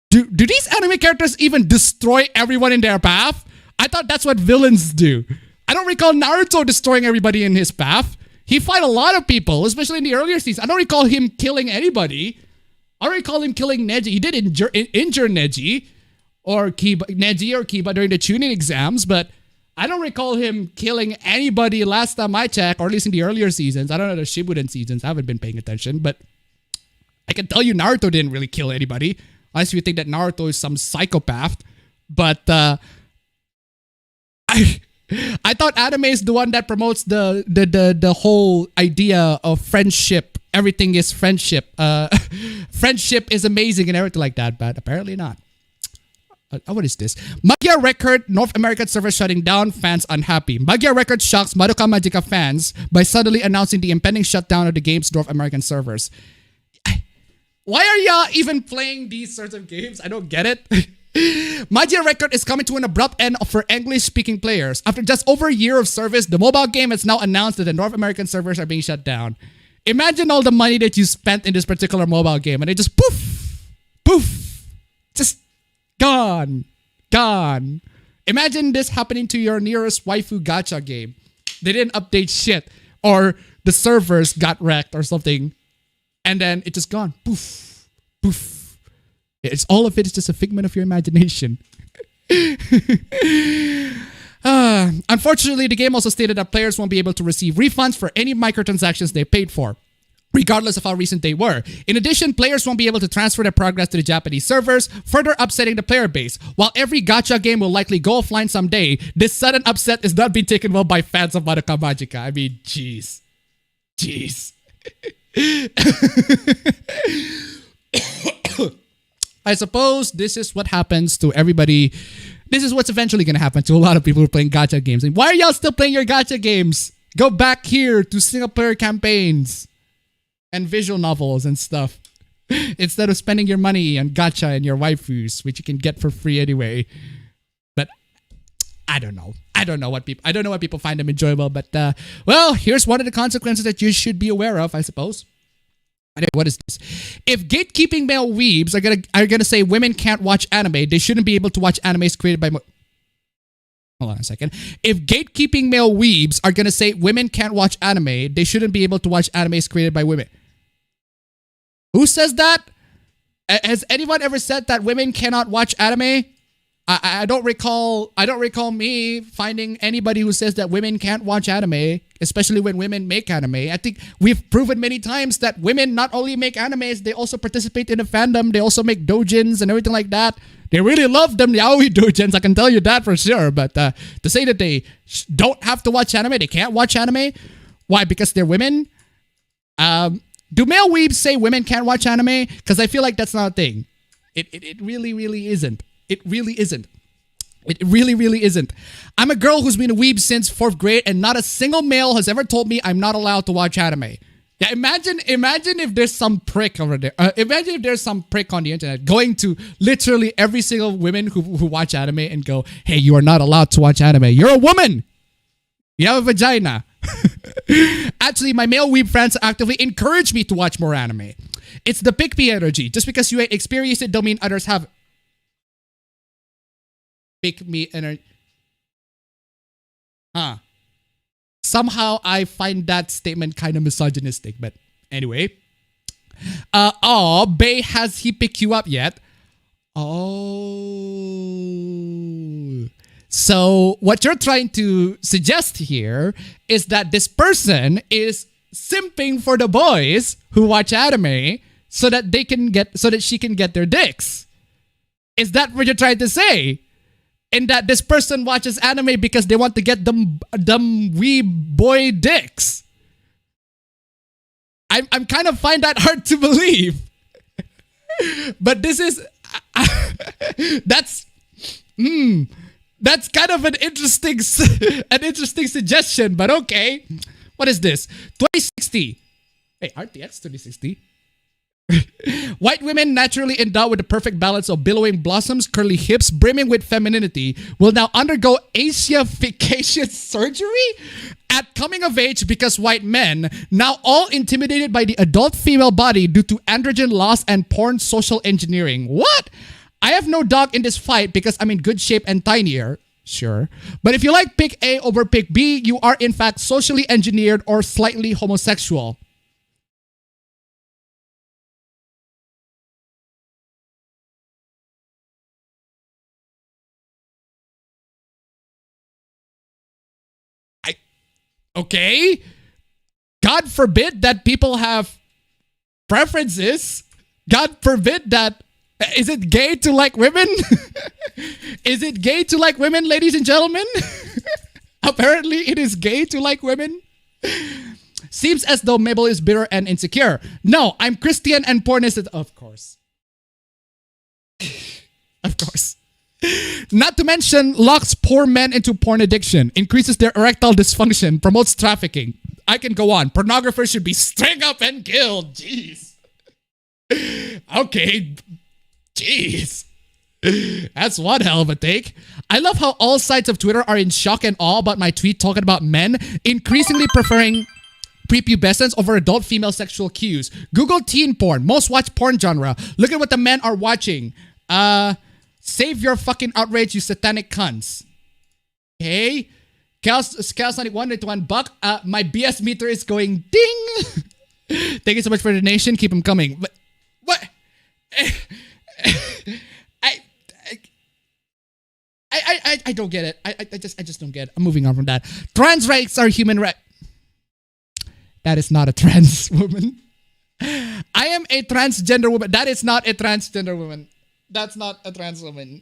Do these anime characters even destroy everyone in their path? I thought that's what villains do. I don't recall Naruto destroying everybody in his path. He fought a lot of people, especially in the earlier seasons. I don't recall him killing anybody. I don't recall him killing Neji. He did injure Neji or Kiba during the tuning exams, but I don't recall him killing anybody last time I checked, or at least in the earlier seasons. I don't know the Shippuden seasons. I haven't been paying attention, but I can tell you Naruto didn't really kill anybody. Unless you think that Naruto is some psychopath. But I thought anime is the one that promotes the whole idea of friendship. Everything is friendship. Friendship is amazing and everything like that, but apparently not. What is this? Magyar Record, North American server shutting down, fans unhappy. Magyar Record shocks Madoka Magica fans by suddenly announcing the impending shutdown of the game's North American servers. Why are y'all even playing these sorts of games? I don't get it. Magyar Record is coming to an abrupt end for English-speaking players. After just over a year of service, the mobile game has now announced that the North American servers are being shut down. Imagine all the money that you spent in this particular mobile game, and it just poof, just gone. Imagine this happening to your nearest waifu gacha game. They didn't update shit, or the servers got wrecked or something, and then it just gone. Poof. It's all of it is just a figment of your imagination. Unfortunately, the game also stated that players won't be able to receive refunds for any microtransactions they paid for, regardless of how recent they were. In addition, players won't be able to transfer their progress to the Japanese servers, further upsetting the player base. While every gacha game will likely go offline someday, this sudden upset is not being taken well by fans of Madoka Magica. I mean, jeez. I suppose this is what happens to everybody. This is what's eventually going to happen to a lot of people who are playing gacha games. Like, why are y'all still playing your gacha games? Go back here to single-player campaigns and visual novels and stuff, instead of spending your money on gacha and your waifus, which you can get for free anyway. But I don't know. I don't know what people find them enjoyable. But well, here's one of the consequences that you should be aware of, I suppose. What is this? If gatekeeping male weebs are gonna say women can't watch anime, they shouldn't be able to watch animes created by. Hold on a second. If gatekeeping male weebs are gonna say women can't watch anime, they shouldn't be able to watch animes created by women. Who says that? Has anyone ever said that women cannot watch anime? I don't recall me finding anybody who says that women can't watch anime, especially when women make anime. I think we've proven many times that women not only make animes, they also participate in the fandom. They also make doujins and everything like that. They really love them yaoi doujins, I can tell you that for sure. But to say that they don't have to watch anime, they can't watch anime, why? Because they're women? Do male weebs say women can't watch anime? Because I feel like that's not a thing. It really isn't. It really isn't. It really isn't. I'm a girl who's been a weeb since 4th grade, and not a single male has ever told me I'm not allowed to watch anime. Yeah, imagine if there's some prick over there. Imagine if there's some prick on the internet going to literally every single woman who watch anime and go, hey, you are not allowed to watch anime. You're a woman. You have a vagina. Actually, my male weeb friends actively encourage me to watch more anime. It's the pick me energy. Just because you experience it don't mean others have. Pick me energy. Somehow I find that statement kind of misogynistic, but anyway, Oh, Bay, has he picked you up yet? Oh. So what you're trying to suggest here is that this person is simping for the boys who watch anime so that she can get their dicks. Is that what you're trying to say? And that this person watches anime because they want to get them wee boy dicks. I'm kind of find that hard to believe. But this is that's kind of an interesting suggestion, but okay. What is this? 2060. Hey, RTX 2060. White women, naturally endowed with the perfect balance of billowing blossoms, curly hips, brimming with femininity, will now undergo Asiafication surgery at coming of age because white men, now all intimidated by the adult female body due to androgen loss and porn social engineering. What? I have no dog in this fight because I'm in good shape and tinier. Sure. But if you like pick A over pick B, you are in fact socially engineered or slightly homosexual. Okay. God forbid that people have preferences. God forbid that. Is it gay to like women? Is it gay to like women, ladies and gentlemen? Apparently, it is gay to like women. Seems as though Mabel is bitter and insecure. No, I'm Christian and porn is... Of course. Of course. Not to mention, locks poor men into porn addiction, increases their erectile dysfunction, promotes trafficking. I can go on. Pornographers should be strung up and killed. Jeez. Okay. Jeez. That's one hell of a take. I love how all sides of Twitter are in shock and awe about my tweet talking about men increasingly preferring prepubescence over adult female sexual cues. Google teen porn, most watched porn genre. Look at what the men are watching. Save your fucking outrage, you satanic cunts. Okay. Chaos91 $1 my BS meter is going ding. Thank you so much for the donation. Keep them coming. But what? I don't get it. I just don't get it. I'm moving on from that. Trans rights are human rights. That is not a trans woman. I am a transgender woman. That is not a transgender woman. That's not a trans woman.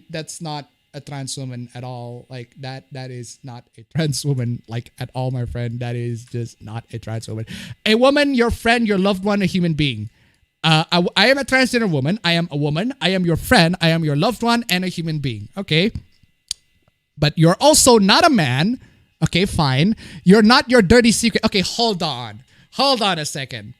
That's not a trans woman at all. Like that is not a trans woman like at all, my friend. That is just not a trans woman. A woman, your friend, your loved one, a human being. I am a transgender woman. I am a woman. I am your friend. I am your loved one and a human being. Okay. But you're also not a man. Okay, fine. You're not your dirty secret. Okay, hold on. Hold on a second.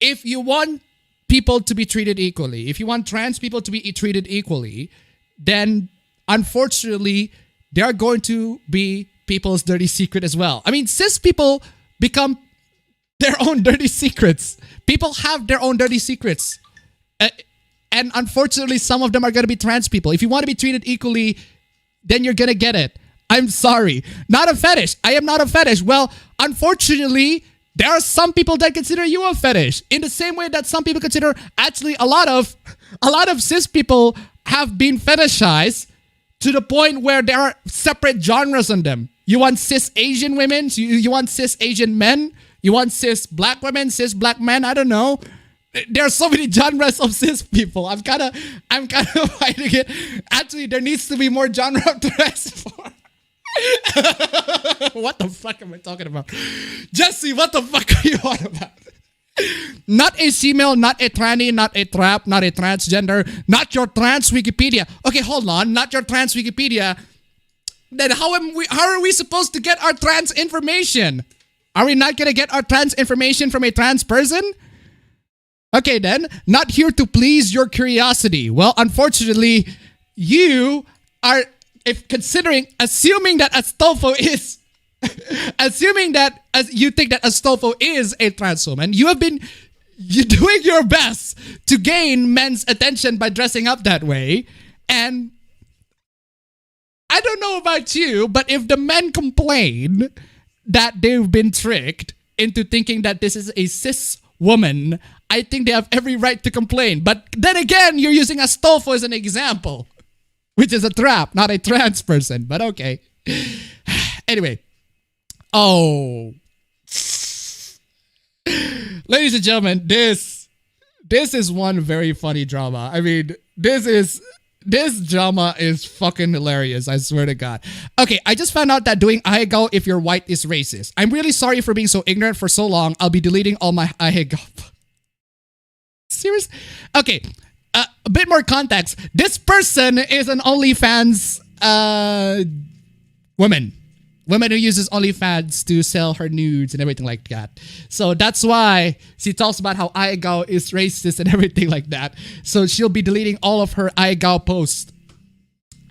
If you want people to be treated equally, if you want trans people to be treated equally, then unfortunately, they are going to be people's dirty secret as well. I mean, cis people become their own dirty secrets. People have their own dirty secrets. And unfortunately, some of them are going to be trans people. If you want to be treated equally, then you're going to get it. I'm sorry. Not a fetish. I am not a fetish. Well, unfortunately, there are some people that consider you a fetish. In the same way that some people consider actually a lot of cis people have been fetishized to the point where there are separate genres on them. You want cis Asian women? You want cis Asian men? You want cis black women, cis black men? I don't know. There are so many genres of cis people. I'm kind of fighting it. Actually, there needs to be more genre of trans for. What the fuck am I talking about? Jesse, what the fuck are you on about? Not a female, not a tranny, not a trap, not a transgender, not your trans Wikipedia. Okay, hold on. Not your trans Wikipedia. Then how are we supposed to get our trans information? Are we not going to get our trans information from a trans person? Okay then, not here to please your curiosity. Well, unfortunately, you are... assuming that Astolfo is, assuming that as you think that Astolfo is a trans woman, you're doing your best to gain men's attention by dressing up that way. And I don't know about you, but if the men complain that they've been tricked into thinking that this is a cis woman, I think they have every right to complain. But then again, you're using Astolfo as an example, which is a trap, not a trans person. But okay. Anyway. Oh. Ladies and gentlemen, this is one very funny drama. I mean, this drama is fucking hilarious, I swear to God. Okay, I just found out that doing ahegao if you're white is racist. I'm really sorry for being so ignorant for so long. I'll be deleting all my ahegao. Serious? Okay, a bit more context. This person is an OnlyFans woman. Woman who uses OnlyFans to sell her nudes and everything like that. So that's why she talks about how ahegao is racist and everything like that. So she'll be deleting all of her ahegao posts.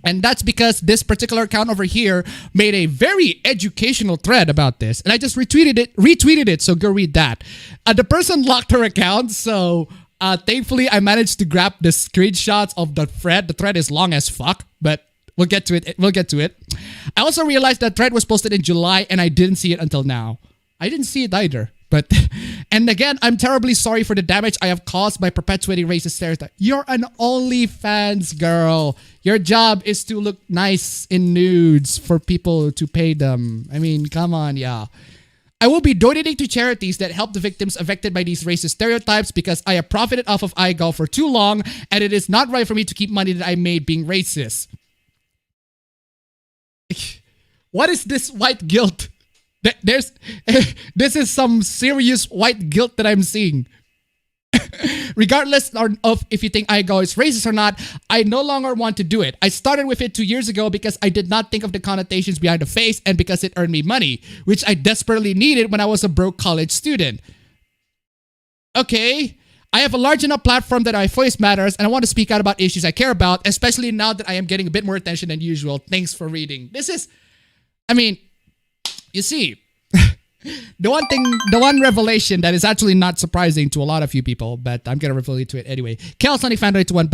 And that's because this particular account over here made a very educational thread about this. And I just retweeted it, so go read that. The person locked her account, so thankfully I managed to grab the screenshots of the thread. The thread is long as fuck, but we'll get to it. I also realized that thread was posted in July and I didn't see it until now. I didn't see it either. But, and again, I'm terribly sorry for the damage I have caused by perpetuating racist stereotypes. You're an OnlyFans girl. Your job is to look nice in nudes for people to pay them. I mean, come on, yeah. I will be donating to charities that help the victims affected by these racist stereotypes because I have profited off of ahegao for too long and it is not right for me to keep money that I made being racist. What is this white guilt? This is some serious white guilt that I'm seeing. Regardless of if you think ahegao is racist or not, I no longer want to do it. I started with it 2 years ago because I did not think of the connotations behind the face and because it earned me money, which I desperately needed when I was a broke college student. Okay. I have a large enough platform that my voice matters and I want to speak out about issues I care about, especially now that I am getting a bit more attention than usual. Thanks for reading. This is, I mean, you see, the one revelation that is actually not surprising to a lot of you people, but I'm going to reveal it to it anyway. Chaos Sunny fan to $1.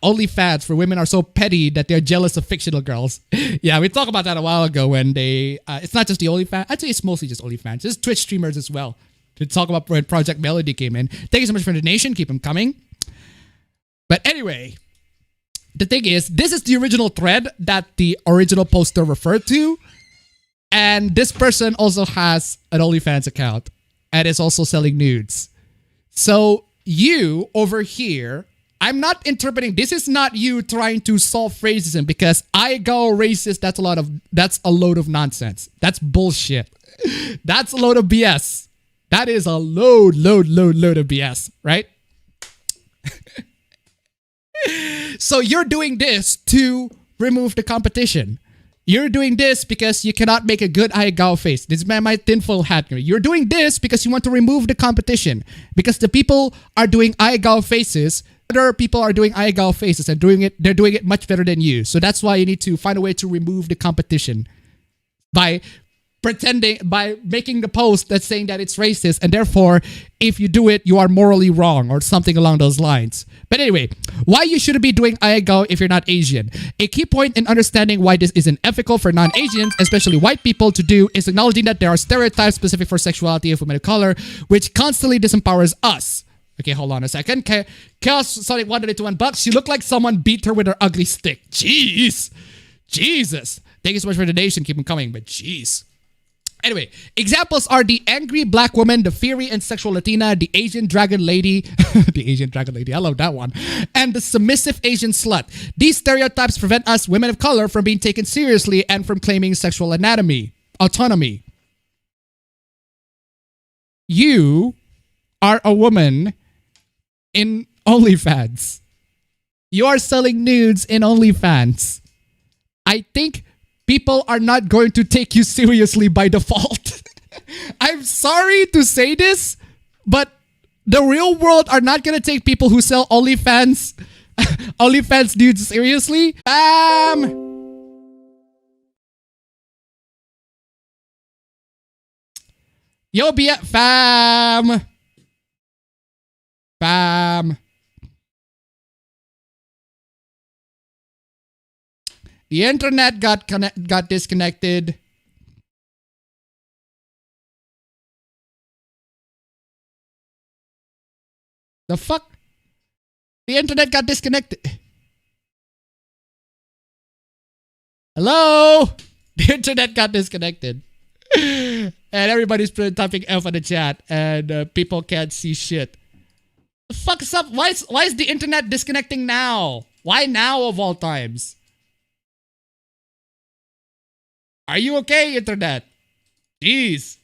OnlyFans for women are so petty that they're jealous of fictional girls. Yeah, we talked about that a while ago when they, it's not just the OnlyFans. Actually, it's mostly just OnlyFans. There's Twitch streamers as well. To talk about when Project Melody came in. Thank you so much for the donation. Keep them coming. But anyway, the thing is, this is the original thread that the original poster referred to. And this person also has an OnlyFans account and is also selling nudes. So you over here, I'm not interpreting, this is not you trying to solve racism because ahegao racist, that's a load of nonsense. That's bullshit. That's a load of BS. That is a load of BS, right? So you're doing this to remove the competition. You're doing this because you cannot make a good ahegao face. This is my tinfoil hat. You're doing this because you want to remove the competition. Because the people are doing ahegao faces. Other people are doing ahegao faces and they're doing it much better than you. So that's why you need to find a way to remove the competition. By making the post that's saying that it's racist and therefore if you do it you are morally wrong or something along those lines. But anyway, why you shouldn't be doing ahegao if you're not Asian. A key point in understanding why this isn't ethical for non-Asians, especially white people, to do is acknowledging that there are stereotypes specific for sexuality of women of color which constantly disempowers us. Okay, hold on a second. Chaos Sonic wanted it to $1. She looked like someone beat her with her ugly stick. Jeez. Jesus. Thank you so much for the donation. Keep them coming, but jeez. Anyway, examples are the angry black woman, the fiery and sexual Latina, the Asian dragon lady, the Asian dragon lady, I love that one, and the submissive Asian slut. These stereotypes prevent us, women of color, from being taken seriously and from claiming sexual autonomy. You are a woman in OnlyFans. You are selling nudes in OnlyFans. I think people are not going to take you seriously by default. I'm sorry to say this, but the real world are not going to take people who sell OnlyFans nudes seriously. Yo, be at fam. The internet got disconnected. The fuck? The internet got disconnected. Hello? The internet got disconnected. And everybody's typing F on the chat. And people can't see shit. The fuck is up? Why is the internet disconnecting now? Why now of all times? Are you okay, internet? Jeez.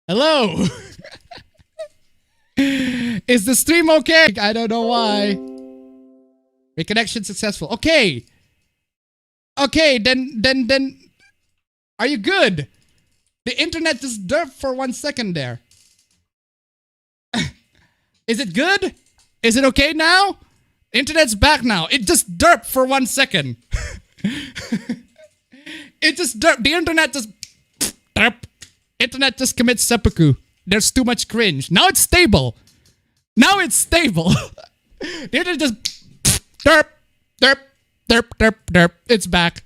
Hello? Is the stream okay? I don't know why. Reconnection successful. Okay. Okay, then are you good? The internet just derped for 1 second there. Is it good? Is it okay now? Internet's back now. It just derped for 1 second. It just derped. The internet just derp. Internet just commits seppuku. There's too much cringe. Now it's stable. Now it's stable. The internet just derp, derp, derp, derp, derp. It's back.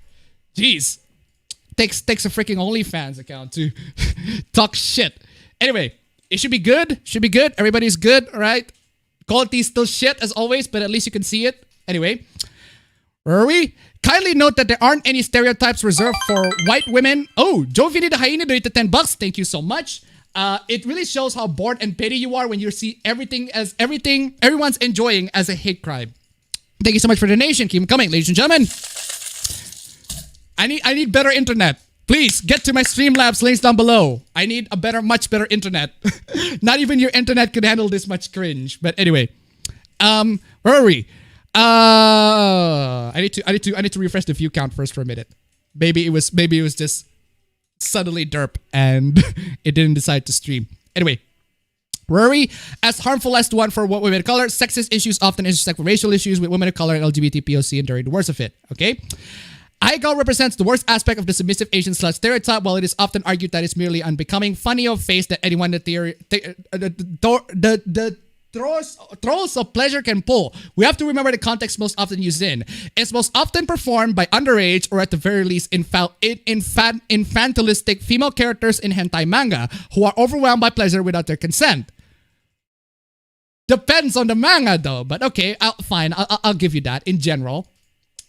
Jeez. Takes a freaking OnlyFans account to talk shit. Anyway, it should be good. Should be good. Everybody's good, all right? Quality's still shit as always, but at least you can see it. Anyway, where are we? Kindly note that there aren't any stereotypes reserved for white women. Oh, Joe Vini the Hyena donated $10. Thank you so much. It really shows how bored and petty you are when you see everything everyone's enjoying as a hate crime. Thank you so much for the donation. Keep them coming, ladies and gentlemen. I need better internet. Please get to my Streamlabs links down below. I need a much better internet. Not even your internet could handle this much cringe. But anyway, where are we? I need to refresh the view count first for a minute. Maybe it was just suddenly derp and it didn't decide to stream. Anyway, where are we? As harmful as the one for women of color, sexist issues often intersect with racial issues with women of color and LGBT POC and during the worst of it. Okay. Aigal represents the worst aspect of the submissive Asian slut stereotype, while it is often argued that it's merely unbecoming, funny of face that anyone that the throws of pleasure can pull. We have to remember the context most often used in. It's most often performed by underage or at the very least infantilistic female characters in hentai manga who are overwhelmed by pleasure without their consent. Depends on the manga though, but okay, fine, I'll give you that in general.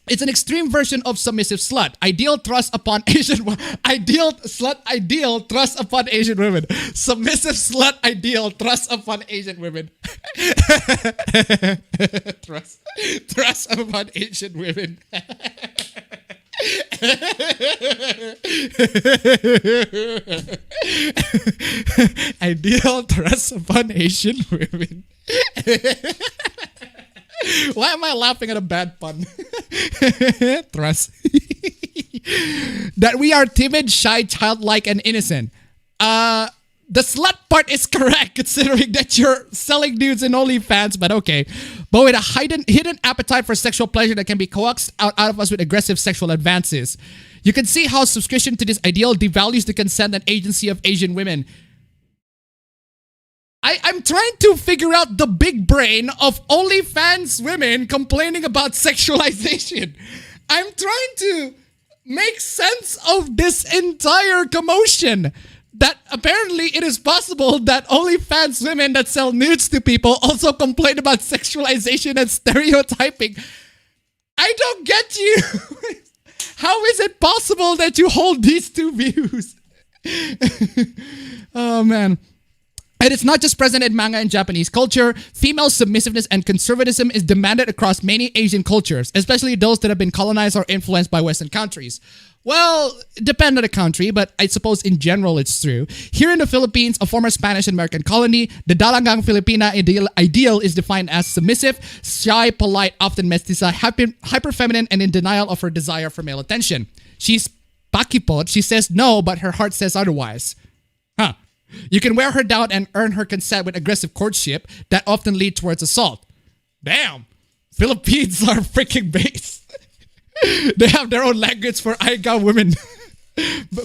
It's an extreme version of submissive slut. Ideal thrust upon Asian women. Ideal thrust upon Asian women. Submissive slut ideal thrust upon Asian women. thrust upon Asian women. Ideal thrust upon Asian women. Why am I laughing at a bad pun? Thrust. That we are timid, shy, childlike, and innocent. The slut part is correct, considering that you're selling nudes in OnlyFans, but okay. But with a hidden appetite for sexual pleasure that can be coaxed out of us with aggressive sexual advances. You can see how subscription to this ideal devalues the consent and agency of Asian women. I'm trying to figure out the big brain of OnlyFans women complaining about sexualization. I'm trying to make sense of this entire commotion. That apparently it is possible that OnlyFans women that sell nudes to people also complain about sexualization and stereotyping. I don't get you. How is it possible that you hold these two views? Oh man. And it's not just present in manga and Japanese culture. Female submissiveness and conservatism is demanded across many Asian cultures, especially those that have been colonized or influenced by Western countries. Well, depend on the country, but I suppose in general it's true. Here in the Philippines, a former Spanish and American colony, the Dalangang Filipina ideal is defined as submissive, shy, polite, often mestiza, hyper-feminine, and in denial of her desire for male attention. She's pakipot. She says no, but her heart says otherwise. Huh. You can wear her down and earn her consent with aggressive courtship that often lead towards assault. Damn. Philippines are freaking based. They have their own language for Aiga women.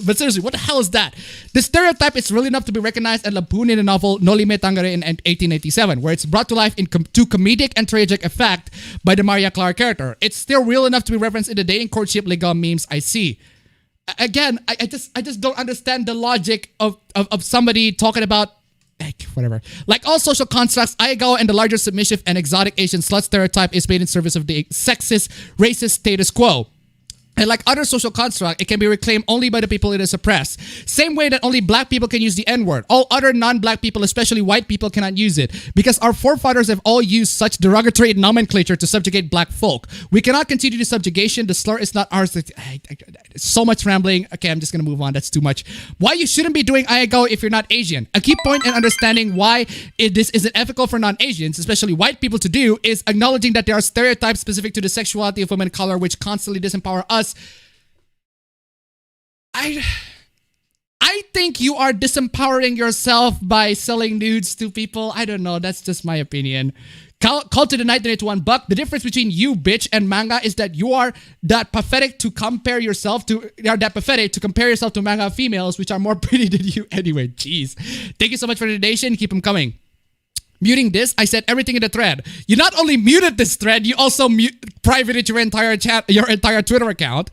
but seriously, what the hell is that? The stereotype is real enough to be recognized and lampooned in the novel No Lime Tangere in 1887, where it's brought to life to comedic and tragic effect by the Maria Clara character. It's still real enough to be referenced in the dating courtship legal memes I see. Again, I just don't understand the logic of somebody talking about like whatever. Like all social constructs, Aigo and the larger submissive and exotic Asian slut stereotype is made in service of the sexist, racist status quo. And like other social construct, it can be reclaimed only by the people it is oppressed. Same way that only black people can use the N-word. All other non-black people, especially white people, cannot use it. Because our forefathers have all used such derogatory nomenclature to subjugate black folk. We cannot continue the subjugation. The slur is not ours. So much rambling. Okay, I'm just going to move on. That's too much. Why you shouldn't be doing Ayago if you're not Asian. A key point in understanding why this isn't ethical for non-Asians, especially white people, to do is acknowledging that there are stereotypes specific to the sexuality of women of color which constantly disempower us. I think you are disempowering yourself by selling nudes to people. I don't know. That's just my opinion. Call to the night donate to $1. The difference between you, bitch, and manga is that you are that pathetic to compare yourself to. You are that pathetic to compare yourself to manga females, which are more pretty than you anyway. Jeez. Thank you so much for the donation. Keep them coming. Muting this, I said everything in the thread. You not only muted this thread, you also privated your entire chat, your entire Twitter account.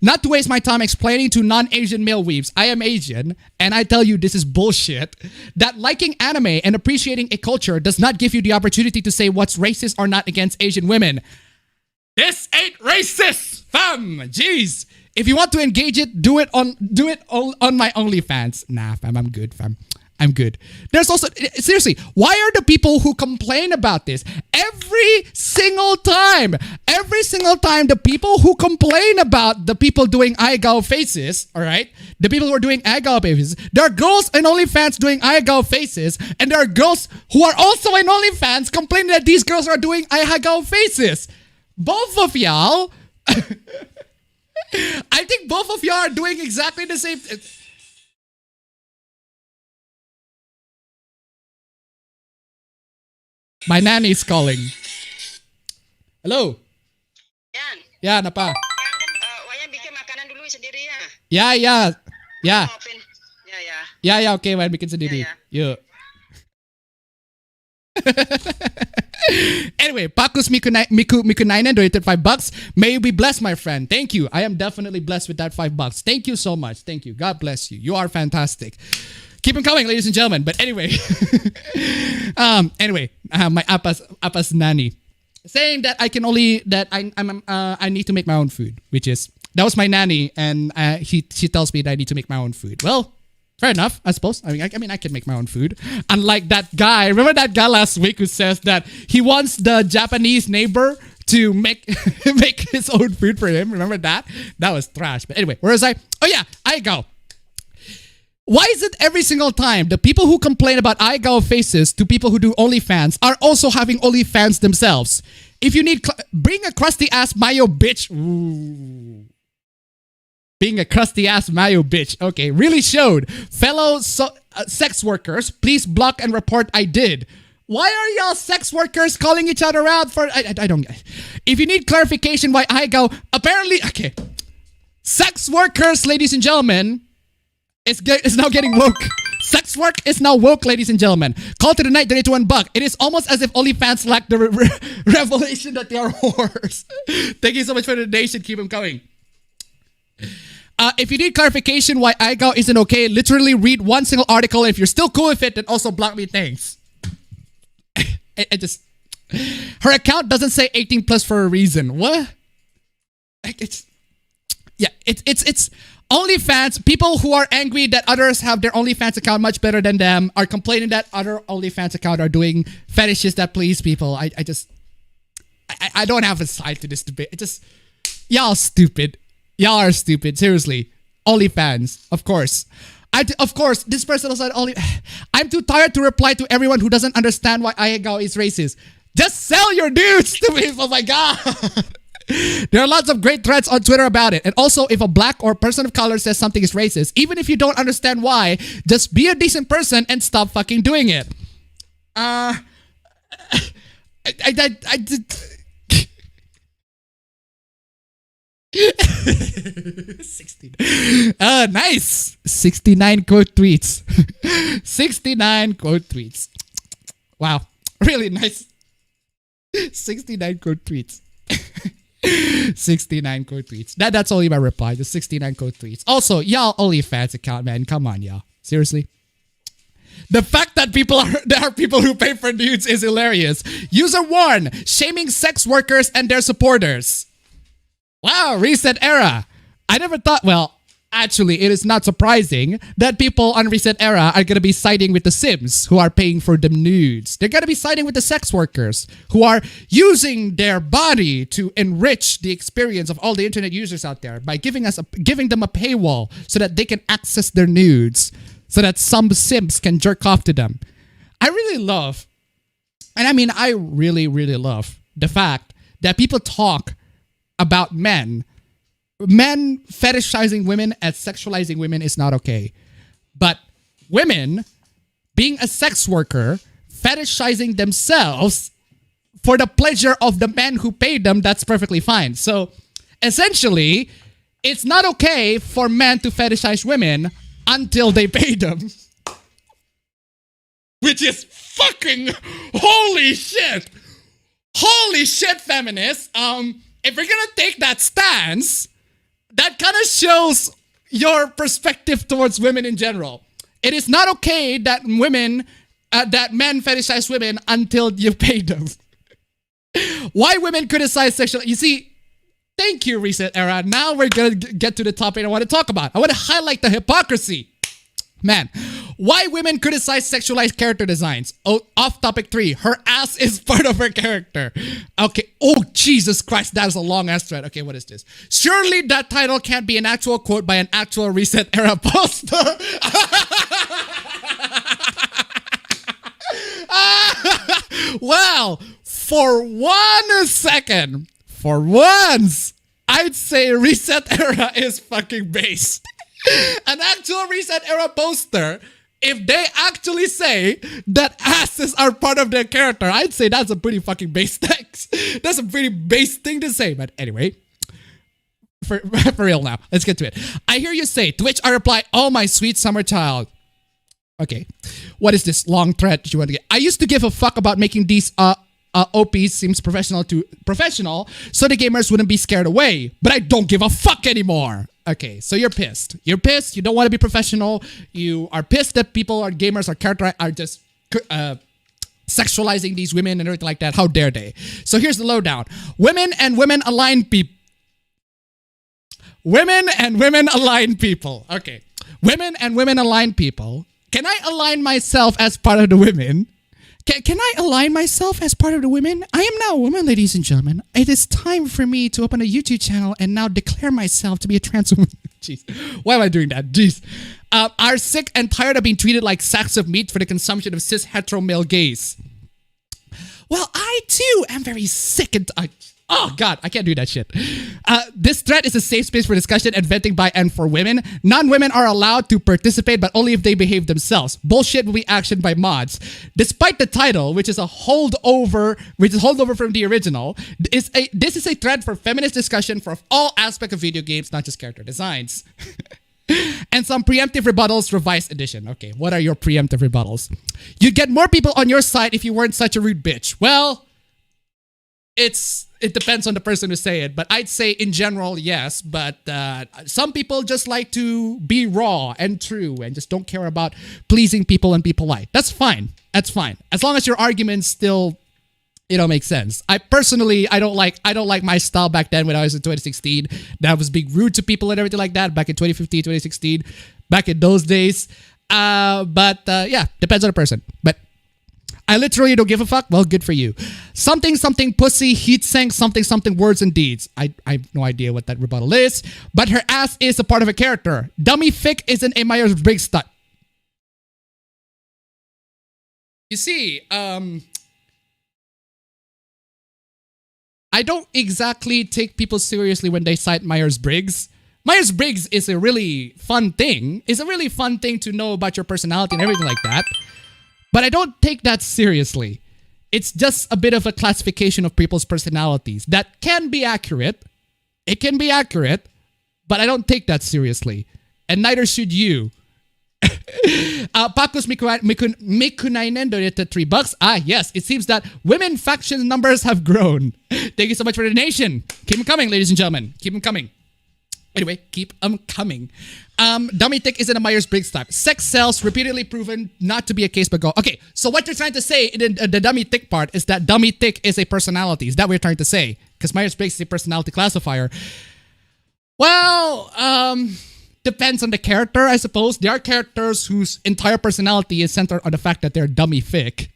Not to waste my time explaining to non-Asian male weebs, I am Asian, and I tell you this is bullshit, that liking anime and appreciating a culture does not give you the opportunity to say what's racist or not against Asian women. This ain't racist, fam. Jeez. If you want to engage it, do it on my OnlyFans. Nah, fam, I'm good, fam. I'm good. There's also, seriously, why are the people who complain about this every single time the people who complain about the people doing Aigo faces, all right, the people who are doing Aigo faces, there are girls in OnlyFans doing Aigo faces, and there are girls who are also in OnlyFans complaining that these girls are doing Aigo faces. Both of y'all, I think both of y'all are doing exactly the same. My nanny is calling. Hello. Yan. Ya, napa? Wayan bikin makanan dulu sendiri ya. Ya. Ya. Ya, okay, Wayan bikin sendiri. Yuk. Anyway, Pakus Miku9 donated $5. May you be blessed, my friend. Thank you. I am definitely blessed with that $5. Thank you so much. Thank you. God bless you. You are fantastic. Keep them coming, ladies and gentlemen. But anyway, my appa's nanny saying that I can only I need to make my own food, which is that was my nanny, and she tells me that I need to make my own food. Well, fair enough, I suppose. I mean, I can make my own food. Unlike that guy, remember that guy last week who says that he wants the Japanese neighbor to make his own food for him. Remember that? That was trash. But anyway, where was I? Oh yeah, Aigo. Why is it every single time the people who complain about Aigo faces to people who do OnlyFans are also having OnlyFans themselves? If you need, bring a crusty ass mayo bitch. Ooh. Being a crusty ass mayo bitch. Okay, really showed. Fellow sex workers, please block and report I did. Why are y'all sex workers calling each other out for... I don't get it. If you need clarification why Aigo... Apparently... Okay. Sex workers, ladies and gentlemen... It's now getting woke. Sex work is now woke, ladies and gentlemen. Call to the night, donate to $1. It is almost as if OnlyFans lack the revelation that they are whores. Thank you so much for the donation. Keep them coming. If you need clarification why Aigo isn't okay, literally read one single article. If you're still cool with it, then also block me. Thanks. Her account doesn't say 18 plus for a reason. What? It's OnlyFans, people who are angry that others have their OnlyFans account much better than them are complaining that other OnlyFans account are doing fetishes that please people. I don't have a side to this debate. Y'all stupid. Y'all are stupid. Seriously. OnlyFans, of course. Of course, this person also I'm too tired to reply to everyone who doesn't understand why Aigo is racist. Just sell your dudes to me. Oh my god. There are lots of great threads on Twitter about it. And also, if a black or person of color says something is racist, even if you don't understand why, just be a decent person and stop fucking doing it. I did... 16. Nice. 69 quote tweets. 69 quote tweets. Wow. Really nice. 69 quote tweets. 69 quote tweets. That's only my reply. The 69 quote tweets. Also, y'all OnlyFans account, man. Come on, y'all. Seriously. The fact that there are people who pay for nudes is hilarious. User 1, shaming sex workers and their supporters. Wow, Reset Era. I never thought, well, actually, it is not surprising that people on Reset Era are going to be siding with the Sims who are paying for them nudes. They're going to be siding with the sex workers who are using their body to enrich the experience of all the internet users out there by giving them a paywall so that they can access their nudes, so that some Sims can jerk off to them. I really love, and I mean, I really, really love the fact that people talk about men fetishizing women as sexualizing women is not okay. But women being a sex worker, fetishizing themselves for the pleasure of the men who paid them, that's perfectly fine. So essentially, it's not okay for men to fetishize women until they pay them. Which is fucking holy shit. Holy shit, feminists. If we're gonna take that stance, that kind of shows your perspective towards women in general. It is not okay that men fetishize women until you pay them. Why women criticize sexual... You see, thank you, Reset Era. Now we're going to get to the topic I want to talk about. I want to highlight the hypocrisy. Man, why women criticize sexualized character designs? Oh, off topic 3. Her ass is part of her character. Okay. Oh, Jesus Christ. That is a long ass thread. Okay, what is this? Surely that title can't be an actual quote by an actual Reset Era poster. Well, for 1 second, for once, I'd say Reset Era is fucking based. An actual Reset Era poster, if they actually say that asses are part of their character, I'd say that's a pretty fucking base text. That's a pretty base thing to say. But anyway, for real now, let's get to it. I hear you say, to which I reply, oh my sweet summer child. Okay, what is this long thread that you want to get? I used to give a fuck about making these OPs seems professional so the gamers wouldn't be scared away. But I don't give a fuck anymore. Okay, so you're pissed. You're pissed. You don't want to be professional. You are pissed that gamers are just sexualizing these women and everything like that. How dare they? So here's the lowdown. Women and women aligned people. Okay. Women and women aligned people. Can I align myself as part of the women? Can I align myself as part of the women? I am now a woman, ladies and gentlemen. It is time for me to open a YouTube channel and now declare myself to be a trans woman. Jeez. Why am I doing that? Jeez. Are sick and tired of being treated like sacks of meat for the consumption of cis hetero male gays. Well, I too am very sick and oh God, I can't do that shit. This thread is a safe space for discussion and venting by and for women. Non-women are allowed to participate, but only if they behave themselves. Bullshit will be actioned by mods. Despite the title, which is a holdover from the original, this is a thread for feminist discussion for all aspects of video games, not just character designs. And some preemptive rebuttals, revised edition. Okay, what are your preemptive rebuttals? You'd get more people on your side if you weren't such a rude bitch. Well, it depends on the person who say it, but I'd say in general, yes. But some people just like to be raw and true and just don't care about pleasing people and be polite. That's fine. That's fine. As long as your arguments still, make sense. I don't like my style back then when I was in 2016. That was being rude to people and everything like that back in 2015, 2016, back in those days. But yeah, depends on the person. But I literally don't give a fuck. Well, good for you. Something pussy heat sink something words and deeds. I have no idea what that rebuttal is. But her ass is a part of a character. Dummy fic isn't a Myers-Briggs stud. You see, I don't exactly take people seriously when they cite Myers-Briggs. Myers-Briggs is a really fun thing. It's a really fun thing to know about your personality and everything like that. But I don't take that seriously. It's just a bit of a classification of people's personalities that can be accurate. It can be accurate, but I don't take that seriously. And neither should you. Pakus Mikunainen donated $3. Ah, yes, it seems that women faction numbers have grown. Thank you so much for the donation. Keep them coming, ladies and gentlemen. Keep them coming. Anyway, keep them coming. Dummy tick isn't a Myers-Briggs type. Sex sells, repeatedly proven not to be a case but go. Okay, so what you're trying to say in the dummy tick part is that dummy tick is a personality. Is that what you're trying to say? Because Myers-Briggs is a personality classifier. Well, depends on the character, I suppose. There are characters whose entire personality is centered on the fact that they're dummy thick.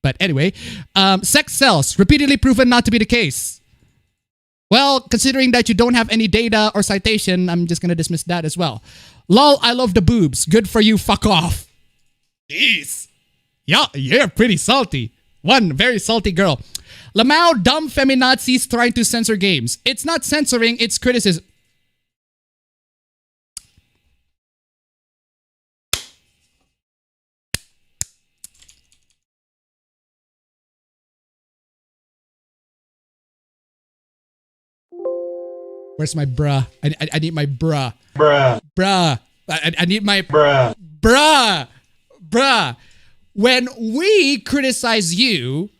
But anyway, sex sells, repeatedly proven not to be the case. Well, considering that you don't have any data or citation, I'm just gonna dismiss that as well. Lol, I love the boobs. Good for you, fuck off. Jeez. Yeah, you're pretty salty. One very salty girl. Lamau, dumb feminazis trying to censor games. It's not censoring, it's criticism. Where's my bruh? I need my bruh. Bruh. I need my bruh. When we criticize you,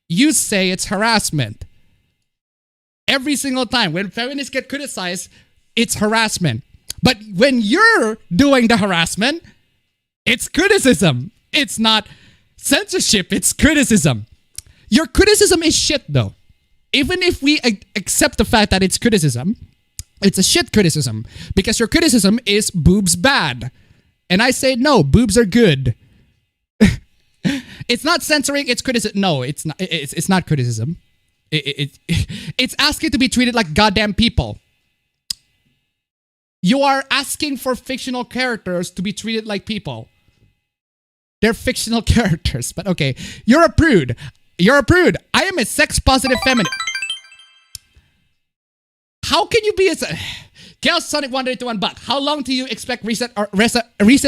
you say it's harassment. Every single time. When feminists get criticized, it's harassment. But when you're doing the harassment, it's criticism. It's not censorship, it's criticism. Your criticism is shit though. Even if we accept the fact that it's criticism, it's a shit criticism because your criticism is boobs bad. And I say, no, boobs are good. It's not censoring, it's criticism. No, it's not. It's not criticism. It's asking to be treated like goddamn people. You are asking for fictional characters to be treated like people. They're fictional characters, but okay. You're a prude. You're a prude. I am a sex-positive feminine. How can you be a... Chaos Sonic 181 buck. How long do you expect reset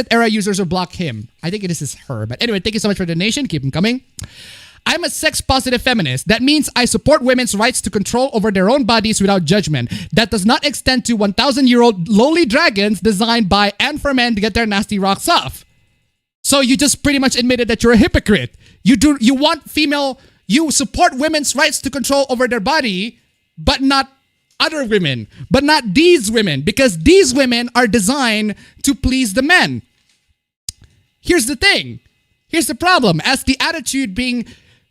era users will block him? I think this is her. But anyway, thank you so much for the donation. Keep them coming. I'm a sex-positive feminist. That means I support women's rights to control over their own bodies without judgment. That does not extend to 1,000-year-old lowly dragons designed by and for men to get their nasty rocks off. So you just pretty much admitted that you're a hypocrite. You support women's rights to control over their body, but not other women, but not these women, because these women are designed to please the men. Here's the thing. Here's the problem. As the attitude being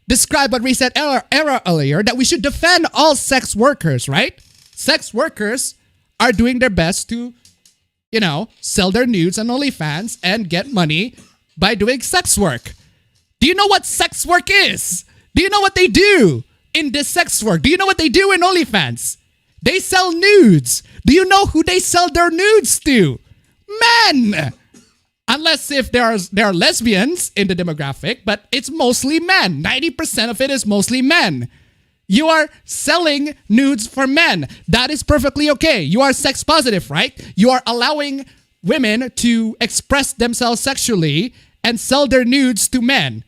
described by Reset Era earlier, that we should defend all sex workers, right? Sex workers are doing their best to, sell their nudes on OnlyFans and get money by doing sex work. Do you know what sex work is? Do you know what they do in this sex work? Do you know what they do in OnlyFans? They sell nudes. Do you know who they sell their nudes to? Men! Unless if there are lesbians in the demographic, but it's mostly men. 90% of it is mostly men. You are selling nudes for men. That is perfectly okay. You are sex positive, right? You are allowing women to express themselves sexually and sell their nudes to men.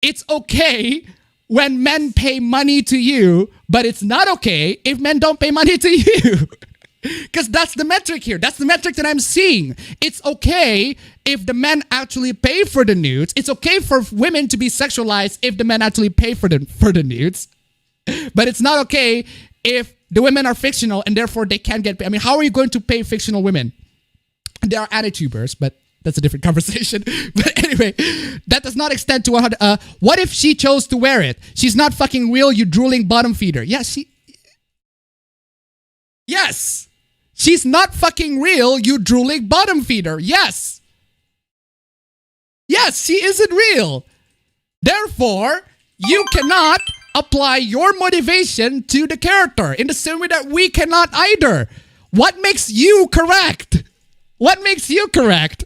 It's okay when men pay money to you, but it's not okay if men don't pay money to you. Because that's the metric here. That's the metric that I'm seeing. It's okay if the men actually pay for the nudes. It's okay for women to be sexualized if the men actually pay for the nudes. But it's not okay if the women are fictional and therefore they can't get paid. I mean, how are you going to pay fictional women? There are anti-tubers, but that's a different conversation. But anyway, that does not extend to 100. What if she chose to wear it? She's not fucking real, you drooling bottom feeder. Yes. She's not fucking real, you drooling bottom feeder. Yes, she isn't real. Therefore, you cannot apply your motivation to the character in the same way that we cannot either. What makes you correct? What makes you correct?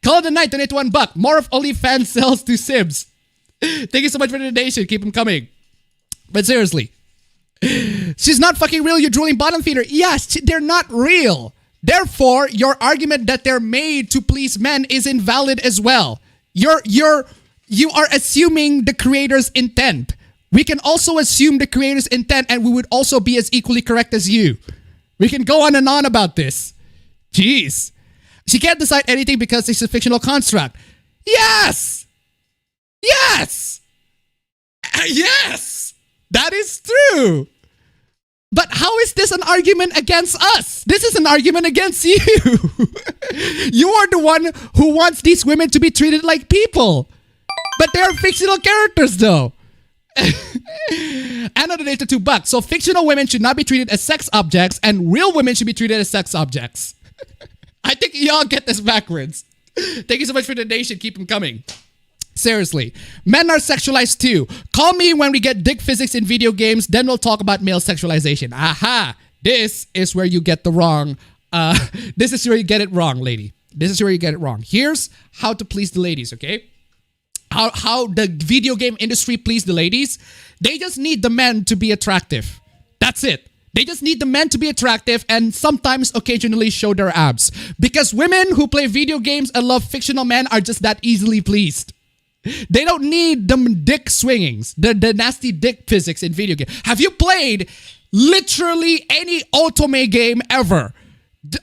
Call it a night, donate $1. More of OnlyFans sells to Sims. Thank you so much for the donation. Keep them coming. But seriously, she's not fucking real, you drooling bottom feeder. Yes, they're not real. Therefore, your argument that they're made to please men is invalid as well. You are assuming the creator's intent. We can also assume the creator's intent and we would also be as equally correct as you. We can go on and on about this. Jeez. She can't decide anything because it's a fictional construct. Yes! That is true. But how is this an argument against us? This is an argument against you. You are the one who wants these women to be treated like people. But they're fictional characters though. Another data $2. So fictional women should not be treated as sex objects and real women should be treated as sex objects. I think y'all get this backwards. Thank you so much for the donation. Keep them coming. Seriously. Men are sexualized too. Call me when we get dick physics in video games, then we'll talk about male sexualization. Aha! This is where you get the wrong, this is where you get it wrong, lady. This is where you get it wrong. Here's how to please the ladies, okay? How the video game industry please the ladies. They just need the men to be attractive. That's it. They just need the men to be attractive and sometimes occasionally show their abs. Because women who play video games and love fictional men are just that easily pleased. They don't need the dick swingings, the nasty dick physics in video games. Have you played literally any otome game ever?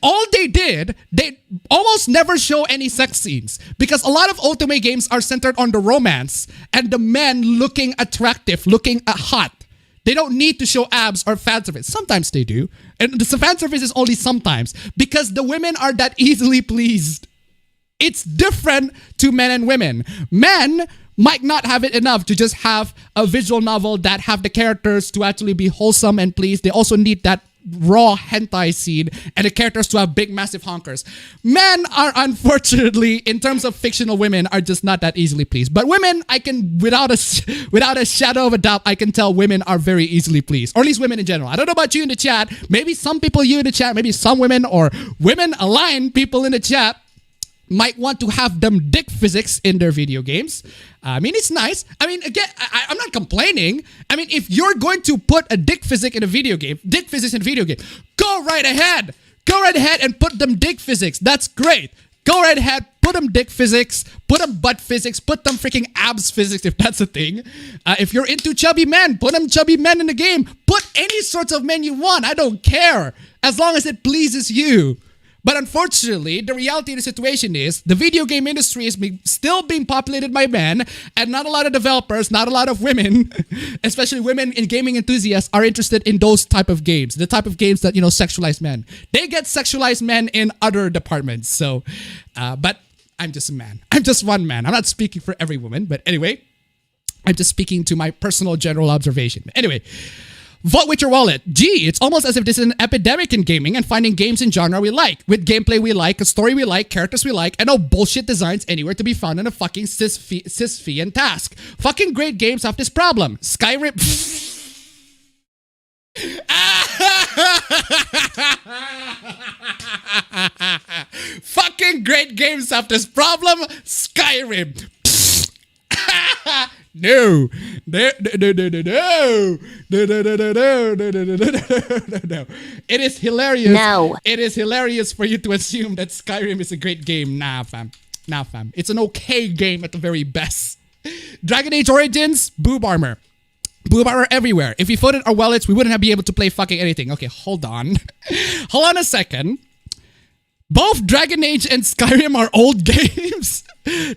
All they did, they almost never show any sex scenes because a lot of otome games are centered on the romance and the men looking attractive, looking hot. They don't need to show abs or fan service. Sometimes they do. And the fan service is only sometimes because the women are that easily pleased. It's different to men and women. Men might not have it enough to just have a visual novel that have the characters to actually be wholesome and pleased. They also need that raw hentai scene and the characters to have big massive honkers. Men are unfortunately, in terms of fictional women, are just not that easily pleased. But women, I can, without a shadow of a doubt, I can tell women are very easily pleased. Or at least women in general. I don't know about you in the chat. Maybe some people you in the chat, maybe some women or women aligned people in the chat might want to have them dick physics in their video games. I mean, it's nice. I mean, again, I'm not complaining. I mean, if you're going to put a dick physics in a video game, go right ahead. Go right ahead and put them dick physics. That's great. Go right ahead, put them dick physics, put them butt physics, put them freaking abs physics if that's a thing. If you're into chubby men, put them chubby men in the game. Put any sorts of men you want. I don't care. As long as it pleases you. But unfortunately, the reality of the situation is the video game industry is still being populated by men and not a lot of developers, not a lot of women, especially women in gaming enthusiasts are interested in those type of games, the type of games that, you know, sexualize men. They get sexualized men in other departments. So, but I'm just a man. I'm just one man. I'm not speaking for every woman, but anyway, I'm just speaking to my personal general observation. Anyway, vote with your wallet. Gee, it's almost as if this is an epidemic in gaming and finding games in genre we like, with gameplay we like, a story we like, characters we like, and no bullshit designs anywhere to be found in a fucking cis-fee and task. Fucking great games have this problem. Skyrim... Fucking great games have this problem. Skyrim. No. It is hilarious. No. It is hilarious for you to assume that Skyrim is a great game. Nah, fam. It's an okay game at the very best. Dragon Age Origins, boob armor. Boob armor everywhere. If we voted our wallets, we wouldn't have been able to play fucking anything. Okay, hold on. Hold on a second. Both Dragon Age and Skyrim are old games.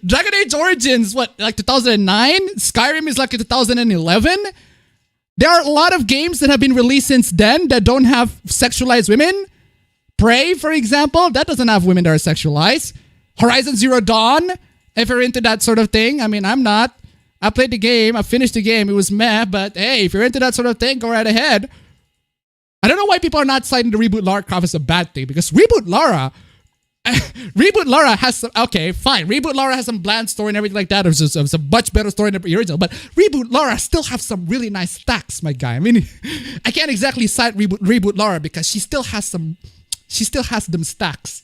Dragon Age Origins, what, like 2009? Skyrim is like 2011? There are a lot of games that have been released since then that don't have sexualized women. Prey, for example, that doesn't have women that are sexualized. Horizon Zero Dawn, if you're into that sort of thing. I mean, I'm not. I played the game, I finished the game, it was meh, but hey, if you're into that sort of thing, go right ahead. I don't know why people are not citing the Reboot Lara Croft as a bad thing, because Reboot Lara has some, okay, fine. Reboot Lara has some bland story and everything like that. It was a much better story than the original, but Reboot Lara still have some really nice stacks, my guy. I mean, I can't exactly cite Reboot Lara because she still has them stacks.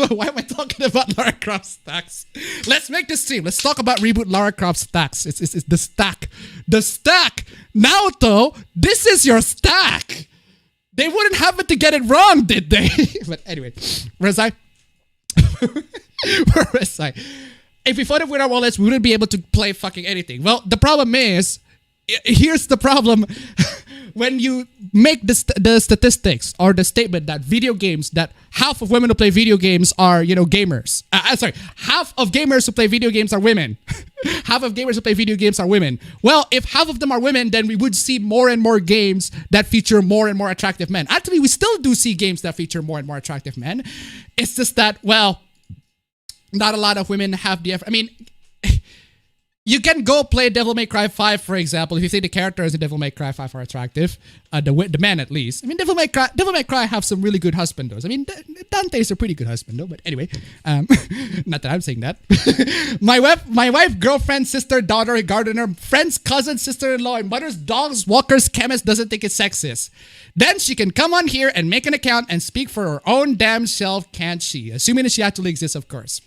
Why am I talking about Lara Croft stacks? Let's make this stream. Let's talk about Reboot Lara Croft stacks. It's the stack. The stack. Naoto, this is your stack. They wouldn't have it to get it wrong, did they? But anyway, where was I? Where was I? If we voted with our wallets, we wouldn't be able to play fucking anything. Well, the problem is, here's the problem. when you make the statistics or the statement that video games, that half of women who play video games are, gamers. Sorry, half of gamers who play video games are women. Half of gamers who play video games are women. Well, if half of them are women, then we would see more and more games that feature more and more attractive men. Actually, we still do see games that feature more and more attractive men. It's just that, well, not a lot of women have the effort. I mean, you can go play Devil May Cry 5, for example, if you think the characters in Devil May Cry 5 are attractive. The men, at least. I mean, Devil May Cry have some really good husbandos. I mean, Dante's a pretty good husbando, but anyway. Not that I'm saying that. my wife, girlfriend, sister, daughter, gardener, friend's cousin, sister-in-law, and mother's dog's walker's chemist doesn't think it's sexist. Then she can come on here and make an account and speak for her own damn self, can't she? Assuming that she actually exists, of course.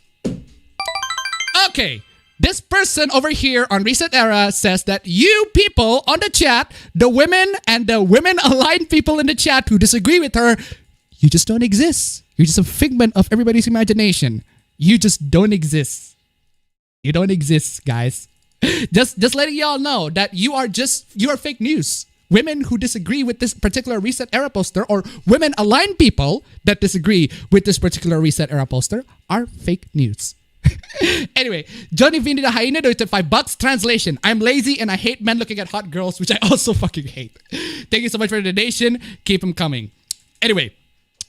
Okay. This person over here on Reset Era says that you people on the chat, the women and the women-aligned people in the chat who disagree with her, you just don't exist. You're just a figment of everybody's imagination. You just don't exist. You don't exist, guys. Just letting y'all know that you are fake news. Women who disagree with this particular Reset Era poster, or women-aligned people that disagree with this particular Reset Era poster, are fake news. Anyway, Johnny Vindi the Hyena donated $5. Translation: I'm lazy and I hate men looking at hot girls, which I also fucking hate. Thank you so much for the donation. Keep them coming. Anyway,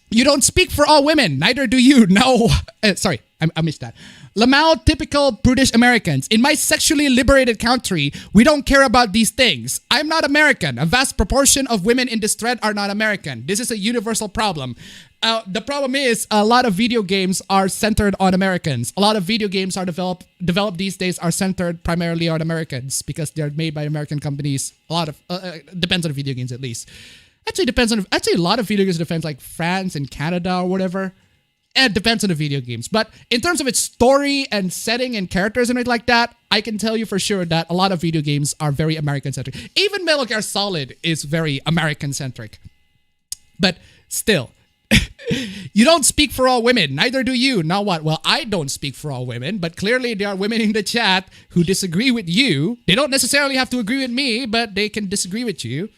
you don't speak for all women. Neither do you. No. Sorry, I missed that. Lamau, typical brutish Americans. In my sexually liberated country, we don't care about these things. I'm not American. A vast proportion of women in this thread are not American. This is a universal problem. The problem is a lot of video games are centered on Americans. A lot of video games are developed these days are centered primarily on Americans because they're made by American companies. A lot of depends on the video games, at least. Actually, a lot of video games depends, like France and Canada or whatever. It depends on the video games. But in terms of its story and setting and characters and everything like that, I can tell you for sure that a lot of video games are very American-centric. Even Metal Gear Solid is very American-centric. But still, you don't speak for all women. Neither do you. Now what? Well, I don't speak for all women, but clearly there are women in the chat who disagree with you. They don't necessarily have to agree with me, but they can disagree with you.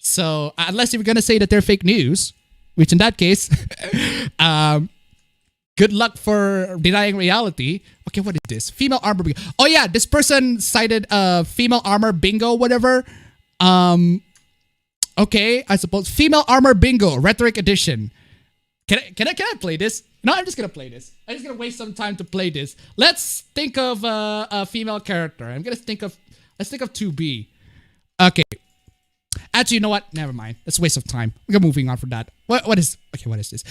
So unless you're going to say that they're fake news, which in that case, good luck for denying reality. Okay, what is this? Female armor bingo. Oh yeah, this person cited female armor bingo, whatever. Okay, I suppose female armor bingo, rhetoric edition. Can I play this? No, I'm just gonna play this. I'm just gonna waste some time to play this. Let's think of a female character. Let's think of 2B. Okay. Actually, you know what? Never mind. Let's waste of time. We're moving on from that. What is this?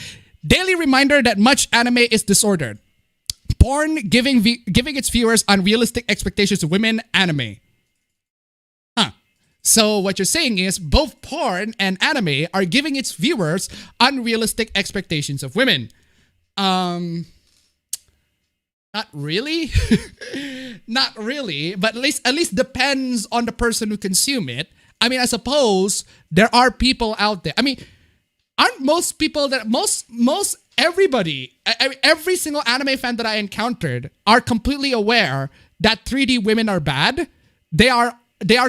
Daily reminder that much anime is disordered. Porn giving its viewers unrealistic expectations of women anime. Huh. So what you're saying is both porn and anime are giving its viewers unrealistic expectations of women. Not really. Not really, but at least depends on the person who consume it. I mean, I suppose there are people out there. I mean, aren't most people that everybody, every single anime fan that I encountered are completely aware that 3D women are bad. They are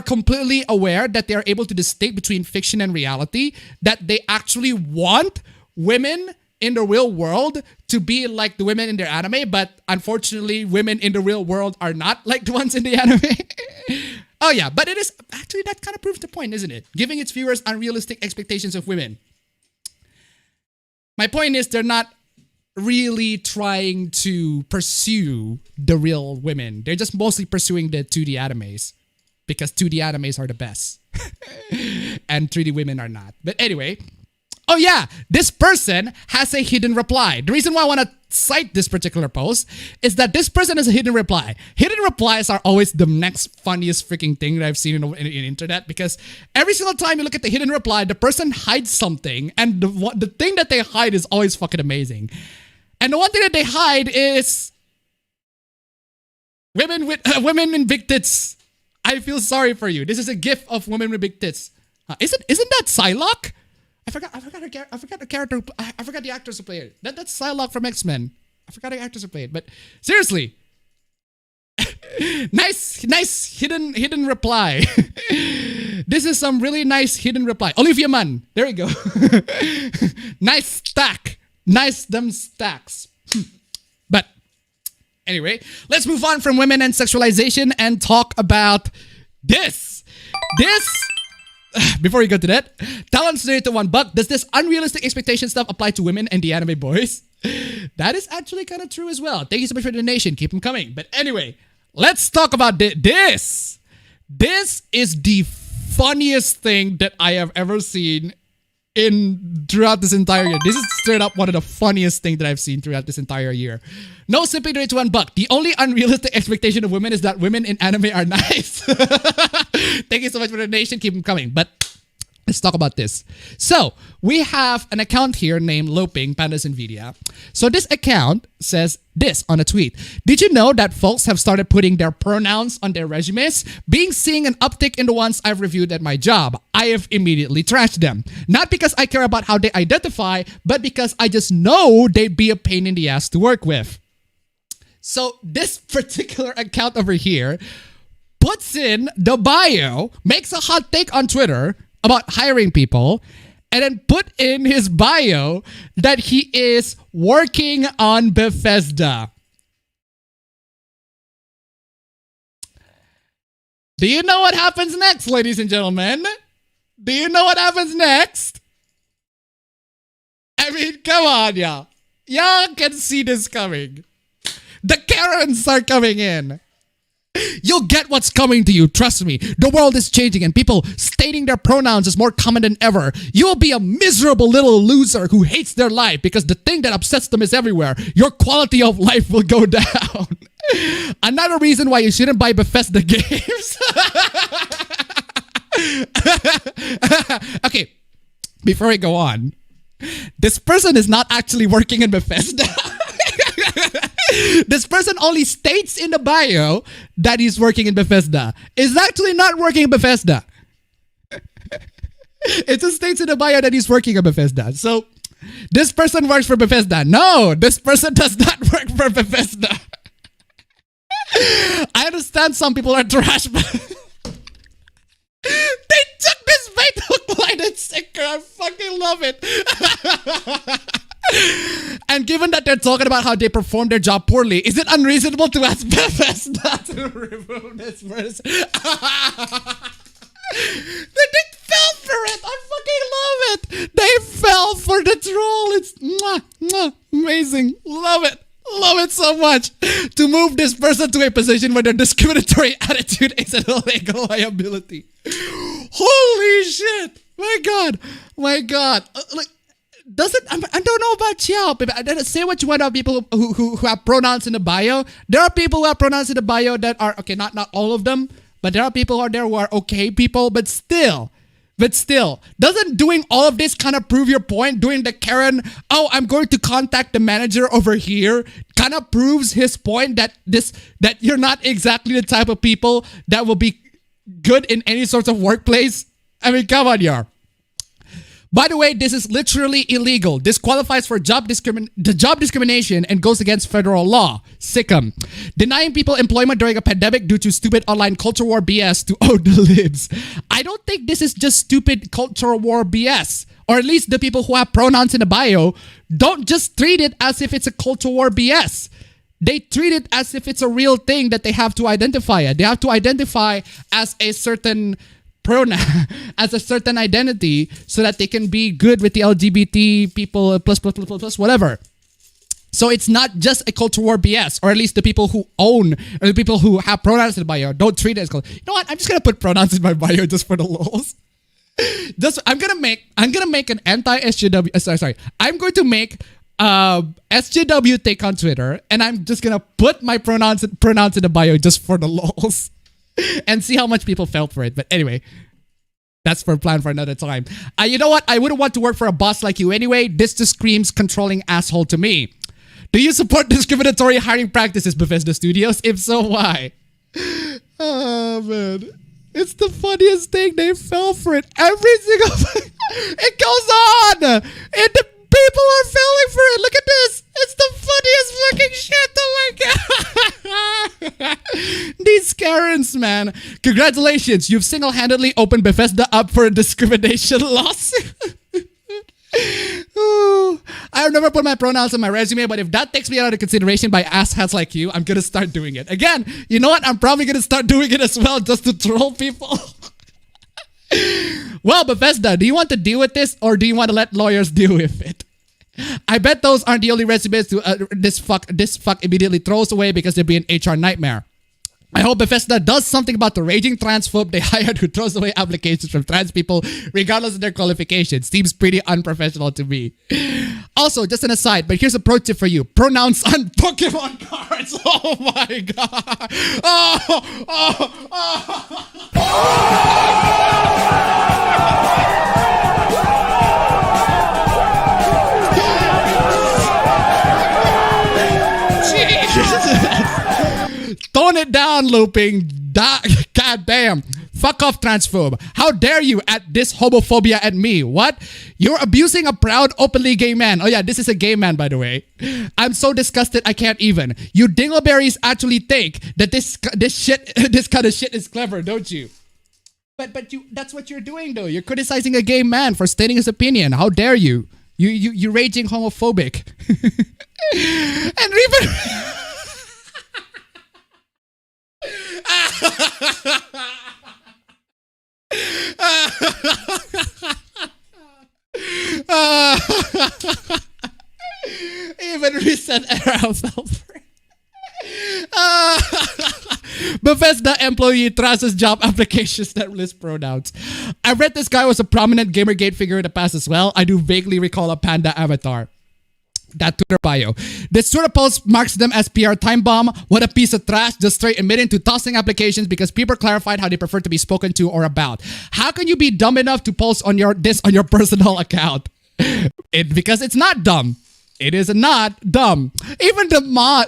completely aware that they are able to distinguish between fiction and reality, that they actually want women in the real world to be like the women in their anime, but unfortunately women in the real world are not like the ones in the anime. Oh yeah, but it is actually, that kind of proves the point, isn't it? Giving its viewers unrealistic expectations of women. My point is they're not really trying to pursue the real women. They're just mostly pursuing the 2D animes because 2D animes are the best and 3D women are not. But anyway, oh yeah, this person has a hidden reply. The reason why I want to cite this particular post is that this person has a hidden reply. Hidden replies are always the next funniest freaking thing that I've seen in internet, because every single time you look at the hidden reply, the person hides something, and the thing that they hide is always fucking amazing. And the one thing that they hide is women in big tits. I feel sorry for you. This is a gif of women with big tits. Isn't that Psylocke? I forgot the character. I forgot the actors who played it. That's Psylocke from X-Men. I forgot the actors who played it. But seriously, nice hidden reply. This is some really nice hidden reply. Olivia Man. There we go. Nice stack. Nice them stacks. But anyway, let's move on from women and sexualization and talk about this. Before we go to that, Talon's donate to $1. Does this unrealistic expectation stuff apply to women and the anime boys? That is actually kind of true as well. Thank you so much for the donation. Keep them coming. But anyway, let's talk about this. This is the funniest thing that I have ever seen throughout this entire year. This is straight up one of the funniest things that I've seen throughout this entire year. No, simply donate to $1. The only unrealistic expectation of women is that women in anime are nice. Thank you so much for the donation. Keep them coming. But let's talk about this. So we have an account here named Loping Pandas Nvidia. So this account says this on a tweet. Did you know that folks have started putting their pronouns on their resumes? Seeing an uptick in the ones I've reviewed at my job. I have immediately trashed them. Not because I care about how they identify, but because I just know they'd be a pain in the ass to work with. So this particular account over here puts in the bio, makes a hot take on Twitter about hiring people, and then put in his bio that he is working on Bethesda. Do you know what happens next, ladies and gentlemen? Do you know what happens next? I mean, come on, y'all. Y'all can see this coming. The Karens are coming in. You'll get what's coming to you, trust me. The world is changing and people stating their pronouns is more common than ever. You'll be a miserable little loser who hates their life because the thing that upsets them is everywhere. Your quality of life will go down. Another reason why you shouldn't buy Bethesda games. Okay, before I go on, this person is not actually working in Bethesda. This person only states in the bio that he's working in Bethesda. Is actually not working in Bethesda. It just states in the bio that he's working in Bethesda. So, this person works for Bethesda. No, this person does not work for Bethesda. I understand some people are trash, but they took this bait, hook, line, and sinker. I fucking love it. And given that they're talking about how they perform their job poorly, is it unreasonable to ask Bethesda to remove this person? They fell for it. I fucking love it. They fell for the troll. It's amazing. Love it. Love it so much. To move this person to a position where their discriminatory attitude is an illegal liability. Holy shit. My God. My God. I don't know about y'all, but say what you want about people who have pronouns in the bio. There are people who have pronouns in the bio that are, okay, not all of them, but there are people out there who are okay people, but still, doesn't doing all of this kind of prove your point? Doing the Karen, oh, I'm going to contact the manager over here, kind of proves his point that you're not exactly the type of people that will be good in any sort of workplace. I mean, come on, y'all. By the way, this is literally illegal. This qualifies for job discrimination and goes against federal law. Sick'em. Denying people employment during a pandemic due to stupid online culture war BS to own the libs. I don't think this is just stupid culture war BS. Or at least the people who have pronouns in the bio don't just treat it as if it's a culture war BS. They treat it as if it's a real thing that they have to identify. They have to identify as a certain pronoun, as a certain identity, so that they can be good with the LGBT people, plus, whatever. So it's not just a culture war BS, or at least the people who own, or the people who have pronouns in the bio don't treat it as culture. You know what? I'm just gonna put pronouns in my bio just for the lols. I'm gonna make an anti-SJW. Sorry. I'm going to make SJW take on Twitter, and I'm just gonna put my pronouns in the bio just for the lols. And see how much people fell for it. But anyway, that's for a plan for another time. You know what? I wouldn't want to work for a boss like you anyway. This just screams controlling asshole to me. Do you support discriminatory hiring practices, Bethesda Studios? If so, why? Oh, man. It's the funniest thing. They fell for it. Every single... It goes on! And the people are falling for it. Look at this. It's the funniest fucking shit. Oh my God. These Karens, man. Congratulations, you've single-handedly opened Bethesda up for a discrimination lawsuit. Ooh, I have never put my pronouns on my resume, but if that takes me out of consideration by asshats like you, I'm gonna start doing it. Again, you know what? I'm probably gonna start doing it as well just to troll people. Well, Bethesda, do you want to deal with this or do you want to let lawyers deal with it? I bet those aren't the only resumes this fuck immediately throws away because they'd be an HR nightmare. I hope Bethesda does something about the raging transphobe they hired who throws away applications from trans people regardless of their qualifications. Seems pretty unprofessional to me. Also, just an aside, but here's a pro tip for you. Pronouns on Pokemon cards. Oh my god. Tone it down, looping. God damn. Fuck off, transphobe. How dare you at this homophobia at me? What? You're abusing a proud, openly gay man. Oh yeah, this is a gay man, by the way. I'm so disgusted I can't even. You dingleberries actually think that this kind of shit is clever, don't you? But that's what you're doing though. You're criticizing a gay man for stating his opinion. How dare you? You raging homophobic. And even even recent era fell for Bethesda employee trashes job applications that list pronouns. I read this guy was a prominent Gamergate figure in the past as well. I do vaguely recall a panda avatar. That Twitter bio. This Twitter post marks them as PR time bomb. What a piece of trash, just straight admitting to tossing applications because people clarified how they prefer to be spoken to or about. How can you be dumb enough to post on your personal account? Because it's not dumb. It is not dumb. Even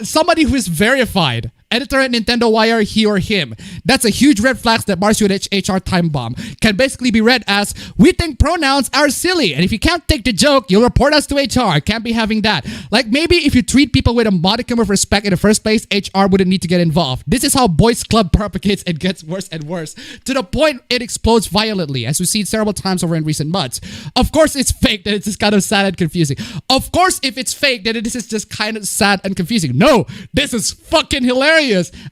somebody who is verified, editor at Nintendo Wire, he or him. That's a huge red flag that marks you an HR time bomb. Can basically be read as, we think pronouns are silly, and if you can't take the joke, you'll report us to HR. Can't be having that. Like maybe if you treat people with a modicum of respect in the first place, HR wouldn't need to get involved. This is how boys club propagates and gets worse and worse, to the point it explodes violently, as we've seen several times over in recent months. Of course it's fake, that it's just kind of sad and confusing. Of course if it's fake, then this is just kind of sad and confusing. No, this is fucking hilarious.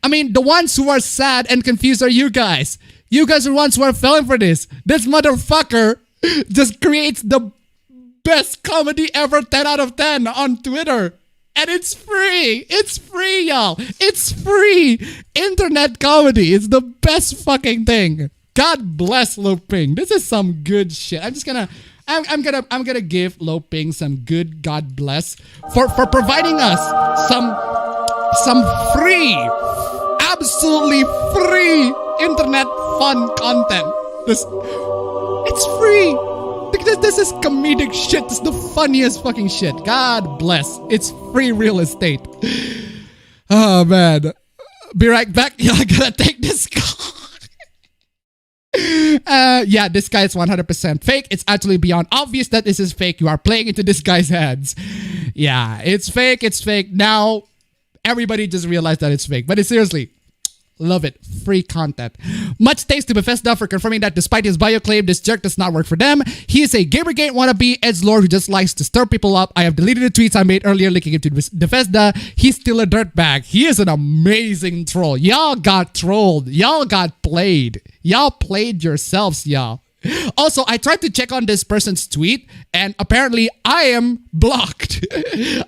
I mean, the ones who are sad and confused are you guys. You guys are the ones who are falling for this. This motherfucker just creates the best comedy ever 10 out of 10 on Twitter. And it's free. It's free, y'all. It's free. Internet comedy is the best fucking thing. God bless Loping. This is some good shit. I'm gonna give Loping some good God bless for providing us some free, absolutely free internet fun content. It's free. This is comedic shit. This is the funniest fucking shit. God bless. It's free real estate. Oh man. Be right back. I gotta take this call. Yeah, this guy is 100% fake. It's actually beyond obvious that this is fake. You are playing into this guy's hands. Yeah, it's fake. It's fake. Now, everybody just realized that it's fake. But it's seriously, love it. Free content. Much thanks to Bethesda for confirming that despite his bio claim, this jerk does not work for them. He is a Gamergate wannabe edgelord who just likes to stir people up. I have deleted the tweets I made earlier linking him to Bethesda. He's still a dirtbag. He is an amazing troll. Y'all got trolled. Y'all got played. Y'all played yourselves, y'all. Also, I tried to check on this person's tweet, and apparently I am blocked.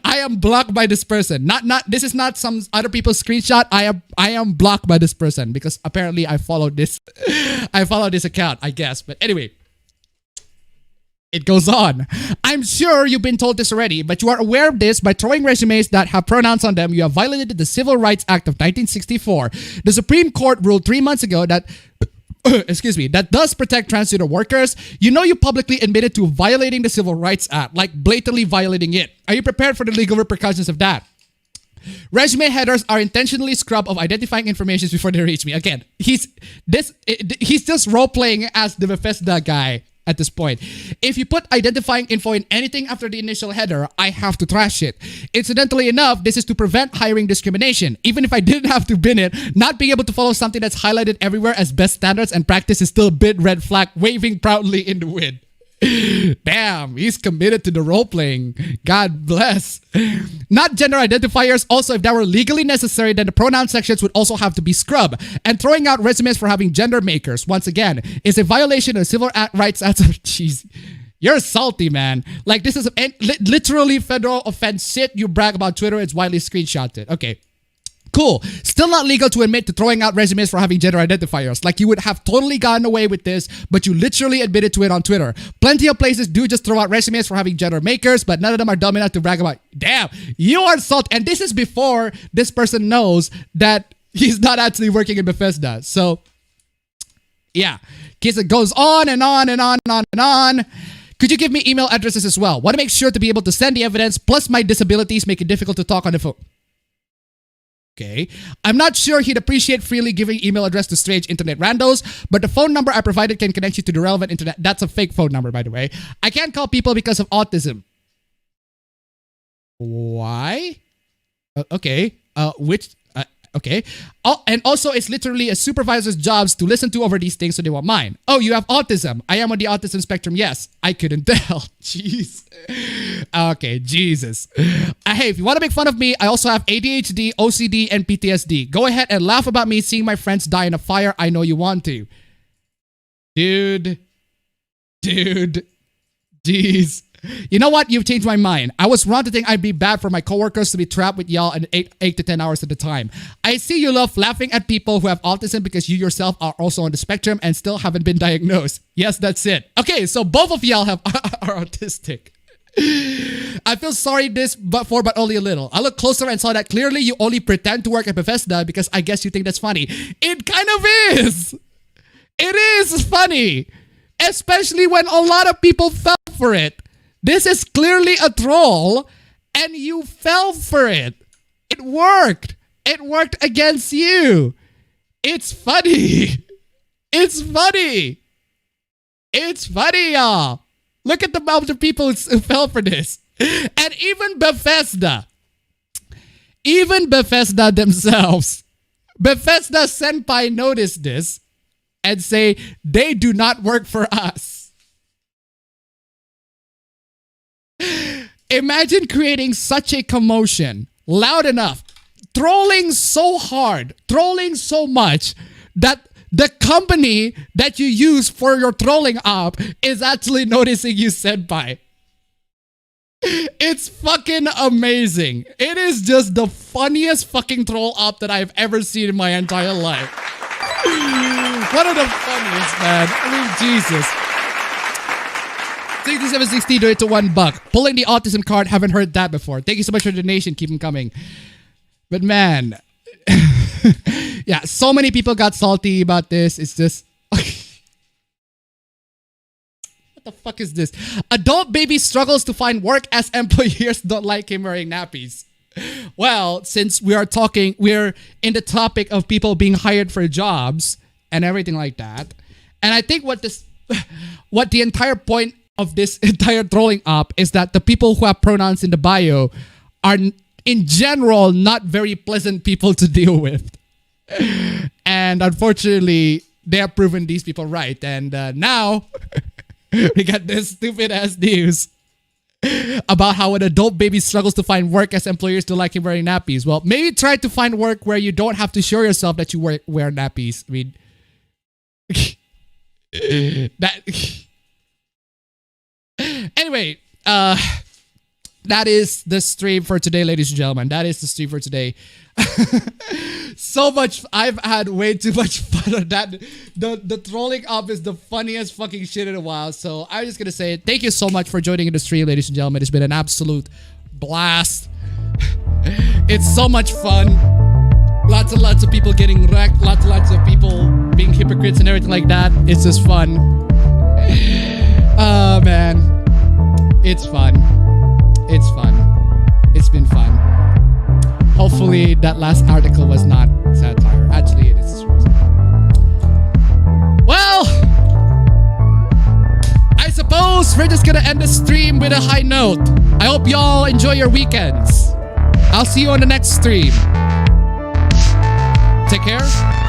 I am blocked by this person. This is not some other people's screenshot. I am blocked by this person because apparently I followed this account, I guess. But anyway, it goes on. I'm sure you've been told this already, but you are aware of this by throwing resumes that have pronouns on them. You have violated the Civil Rights Act of 1964. The Supreme Court ruled 3 months ago that excuse me, that does protect transgender workers. You know you publicly admitted to violating the Civil Rights Act, like blatantly violating it. Are you prepared for the legal repercussions of that? Resume headers are intentionally scrubbed of identifying information before they reach me. Again, he's just role-playing as the Bethesda guy. at this point. If you put identifying info in anything after the initial header, I have to trash it. Incidentally enough, this is to prevent hiring discrimination. Even if I didn't have to bin it, not being able to follow something that's highlighted everywhere as best standards and practice is still a bit red flag waving proudly in the wind. Damn, he's committed to the role-playing. God bless. Not gender identifiers. Also, if that were legally necessary, then the pronoun sections would also have to be scrubbed. And throwing out resumes for having gender makers, once again, is a violation of civil rights acts of... Jeez. You're salty, man. Like, this is literally federal offense shit. You brag about Twitter, it's widely screenshotted. Okay. Cool. Still not legal to admit to throwing out resumes for having gender identifiers. Like, you would have totally gotten away with this, but you literally admitted to it on Twitter. Plenty of places do just throw out resumes for having gender makers, but none of them are dumb enough to brag about. Damn, you are salty. And this is before this person knows that he's not actually working in Bethesda. So, yeah. Case it goes on and on and on and on and on. Could you give me email addresses as well? Want to make sure to be able to send the evidence, plus my disabilities make it difficult to talk on the phone. Okay. I'm not sure he'd appreciate freely giving email address to strange internet randos, but the phone number I provided can connect you to the relevant internet. That's a fake phone number, by the way. I can't call people because of autism. Why? Okay. Okay. Oh, and also, it's literally a supervisor's job to listen to over these things, so they want mine. Oh, you have autism. I am on the autism spectrum. Yes. I couldn't tell. Jeez. Okay, Jesus. Hey, if you want to make fun of me, I also have ADHD, OCD, and PTSD. Go ahead and laugh about me seeing my friends die in a fire. I know you want to. Dude. Jeez. You know what? You've changed my mind. I was wrong to think I'd be bad for my coworkers to be trapped with y'all and 8 to 10 hours at a time. I see you love laughing at people who have autism because you yourself are also on the spectrum and still haven't been diagnosed. Yes, that's it. Okay, so both of y'all are autistic. I feel sorry but only a little. I looked closer and saw that clearly you only pretend to work at Bethesda because I guess you think that's funny. It kind of is. It is funny. Especially when a lot of people fell for it. This is clearly a troll, and you fell for it. It worked. It worked against you. It's funny. It's funny. It's funny, y'all. Look at the amount of people who fell for this. And even Bethesda themselves, Bethesda Senpai noticed this and say, they do not work for us. Imagine creating such a commotion, loud enough, trolling so hard, trolling so much that the company that you use for your trolling app is actually noticing you senpai. It's fucking amazing. It is just the funniest fucking troll app that I've ever seen in my entire life. One of the funniest, man. I mean, Jesus. 6760 donate to $1. Pulling the autism card, haven't heard that before. Thank you so much for the donation. Keep them coming. But man, yeah, so many people got salty about this. It's just... what the fuck is this? Adult baby struggles to find work as employers don't like him wearing nappies. Well, since we're in the topic of people being hired for jobs and everything like that. And I think what the entire point of this entire trolling app is that the people who have pronouns in the bio are in general not very pleasant people to deal with. And unfortunately, they have proven these people right. And now we got this stupid ass news about how an adult baby struggles to find work as employers don't like him wearing nappies. Well, maybe try to find work where you don't have to show yourself that you wear nappies. I mean, anyway, that is the stream for today, ladies and gentlemen. That is the stream for today. So much. I've had way too much fun on that. The trolling up is the funniest fucking shit in a while. So I'm just gonna say thank you so much for joining in the stream, ladies and gentlemen. It's been an absolute blast. It's so much fun. Lots and lots of people getting wrecked. Lots and lots of people being hypocrites and everything like that. It's just fun. Oh man, it's fun. It's fun. It's been fun. Hopefully that last article was not satire. Actually, it is true. Well, guys, we're just gonna end the stream with a high note. I hope y'all enjoy your weekends. I'll see you on the next stream. Take care.